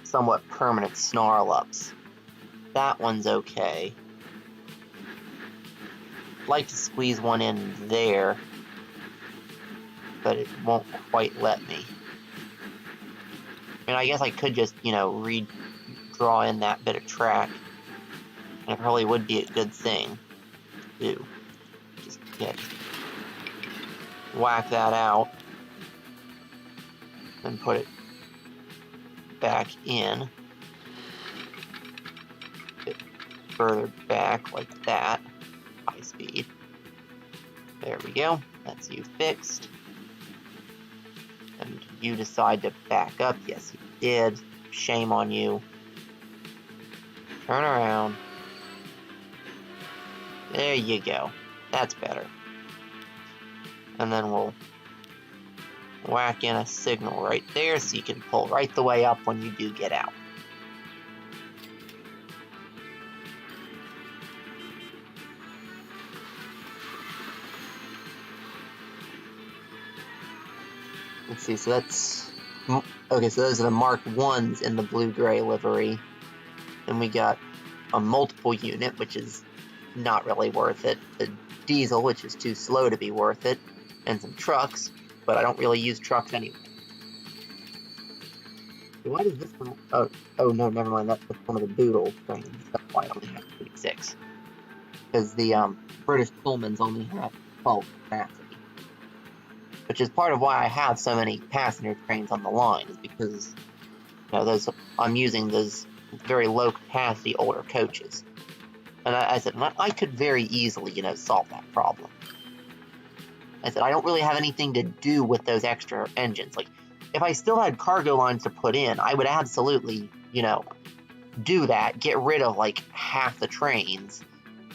somewhat permanent snarl-ups. That one's okay. I'd like to squeeze one in there, but it won't quite let me. I mean, I guess I could just, redraw in that bit of track, and it probably would be a good thing to do. Just whack that out and put it back in. Bit further back like that. High speed. There we go. That's you fixed. And you decide to back up. Yes, you did. Shame on you. Turn around. There you go. That's better. And then we'll whack in a signal right there so you can pull right the way up when you do get out. Let's see, so that's... Okay, so those are the Mark 1s in the blue-gray livery. Then we got a multiple unit, which is not really worth it. The diesel, which is too slow to be worth it. And some trucks, but I don't really use trucks anyway. So why does this one... Oh no, never mind, that's one of the Boodle trains. That's why I only have 36. Because the British Pullmans only have 12 capacity. Which is part of why I have so many passenger trains on the line, is because, you know, I'm using those very low capacity older coaches. And I said, I could very easily, you know, solve that problem. I said, I don't really have anything to do with those extra engines. Like, if I still had cargo lines to put in, I would absolutely, you know, do that, get rid of, like, half the trains,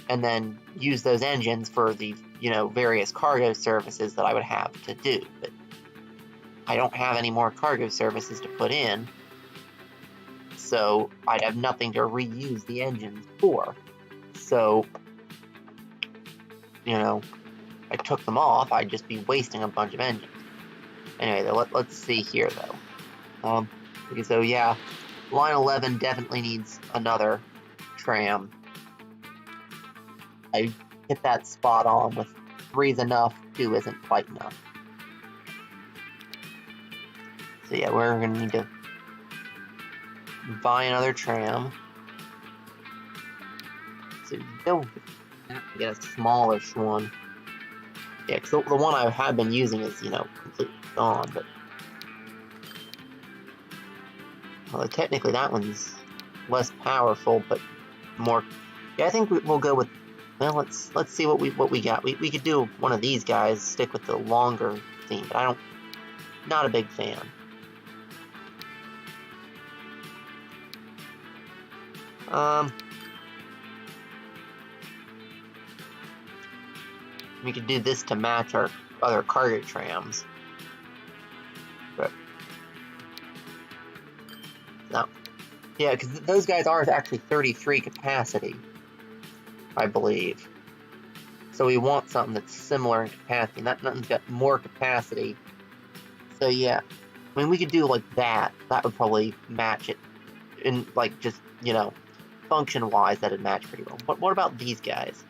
and then use those engines for the, you know, various cargo services that I would have to do. But I don't have any more cargo services to put in, so I'd have nothing to reuse the engines for. So, you know, I took them off, I'd just be wasting a bunch of engines. Anyway, let's see here, though. Okay, so yeah, line 11 definitely needs another tram. I hit that spot on with 3's enough, 2 isn't quite enough. So yeah, we're gonna need to buy another tram. So you don't get a smallish one. Yeah, because the one I have been using is, you know, completely gone, but... Well, technically that one's less powerful, but more... Yeah, I think we'll go with... Well, let's see what we got. We could do one of these guys, stick with the longer theme, but not a big fan. We could do this to match our other cargo trams. But no. Yeah, because those guys are actually 33 capacity, I believe. So we want something that's similar in capacity. Nothing's got more capacity. So yeah, I mean, we could do like that. That would probably match it. In, like, just, you know, function-wise, that'd match pretty well. But what about these guys?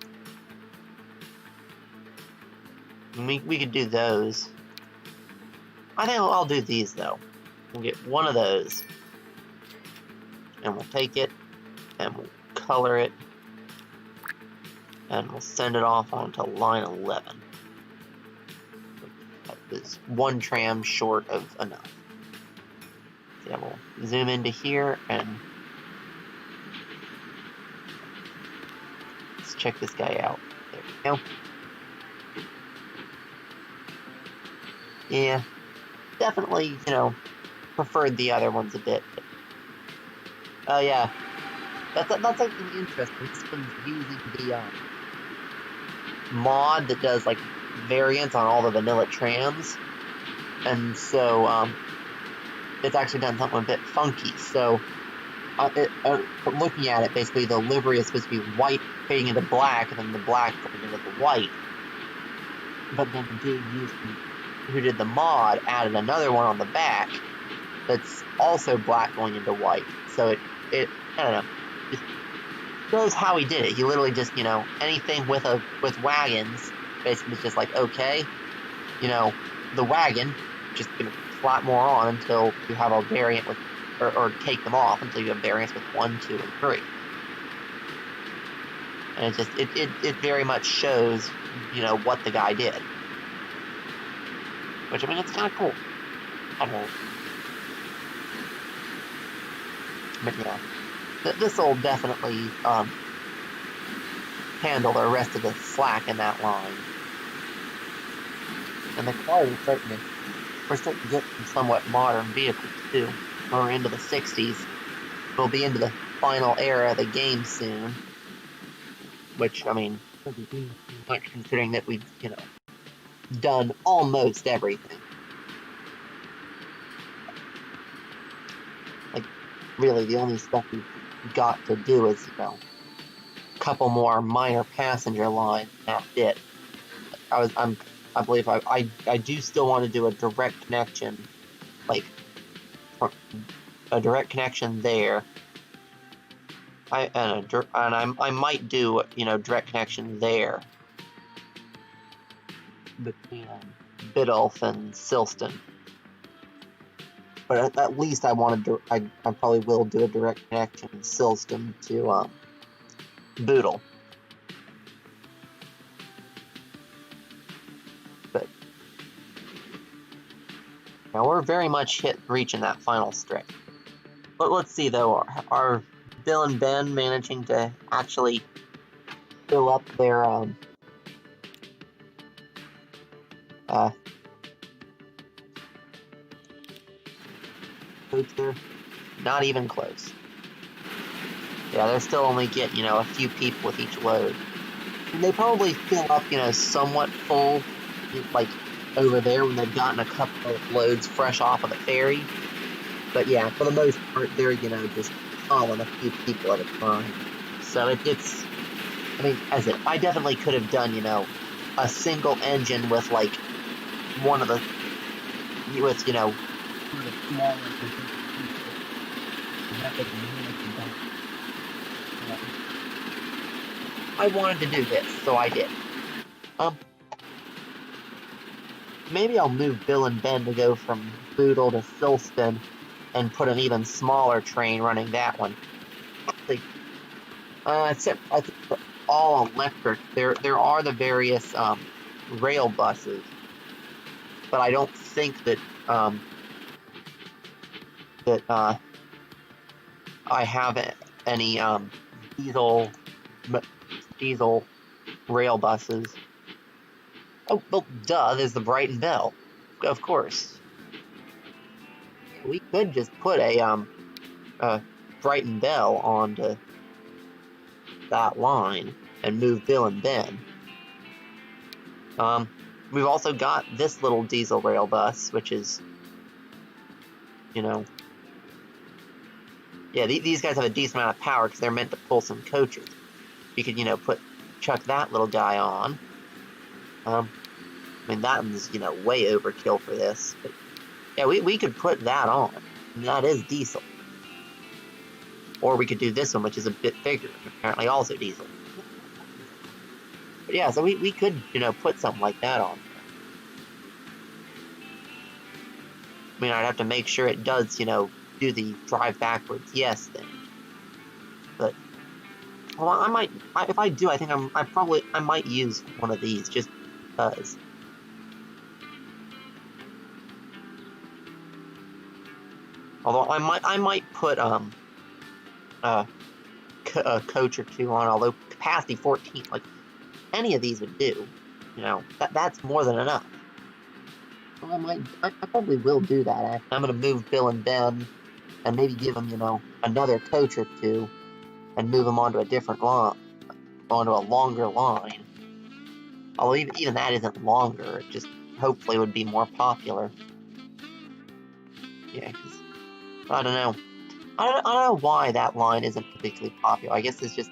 We could do those. I think I'll do these, though. We'll get one of those. And we'll take it, and we'll color it, and we'll send it off onto line 11. That was one tram short of enough. So yeah, we'll zoom into here, and let's check this guy out. There we go. Yeah, definitely, you know, preferred the other ones a bit. Oh yeah, that's something interesting. This one's using the mod that does like variants on all the vanilla trams, and so it's actually done something a bit funky. So, looking at it, basically the livery is supposed to be white fading into black, and then the black fading into the white. But then the dude who did the mod added another one on the back that's also black going into white. So it I don't know, just shows how he did it. He literally just, you know, anything with wagons basically was just like, okay, you know, the wagon, just gonna slap more on until you have a variant with, or take them off until you have variants with 1, 2, and 3. And it just, it very much shows, you know, what the guy did. Which, I mean, it's kind of cool. I don't know. But yeah, this will definitely handle the rest of the slack in that line. And the car is we're starting to get some somewhat modern vehicles too. We're into the 60s. We'll be into the final era of the game soon. Which, I mean, doesn't mean too much considering that we've, done almost everything. Like, really, the only stuff we've got to do is, a couple more minor passenger lines, and that's it. I believe I do still want to do a direct connection, like, a direct connection there. I might do, direct connection there between Biddulph and Silston. But at least I probably will do a direct connection in Silston to Bootle. But now we're very much reaching that final stretch. But let's see though, are Bill and Ben managing to actually fill up their coach there? Not even close. Yeah, they're still only getting, a few people with each load. And they probably fill up, somewhat full, like over there when they've gotten a couple of loads fresh off of the ferry. But yeah, for the most part, they're, just hauling a few people at a time. So it's, I mean, I definitely could have done, a single engine with, like, one of the, with, smaller. I wanted to do this, so I did. Maybe I'll move Bill and Ben to go from Bootle to Silston and put an even smaller train running that one. Except I think for all electric, there are the various rail buses, but I don't think that I have any diesel rail buses. Oh, well, duh, there's the Brighton Bell. Of course. We could just put a Brighton Bell onto that line and move Bill and Ben. We've also got this little diesel rail bus, which is, yeah, these guys have a decent amount of power because they're meant to pull some coaches. You could, chuck that little guy on. I mean, that one's, way overkill for this. But yeah, we could put that on. And that is diesel. Or we could do this one, which is a bit bigger, apparently also diesel. But yeah, so we could, put something like that on. I mean, I'd have to make sure it does, do the drive backwards yes thing. But, well, I might, if I do, I think I might use one of these just because. Although I might put a coach or two on, although capacity 14, like any of these would do, that's more than enough. Well, I probably will do that. I'm gonna move Bill and Ben, and maybe give them, another coach or two, and move them onto a different line, onto a longer line. Although even that isn't longer, it just hopefully would be more popular. Yeah, because I don't know. I don't know why that line isn't particularly popular. I guess there's just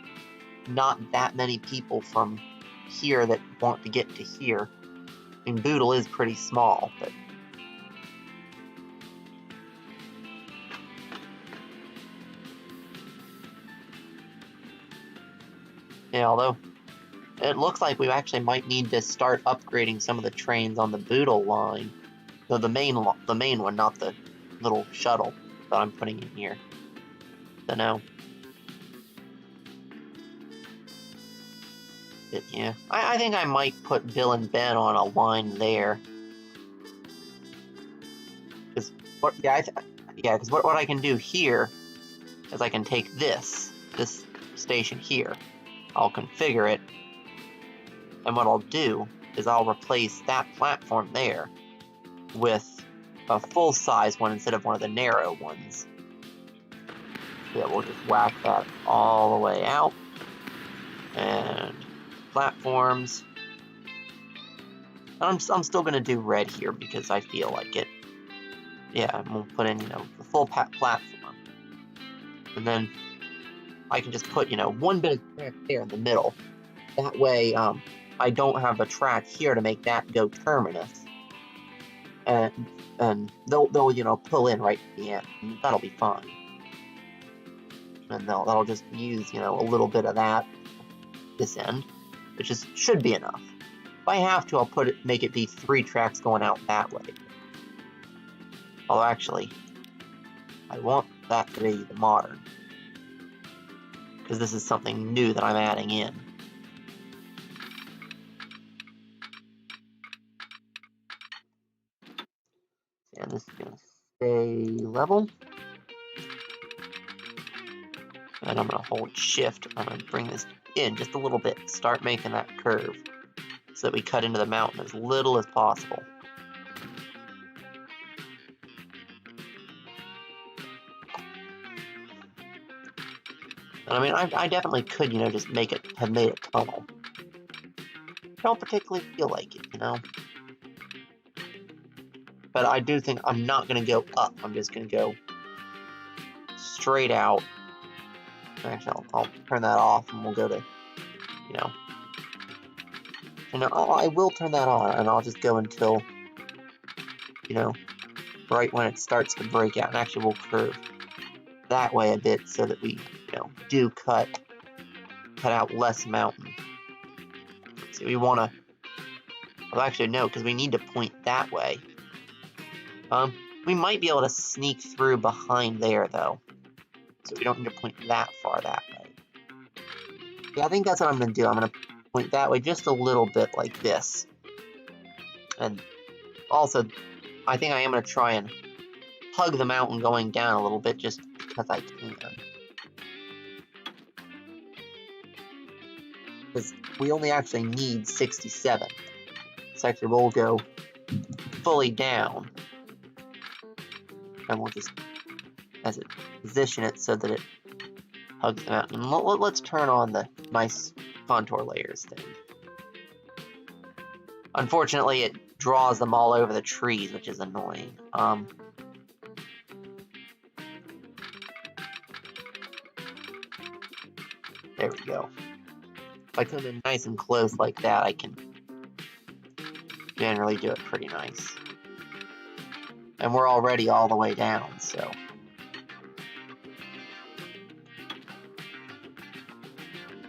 not that many people from here that want to get to here. I mean, Bootle is pretty small, but yeah, although it looks like we actually might need to start upgrading some of the trains on the Bootle line. No, the main one, not the little shuttle that I'm putting in here. Don't know. But yeah, I think I might put Bill and Ben on a line there. Because what I can do here is I can take this station here, I'll configure it, and what I'll do is I'll replace that platform there with a full-size one instead of one of the narrow ones. Yeah, we'll just whack that all the way out. And platforms. I'm still going to do red here because I feel like it. Yeah, and we'll put in, the full platform. And then I can just put, one bit of track there in the middle. That way, I don't have a track here to make that go terminus. And they'll pull in right at the end. And that'll be fine. And that'll just use, a little bit of that this end, which should be enough. If I have to, I'll make it be 3 tracks going out that way. Although actually, I want that to be the modern, because this is something new that I'm adding in. And this is going to stay level. And I'm going to hold shift. I'm going to bring this in just a little bit. Start making that curve so that we cut into the mountain as little as possible. And I mean, I definitely could, just have made a tunnel. I don't particularly feel like it, But I do think I'm not going to go up. I'm just going to go straight out. Actually, I'll turn that off and we'll go to, I will turn that on and I'll just go until, right when it starts to break out. And actually, we'll curve that way a bit so that we, do cut out less mountain. So we want to, well, actually, no, because we need to point that way. We might be able to sneak through behind there, though. So we don't need to point that far that way. Yeah, I think that's what I'm going to do. I'm going to point that way just a little bit like this. And also, I think I am going to try and hug the mountain going down a little bit just because I can. Because we only actually need 67. So actually we'll go fully down. And we'll just position it so that it hugs the mountain. Let's turn on the nice contour layers thing. Unfortunately, it draws them all over the trees, which is annoying. There we go. If I come in nice and close like that, I can generally do it pretty nice. And we're already all the way down, so.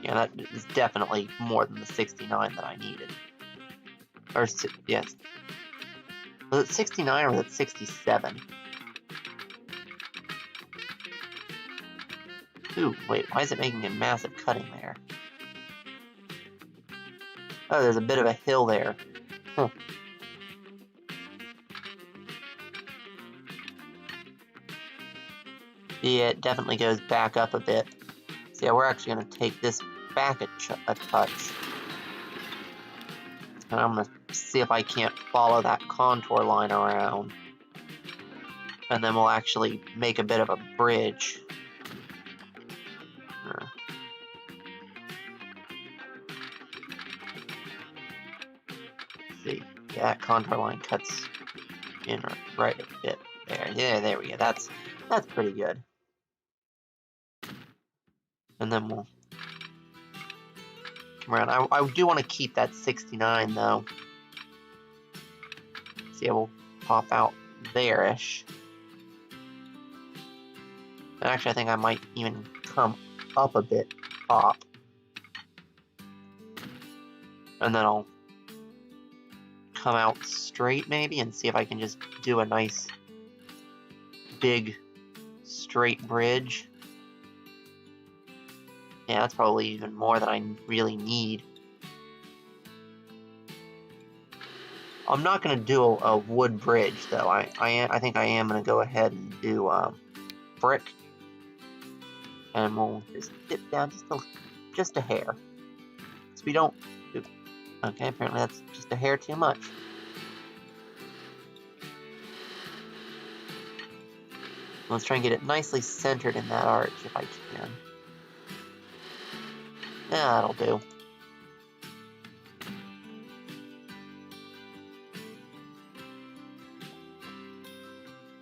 Yeah, that is definitely more than the 69 that I needed. Or, yes. Was it 69 or was it 67? Ooh, wait, why is it making a massive cutting there? Oh, there's a bit of a hill there. Huh. Yeah, it definitely goes back up a bit. So yeah, we're actually going to take this back a touch. And I'm going to see if I can't follow that contour line around. And then we'll actually make a bit of a bridge. Let's see. Yeah, that contour line cuts in right a bit there. Yeah, there we go. That's pretty good. And then we'll come around. I do want to keep that 69 though. See, we'll pop out there-ish. And actually, I think I might even come up a bit top. And then I'll come out straight maybe and see if I can just do a nice big straight bridge. Yeah, that's probably even more than I really need. I'm not going to do a wood bridge, though. I think I am going to go ahead and do brick. And we'll just dip down just a hair. So we don't... Oops. Okay, apparently that's just a hair too much. Let's try and get it nicely centered in that arch if I can. Yeah, that'll do.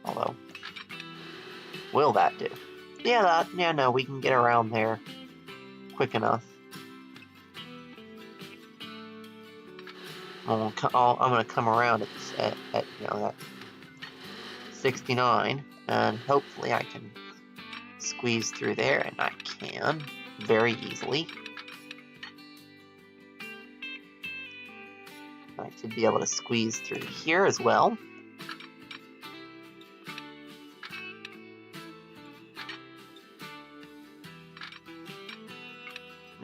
Although, will that do? Yeah, no, we can get around there quick enough. I'm gonna come around at that 69, and hopefully I can squeeze through there, and I can very easily. I should be able to squeeze through here as well.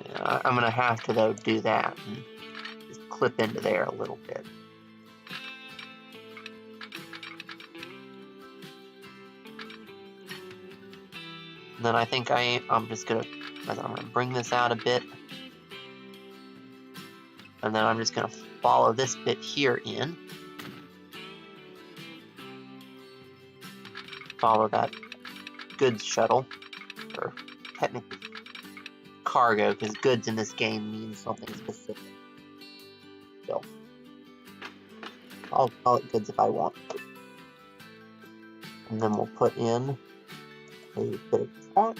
Yeah, I'm gonna have to though do that and just clip into there a little bit. And then I think I'm gonna bring this out a bit, and then I'm just gonna follow this bit here in. Follow that goods shuttle, or technically cargo, because goods in this game means something specific. So I'll call it goods if I want. And then we'll put in a bit of front,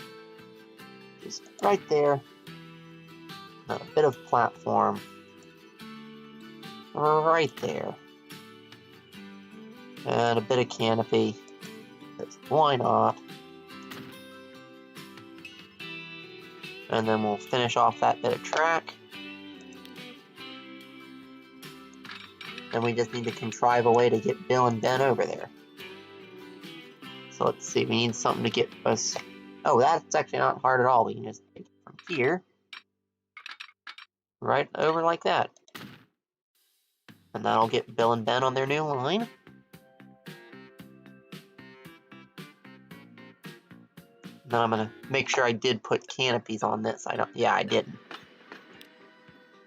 just right there, and a bit of platform right there, and a bit of canopy, because why not? And then we'll finish off that bit of track. And we just need to contrive a way to get Bill and Ben over there. So let's see, we need something to get us... Oh, that's actually not hard at all. We can just take it from here, right over like that. And that'll get Bill and Ben on their new line. Then I'm gonna make sure I did put canopies on this. Yeah, I didn't.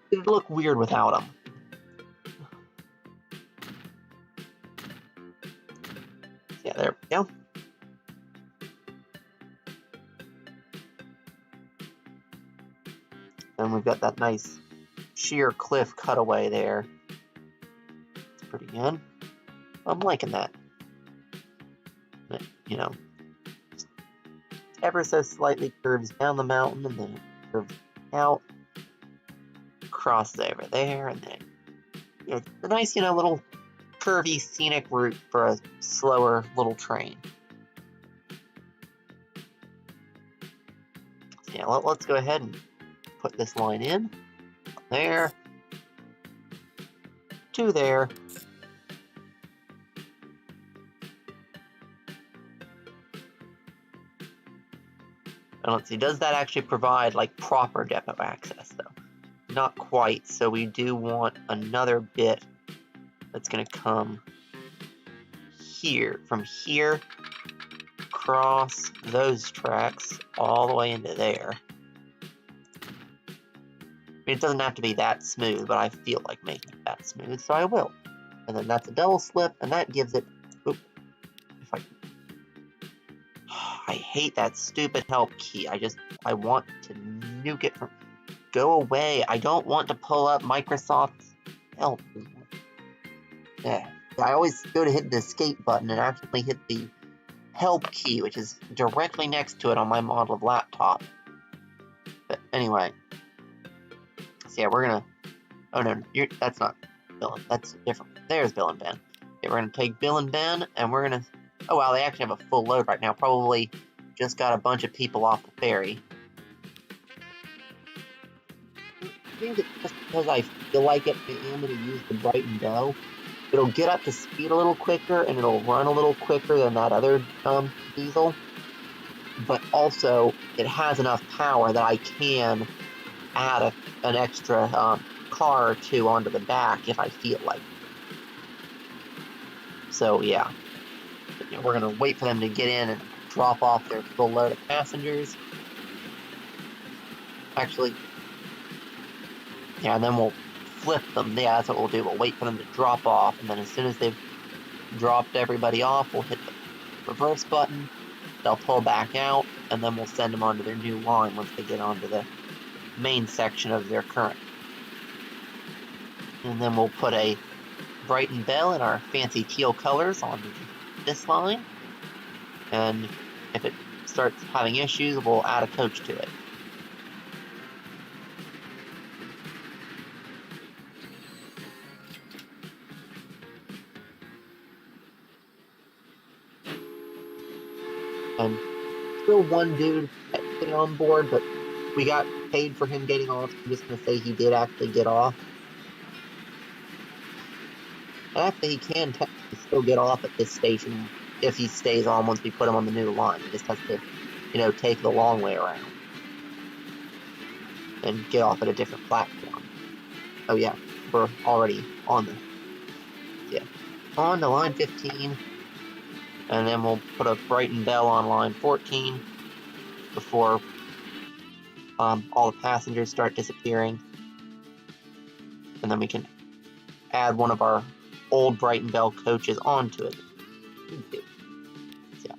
It'd look weird without them. Yeah, there we go. Then we've got that nice sheer cliff cutaway there. It's pretty good. I'm liking that. But, ever so slightly curves down the mountain, and then it curves out, crosses over there, and then a nice, little curvy scenic route for a slower little train. So yeah, let's go ahead and put this line in. There. To there. And let's see, does that actually provide like proper depot access though? Not quite, so we do want another bit that's gonna come here, from here, across those tracks, all the way into there. I mean, it doesn't have to be that smooth, but I feel like making it that smooth, so I will. And then that's a double slip, and that gives it... I hate that stupid help key. I want to nuke it from... Go away. I don't want to pull up Microsoft's help. Yeah. I always go to hit the escape button and actually hit the help key, which is directly next to it on my model of laptop. But anyway. So yeah, we're gonna... Oh no, that's not Bill. That's different. There's Bill and Ben. Okay, we're gonna take Bill and Ben, and we're gonna... Oh wow, they actually have a full load right now. Probably just got a bunch of people off the ferry. I think it's just because I feel like it, I am going to use the Brighton Doe. It'll get up to speed a little quicker, and it'll run a little quicker than that other diesel. But also, it has enough power that I can add an extra car or two onto the back if I feel like. So yeah, we're going to wait for them to get in and drop off their full load of passengers. Actually, yeah, and then we'll flip them. Yeah, that's what we'll do. We'll wait for them to drop off, and then as soon as they've dropped everybody off, we'll hit the reverse button. They'll pull back out, and then we'll send them onto their new line once they get onto the main section of their current. And then we'll put a Brighton Bell in our fancy teal colors on this line. And if it starts having issues, we'll add a coach to it. And still one dude getting on board, but we got paid for him getting off. I'm just going to say he did actually get off. And actually, he can technically still get off at this station if he stays on once we put him on the new line. He just has to, take the long way around and get off at a different platform. Oh yeah, we're already on to line 15. And then we'll put a Brighton Bell on line 14 before all the passengers start disappearing. And then we can add one of our old Brighton Bell coaches onto it. So, yeah.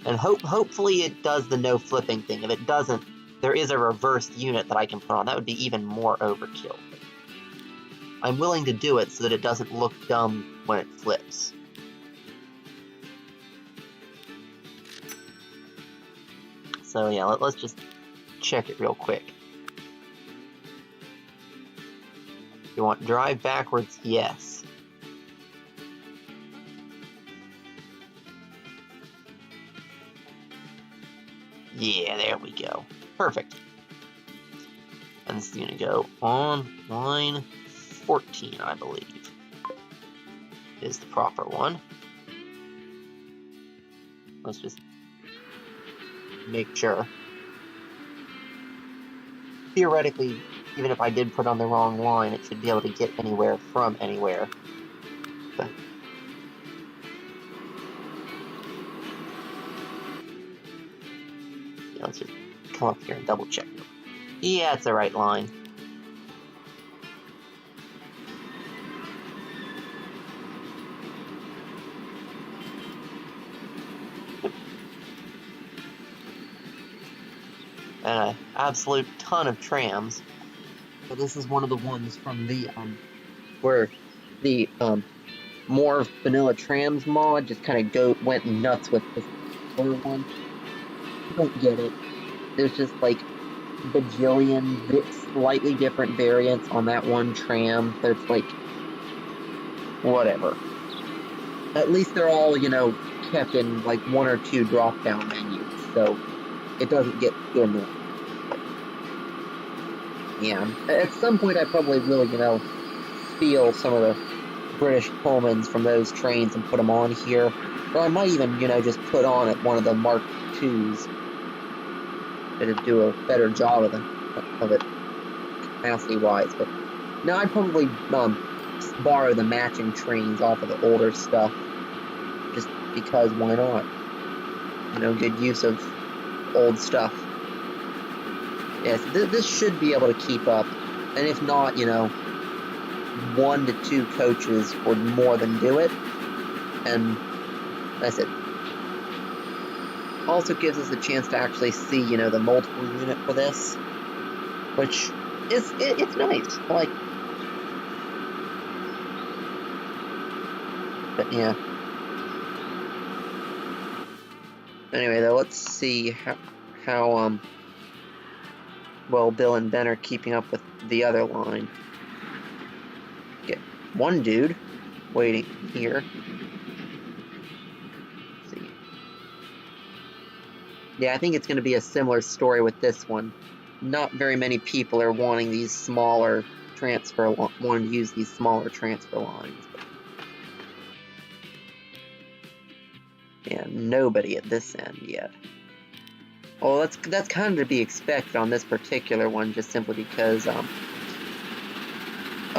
And hopefully it does the no flipping thing. If it doesn't, there is a reversed unit that I can put on. That would be even more overkill. I'm willing to do it so that it doesn't look dumb when it flips. So yeah, let's just check it real quick. You want drive backwards? Yes. Yeah, there we go. Perfect. And this is going to go on line 14, I believe, is the proper one. Let's just make sure. Theoretically, even if I did put on the wrong line, it should be able to get anywhere from anywhere. But yeah, let's just come up here and double check. Yeah, it's the right line. And an absolute ton of trams. So this is one of the ones from the where the more vanilla trams mod just kind of went nuts with this other one. I don't get it. There's just like bajillion slightly different variants on that one tram. There's like whatever. At least they're all kept in like one or two drop down menus, so it doesn't get too annoying. Yeah, at some point I probably will, steal some of the British Pullmans from those trains and put them on here. Or I might even, just put on at one of the Mark IIs to do a better job of it capacity-wise. But no, I'd probably borrow the matching trains off of the older stuff, just because why not? Good use of old stuff. Yes, this should be able to keep up, and if not, 1 to 2 coaches would more than do it, and that's it. Also gives us a chance to actually see, the multiple unit for this, which it's nice. I like. But yeah. Anyway, though, let's see how well Bill and Ben are keeping up with the other line. Get one dude waiting here. Let's see. Yeah, I think it's going to be a similar story with this one. Not very many people are wanting these smaller wanting to use these smaller transfer lines. Yeah, nobody at this end yet. Well, that's kind of to be expected on this particular one, just simply because, oh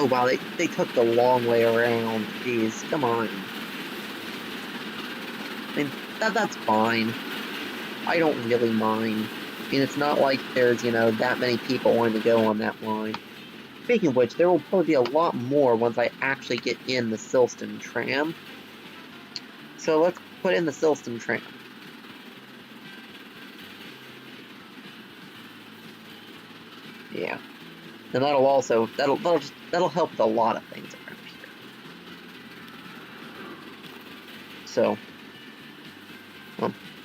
wow, they took the long way around. Jeez, come on. I mean, that's fine. I don't really mind. I mean, it's not like there's, you know, that many people wanting to go on that line. Speaking of which, there will probably be a lot more once I actually get in the Silston tram. So let's put in the Silston tram. Yeah. And that'll also, that'll help with a lot of things around here. So,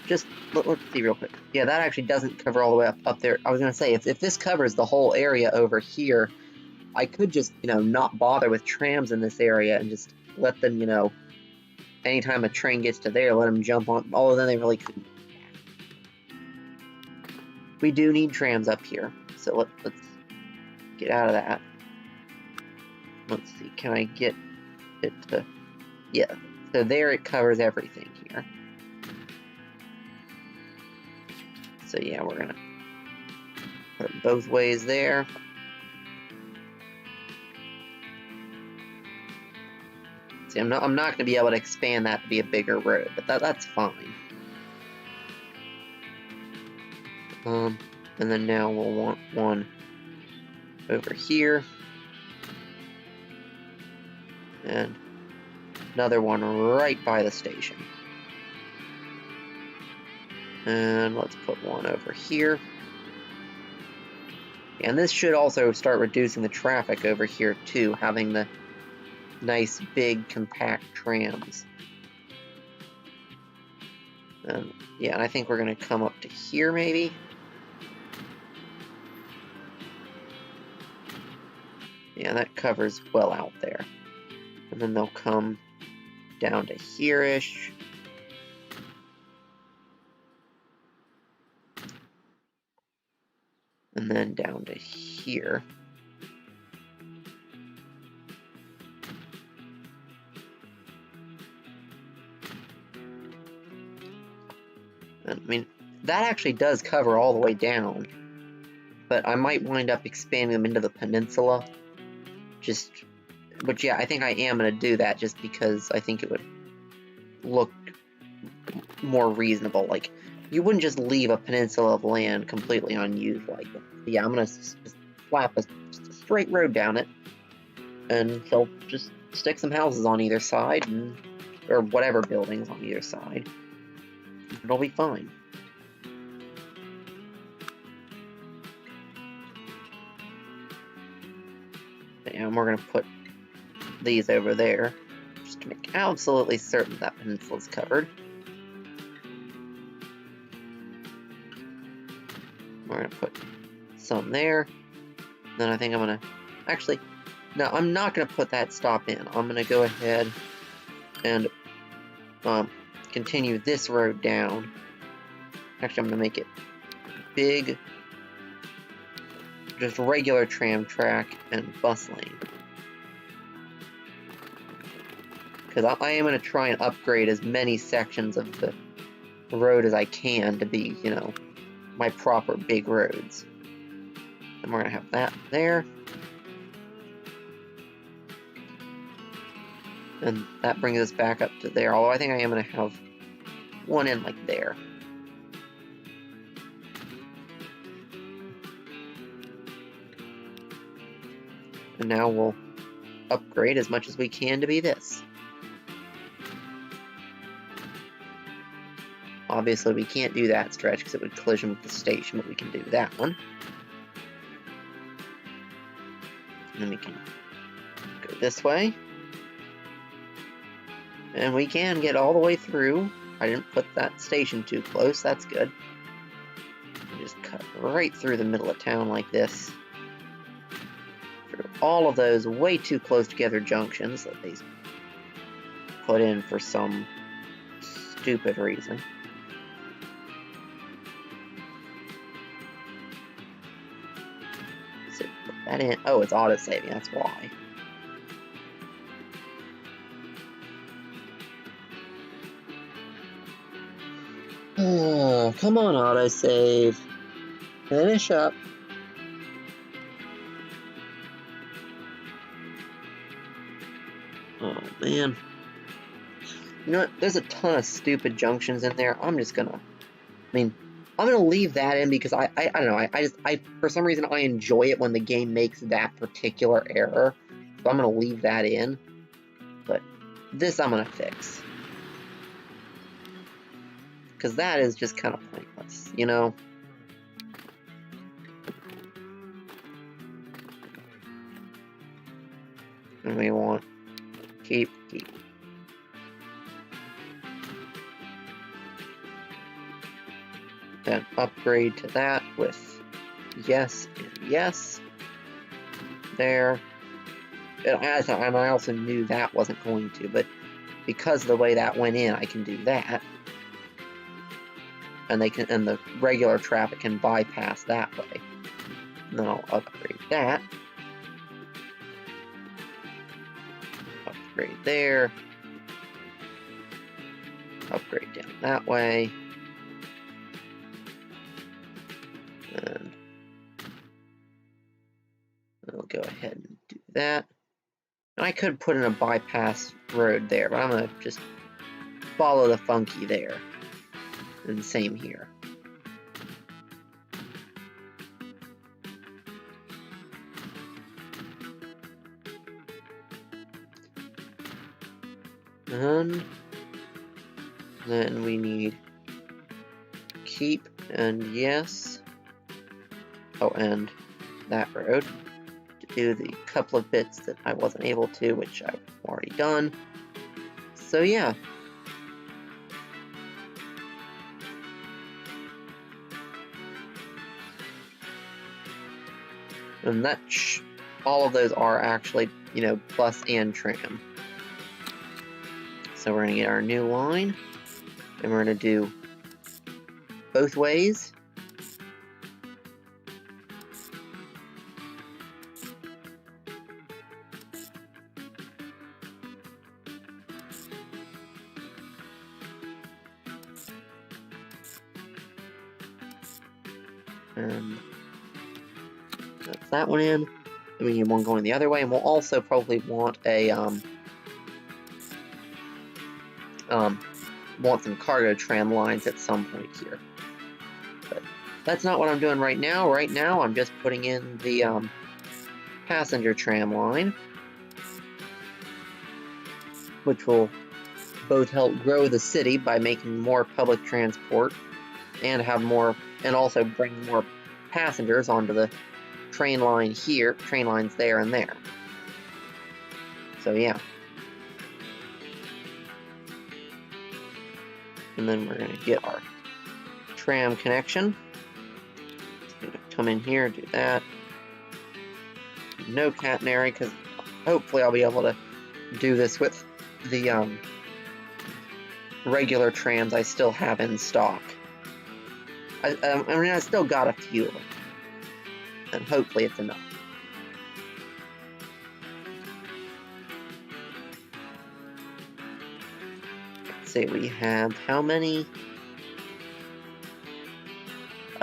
just let's see real quick. Yeah, that actually doesn't cover all the way up there. I was gonna say, if this covers the whole area over here, I could just, you know, not bother with trams in this area and just let them, you know, anytime a train gets to there, let them jump on. Although then they really couldn't. We do need trams up here, so let's get out of that. Let's see, can I get it to, yeah, so there it covers everything here. So yeah, we're gonna put it both ways there. See, I'm not gonna be able to expand that to be a bigger road, but that's fine. And then now we'll want one over here. And another one right by the station. And let's put one over here. And this should also start reducing the traffic over here too, having the nice big compact trams. Yeah, and I think we're gonna come up to here maybe. Yeah, that covers well out there. And then they'll come down to here-ish. And then down to here. And, I mean, that actually does cover all the way down. But I might wind up expanding them into the peninsula. But yeah, I think I am going to do that just because I think it would look more reasonable. Like, you wouldn't just leave a peninsula of land completely unused like that. Yeah, I'm going to slap a straight road down it, and they'll just stick some houses on either side, or whatever buildings on either side. It'll be fine. And we're going to put these over there, just to make absolutely certain that peninsula is covered. We're going to put some there. Then I think I'm going to... Actually, no, I'm not going to put that stop in. I'm going to go ahead and continue this road down. Actually, I'm going to make it big, just regular tram track and bus lane. Because I am going to try and upgrade as many sections of the road as I can to be, you know, my proper big roads. And we're going to have that there. And that brings us back up to there, although I think I am going to have one in like there. And now we'll upgrade as much as we can to be this. Obviously, we can't do that stretch because it would collision with the station, but we can do that one. And then we can go this way. And we can get all the way through. I didn't put that station too close, that's good. We just cut right through the middle of town like this. Through all of those way too close together junctions that they put in for some stupid reason. So put that in. Oh, it's auto-saving, that's why. Oh, come on, autosave. Finish up. Oh, man. You know what? There's a ton of stupid junctions in there. I'm just gonna... I mean, I'm gonna leave that in because I don't know, I for some reason I enjoy it when the game makes that particular error. So I'm gonna leave that in. But this I'm gonna fix. Because that is just kind of pointless, you know? And we want keep. Then upgrade to that with yes and yes. There. And I also knew that wasn't going to, but because of the way that went in, I can do that. And the regular traffic can bypass that way. And then I'll upgrade that. Upgrade there. Upgrade down that way. And I'll go ahead and do that. And I could put in a bypass road there, but I'm going to just follow the funky there. And same here. And then we need keep and yes. Oh, and that road to do the couple of bits that I wasn't able to, which I've already done. So yeah. And that all of those are actually, you know, bus and tram. So we're going to get our new line, and we're going to do both ways. And that's that one in. And we need one going the other way, and we'll also probably want a want some cargo tram lines at some point here. But that's not what I'm doing right now. Right now, I'm just putting in the passenger tram line, which will both help grow the city by making more public transport and have more, and also bring more passengers onto the train line here, train lines there and there. So yeah. And then we're going to get our tram connection. It's going to come in here, do that. No catenary, because hopefully I'll be able to do this with the regular trams I still have in stock. I mean, I still got a few of them, and hopefully it's enough. Let's see, we have how many?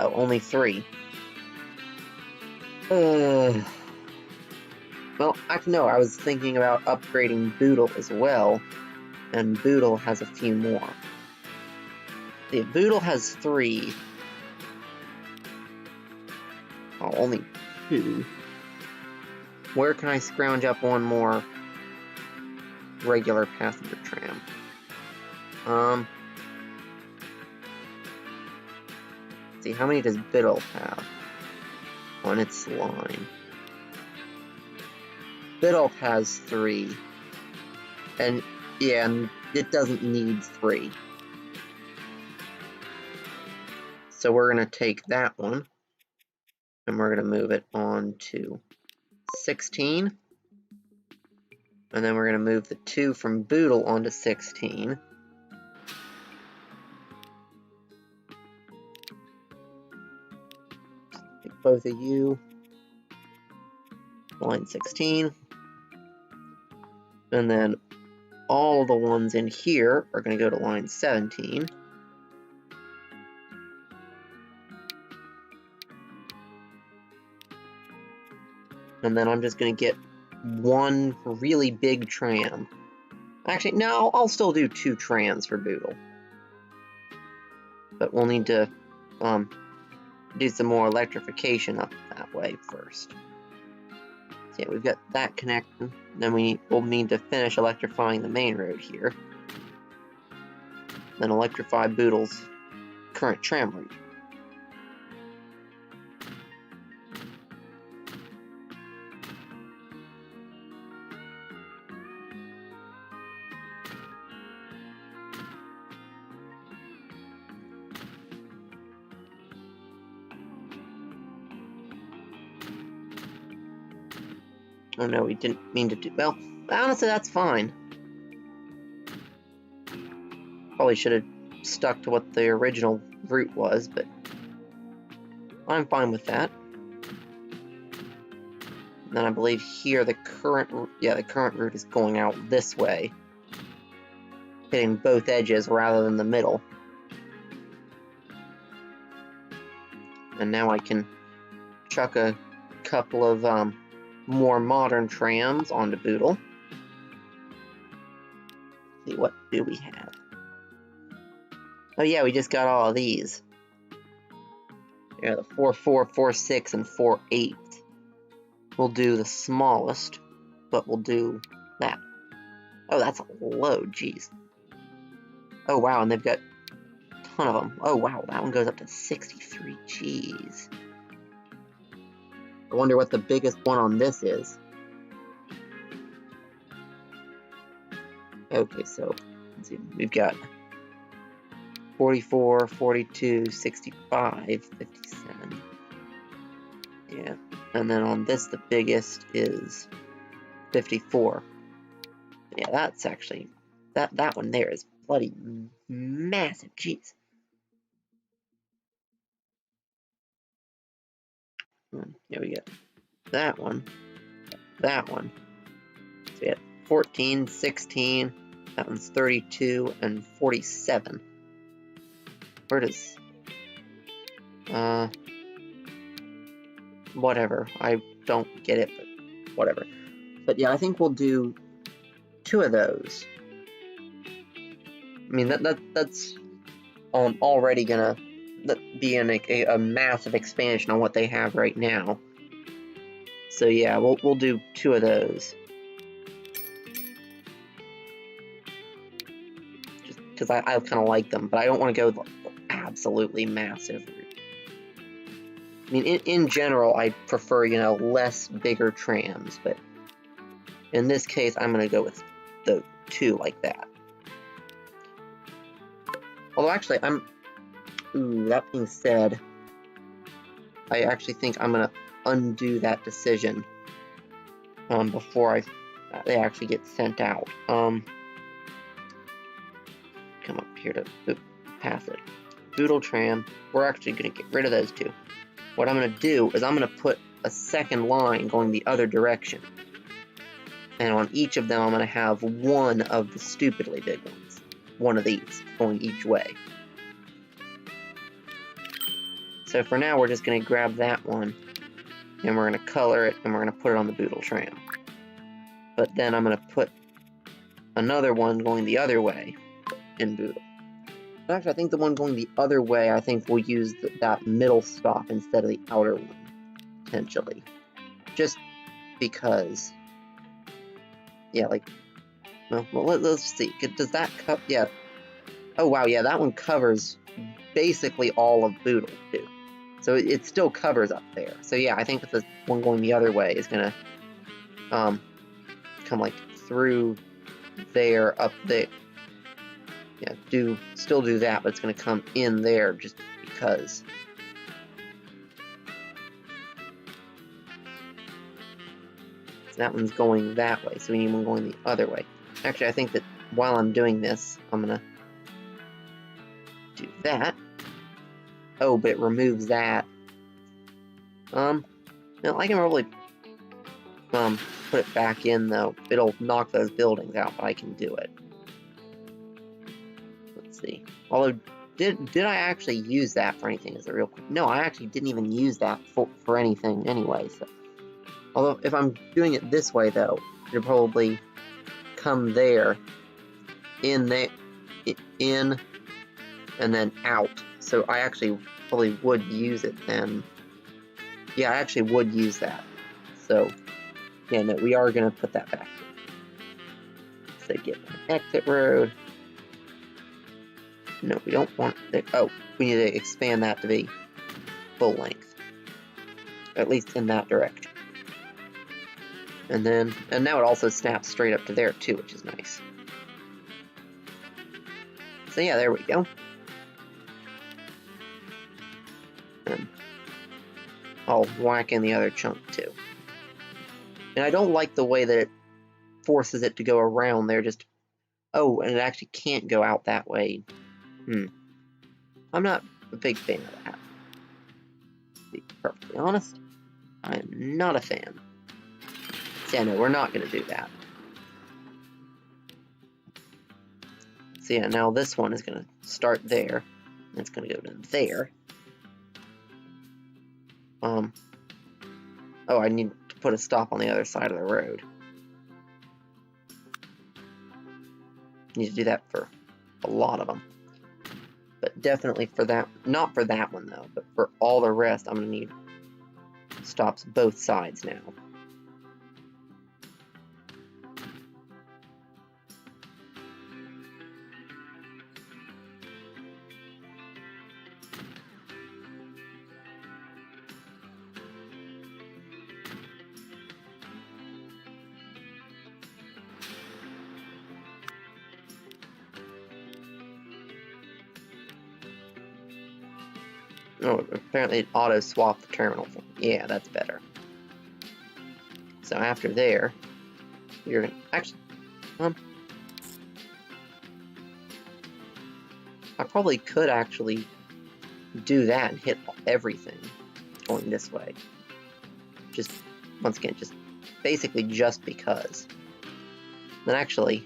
Oh, only 3. Well, actually, no, I was thinking about upgrading Boodle as well, and Boodle has a few more. See, Boodle has 3. Oh, only 2. Where can I scrounge up one more regular passenger tram? Let's see, how many does Biddle have on its line? Biddle has 3. And yeah, and it doesn't need 3. So we're going to take that one, and we're going to move it on to 16. And then we're going to move the 2 from Boodle onto 16. Take both of you. Line 16. And then all the ones in here are going to go to line 17. And then I'm just going to get one really big tram. Actually, no, I'll still do 2 trams for Boodle. But we'll need to do some more electrification up that way first. So yeah, we've got that connection. Then we'll need to finish electrifying the main road here. Then electrify Boodle's current tram route. Oh no, we didn't mean to do... Well, honestly, that's fine. Probably should have stuck to what the original route was, but I'm fine with that. And then I believe here the current route is going out this way, hitting both edges rather than the middle. And now I can chuck a couple of more modern trams onto Boodle. Let's see, what do we have? Oh yeah, we just got all of these. Yeah, the 4.4, 4.6, and 4.8. We'll do the smallest, but we'll do that. Oh, that's a load, jeez. Oh wow, and they've got a ton of them. Oh wow, that one goes up to 63, jeez. I wonder what the biggest one on this is. Okay, so let's see, we've got 44, 42, 65, 57. Yeah, and then on this, the biggest is 54. Yeah, that's actually, that one there is bloody massive, jeez. Yeah, we got that one, so we got 14, 16, that one's 32, and 47. Where does, whatever, I don't get it, but whatever. But yeah, I think we'll do 2 of those. I mean, that's already gonna be a massive expansion on what they have right now. So yeah, we'll do 2 of those. Just because I kind of like them, but I don't want to go the absolutely massive route. I mean, in general, I prefer, you know, less bigger trams, but in this case, I'm gonna go with the 2 like that. Although actually, that being said, I actually think I'm gonna undo that decision before they actually get sent out. Come up here to pass it. Boodle tram. We're actually gonna get rid of those 2. What I'm gonna do is I'm gonna put a second line going the other direction, and on each of them I'm gonna have one of the stupidly big ones. One of these going each way. So for now, we're just going to grab that one, and we're going to color it, and we're going to put it on the Boodle tram. But then I'm going to put another one going the other way in Boodle. Actually, I think the one going the other way, I think we'll use that middle stop instead of the outer one, potentially. Just because, yeah, like, well let's see. Does that cover, yeah. Oh wow, yeah, that one covers basically all of Boodle, too. So it still covers up there. So yeah, I think that the one going the other way is gonna come like through there, up there. Yeah, still do that, but it's gonna come in there just because. So that one's going that way, so we need one going the other way. Actually, I think that while I'm doing this, I'm gonna do that. Oh, but it removes that. No, I can probably put it back in though. It'll knock those buildings out, but I can do it. Let's see. Although, did I actually use that for anything? Is it real quick? No, I actually didn't even use that for anything anyway. So, although if I'm doing it this way though, it'll probably come there, in there, in, and then out. So I actually probably would use it then. Yeah, I actually would use that. So, yeah, no, we are going to put that back in. So get an exit road. No, we don't want it. Oh, we need to expand that to be full length. At least in that direction. And now it also snaps straight up to there too, which is nice. So yeah, there we go. And I'll whack in the other chunk too. And I don't like the way that it forces it to go around there, just... Oh, and it actually can't go out that way. I'm not a big fan of that. To be perfectly honest, I am not a fan. So yeah, no, we're not going to do that. So yeah, now this one is going to start there. And it's going to go to there. Oh, I need to put a stop on the other side of the road. Need to do that for a lot of them. But definitely for that, not for that one though, but for all the rest, I'm going to need stops both sides now. Oh, apparently it auto-swapped the terminal. Yeah, that's better. So after there, you're gonna... Actually, I probably could actually do that and hit everything going this way. Just, once again, just basically just because. Then actually...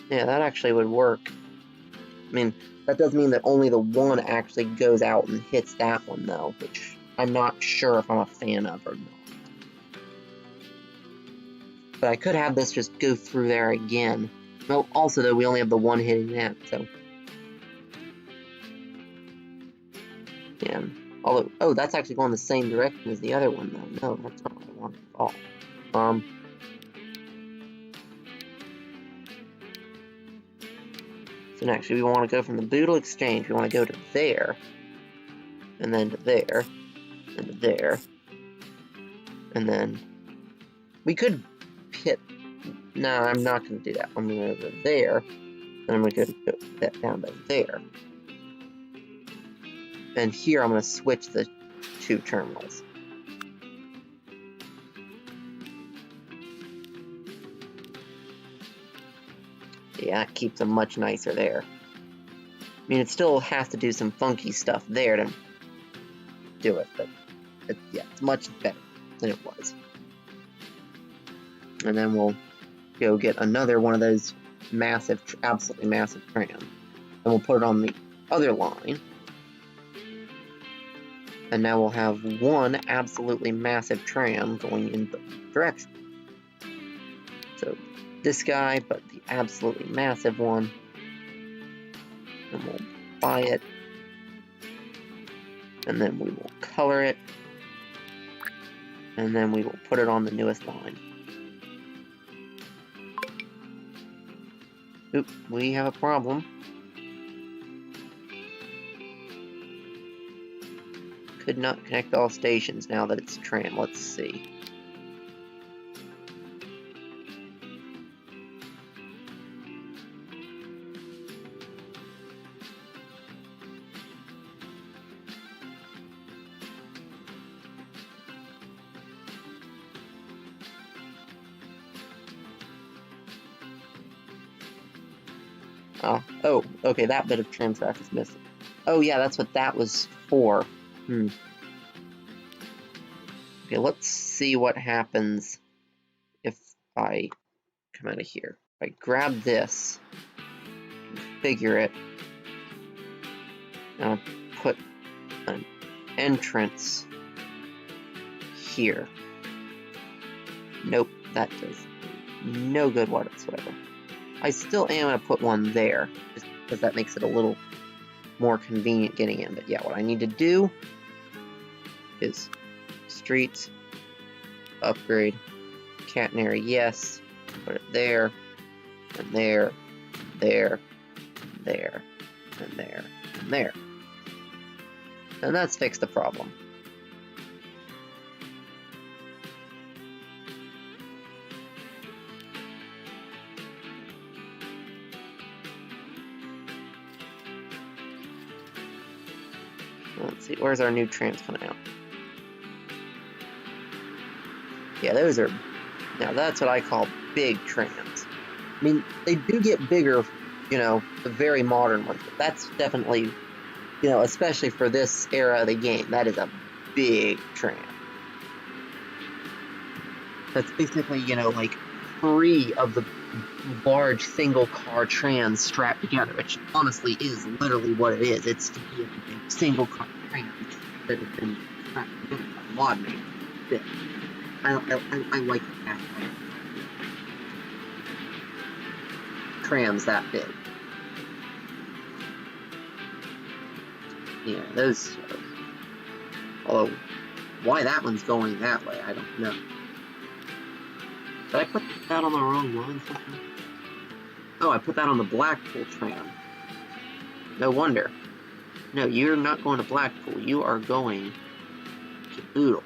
Yeah, that actually would work. I mean, that does mean that only the one actually goes out and hits that one, though, which I'm not sure if I'm a fan of or not. But I could have this just go through there again. Well, also, though, we only have the one hitting that, so... Yeah, although... Oh, that's actually going the same direction as the other one, though. No, that's not what I wanted at all. So actually, we want to go from the Boodle Exchange. We want to go to there, and then to there, and to there, and then we could hit. No, I'm not going to do that. I'm going to go to there, and I'm going to go that down to there, and here I'm going to switch the two terminals. Yeah, it keeps them much nicer there. I mean, it still has to do some funky stuff there to do it, but yeah, it's much better than it was. And then we'll go get another one of those massive, absolutely massive trams, and we'll put it on the other line. And now we'll have one absolutely massive tram going in both directions. So this guy, but the absolutely massive one. And we'll buy it. And then we will color it. And then we will put it on the newest line. Oop, we have a problem. Could not connect all stations now that it's tram. Let's see. Oh, okay, that bit of tram track is missing. Oh yeah, that's what that was for. Okay, let's see what happens if I come out of here. If I grab this, configure it, and I'll put an entrance here. Nope, that does no good whatsoever. I still am going to put one there, just because that makes it a little more convenient getting in. But yeah, what I need to do is streets, upgrade, catenary, yes, put it there, and there, there, there, and there, and there. And that's fixed the problem. Let's see, where's our new trams coming out? Yeah, those are, now that's what I call big trams. I mean, they do get bigger, you know, the very modern ones, but that's definitely, you know, especially for this era of the game, that is a big tram. That's basically, you know, like 3 of the large single car trams strapped together, which honestly is literally what it is. It's to be a single car tram that has been strapped together by mod makers. I like that. Trams that big. Yeah, those. Although, why that one's going that way, I don't know. Did I put that on the wrong line somehow? Oh, I put that on the Blackpool tram. No wonder. No, you're not going to Blackpool. You are going to Boodle.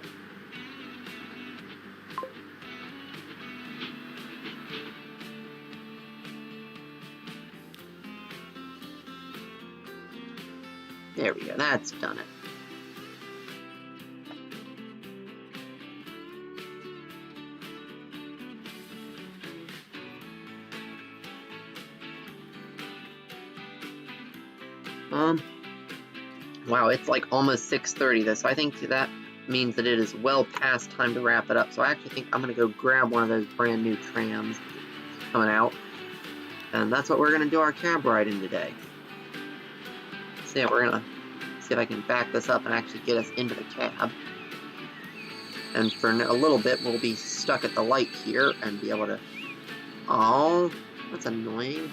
There we go. That's done it. Wow, it's like almost 6:30 though, so I think that means that it is well past time to wrap it up. So I actually think I'm going to go grab one of those brand new trams coming out. And that's what we're going to do our cab ride in today. So yeah, we're going to see if I can back this up and actually get us into the cab. And for a little bit, we'll be stuck at the light here and be able to... Oh, that's annoying.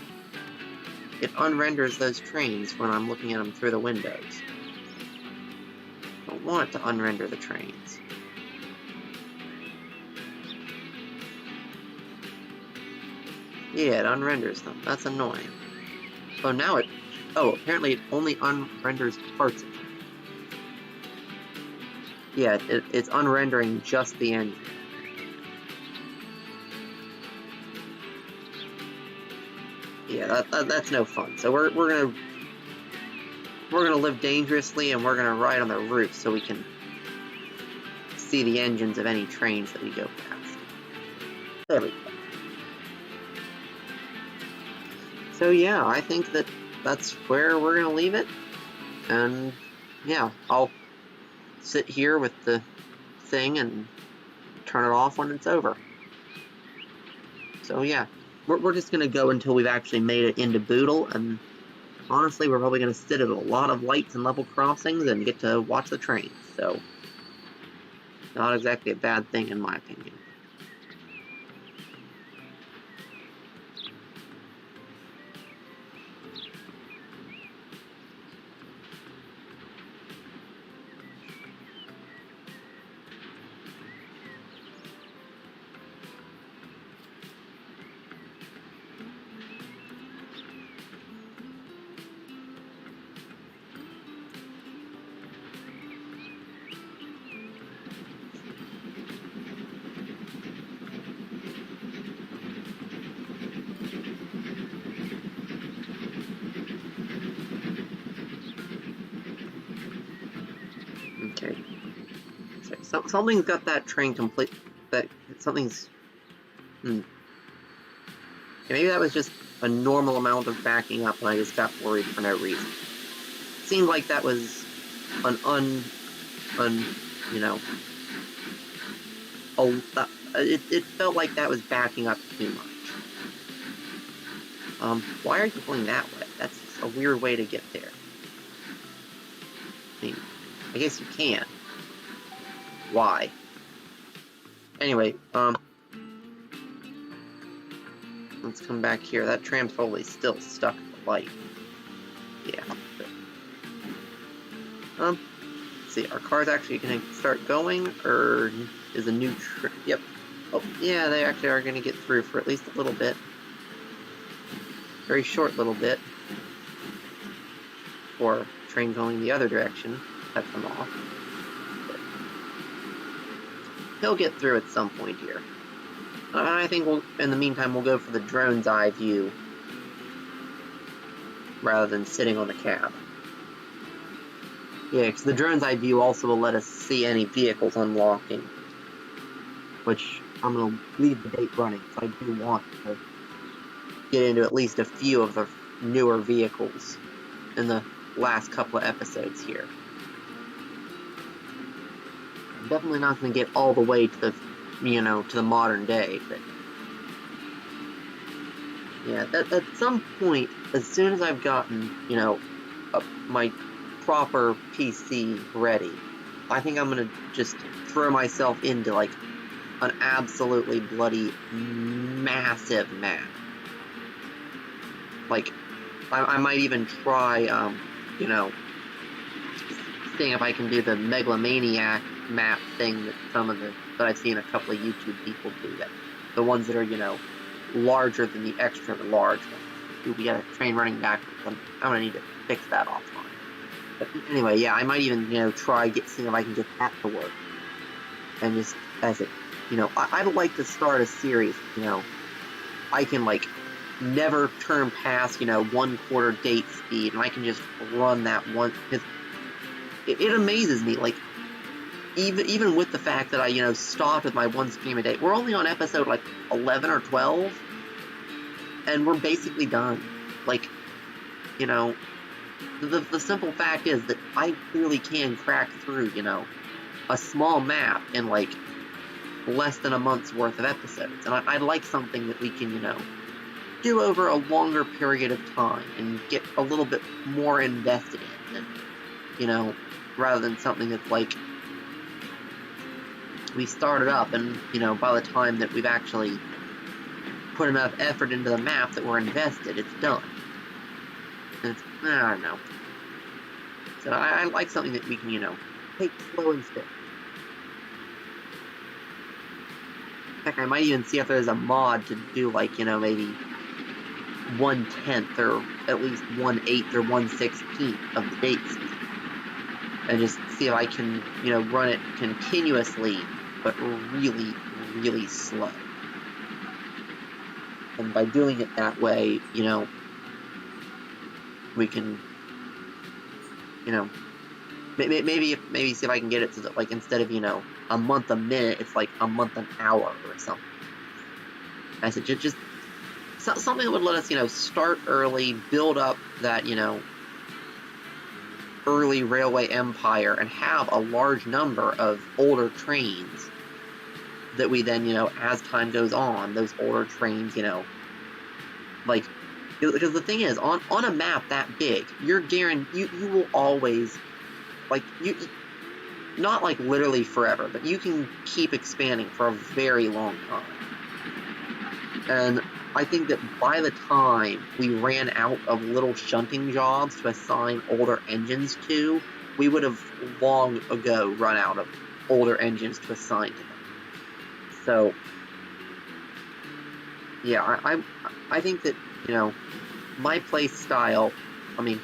It unrenders those trains when I'm looking at them through the windows. I don't want it to unrender the trains. Yeah, it unrenders them. That's annoying. Oh, now it... Oh, apparently it only unrenders parts of them. Yeah, it's unrendering just the engine. Yeah, that's no fun. So we're gonna live dangerously, and we're gonna ride on the roof so we can see the engines of any trains that we go past. There we go. So yeah, I think that's where we're gonna leave it. And yeah, I'll sit here with the thing and turn it off when it's over. So yeah, we're just gonna go until we've actually made it into Boodle, and honestly, we're probably gonna sit at a lot of lights and level crossings and get to watch the trains. So, not exactly a bad thing in my opinion. Okay. So something's got that train complete. That something's. Yeah, maybe that was just a normal amount of backing up, and I just got worried for no reason. It seemed like that was an you know. It felt like that was backing up too much. Why are you going that way? That's a weird way to get there. I mean, I guess you can. Why? Anyway, let's come back here. That tram's probably still stuck at the light. Yeah. Let's see, our car's actually going to start going, or is a new yep. Oh, yeah, they actually are going to get through for at least a little bit. Very short little bit. Or train going the other direction, cut them off. But he'll get through at some point here. I think in the meantime, we'll go for the drone's eye view rather than sitting on the cab. Yeah, because the drone's eye view also will let us see any vehicles unlocking, which I'm going to leave the date running, so I do want to get into at least a few of the newer vehicles in the last couple of episodes here. I'm definitely not going to get all the way to the, to the modern day, but yeah, at some point, as soon as I've gotten, my proper PC ready, I think I'm going to just throw myself into, like, an absolutely bloody massive map. Like, I might even try, seeing if I can do the megalomaniac map thing that that I've seen a couple of YouTube people do. That the ones that are, larger than the extra large ones. Ooh, we got a train running backwards. I'm gonna need to fix that offline. But anyway, yeah, I might even, try seeing if I can get that to work. And just as it, I'd like to start a series, I can, like, never turn past, 1/4 date speed, and I can just run that one. It amazes me, like, even with the fact that I, stopped with my one stream a day, we're only on episode, like, 11 or 12, and we're basically done. Like, the simple fact is that I clearly can crack through, a small map in, like, less than a month's worth of episodes, and I'd like something that we can, do over a longer period of time and get a little bit more invested in, and, rather than something that's like we started up and, by the time that we've actually put enough effort into the map that we're invested, it's done. And I don't know. So I like something that we can, take slow and steady. Heck, I might even see if there's a mod to do, like, maybe 1/10 or at least 1/8 or 1/16 of the date speed. And just see if I can, run it continuously, but really, really slow. And by doing it that way, we can, maybe see if I can get it to, like, instead of, a month a minute, it's like a month an hour or something. I said, just something that would let us, start early, build up that, early railway empire, and have a large number of older trains that we then, as time goes on, those older trains, like, because the thing is, on a map that big, you're guaranteed, you will always, like, not like literally forever, but you can keep expanding for a very long time. And I think that by the time we ran out of little shunting jobs to assign older engines to, we would have long ago run out of older engines to assign to them. So, yeah, I think that, my play style, I mean,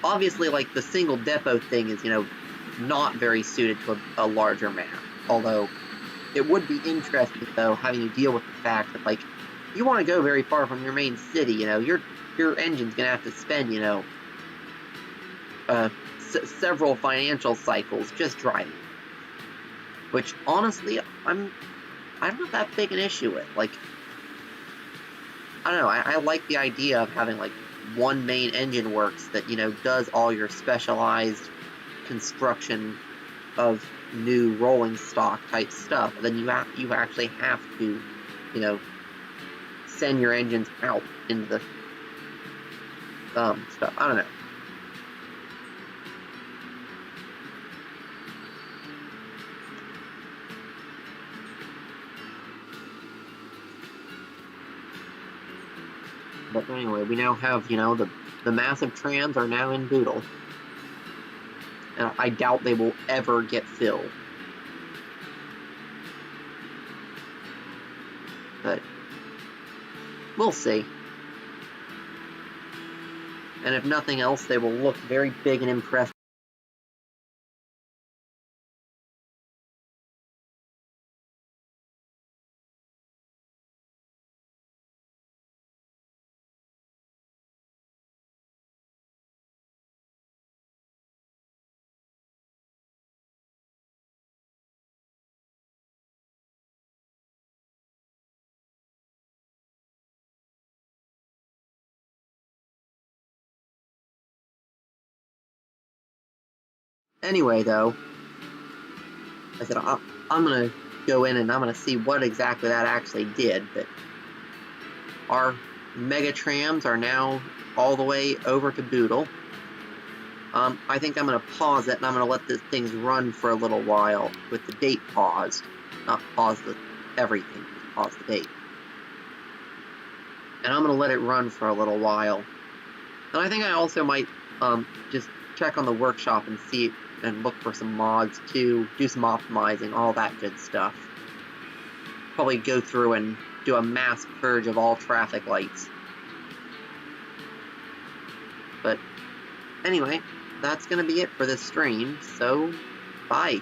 obviously, like, the single depot thing is, not very suited to a larger map. Although, it would be interesting, though, having to deal with the fact that, like, you want to go very far from your main city, your engine's going to have to spend, several financial cycles just driving. Which, honestly, I don't have that big an issue with. Like, I don't know, I like the idea of having, like, one main engine works that, does all your specialized construction of new rolling stock type stuff. Then you actually have to, send your engines out into the stuff. I don't know. But anyway, we now have, the The massive trams are now in Boodle. And I doubt they will ever get filled. But we'll see. And if nothing else, they will look very big and impressive. Anyway, though, I said I'm gonna go in and I'm gonna see what exactly that actually did. But our mega trams are now all the way over to Boodle. I think I'm gonna pause it and I'm gonna let this things run for a little while with the date paused. Not pause everything, just pause the date. And I'm gonna let it run for a little while. And I think I also might just check on the workshop and see and look for some mods too, do some optimizing, all that good stuff. Probably go through and do a mass purge of all traffic lights. But anyway, that's going to be it for this stream, so bye.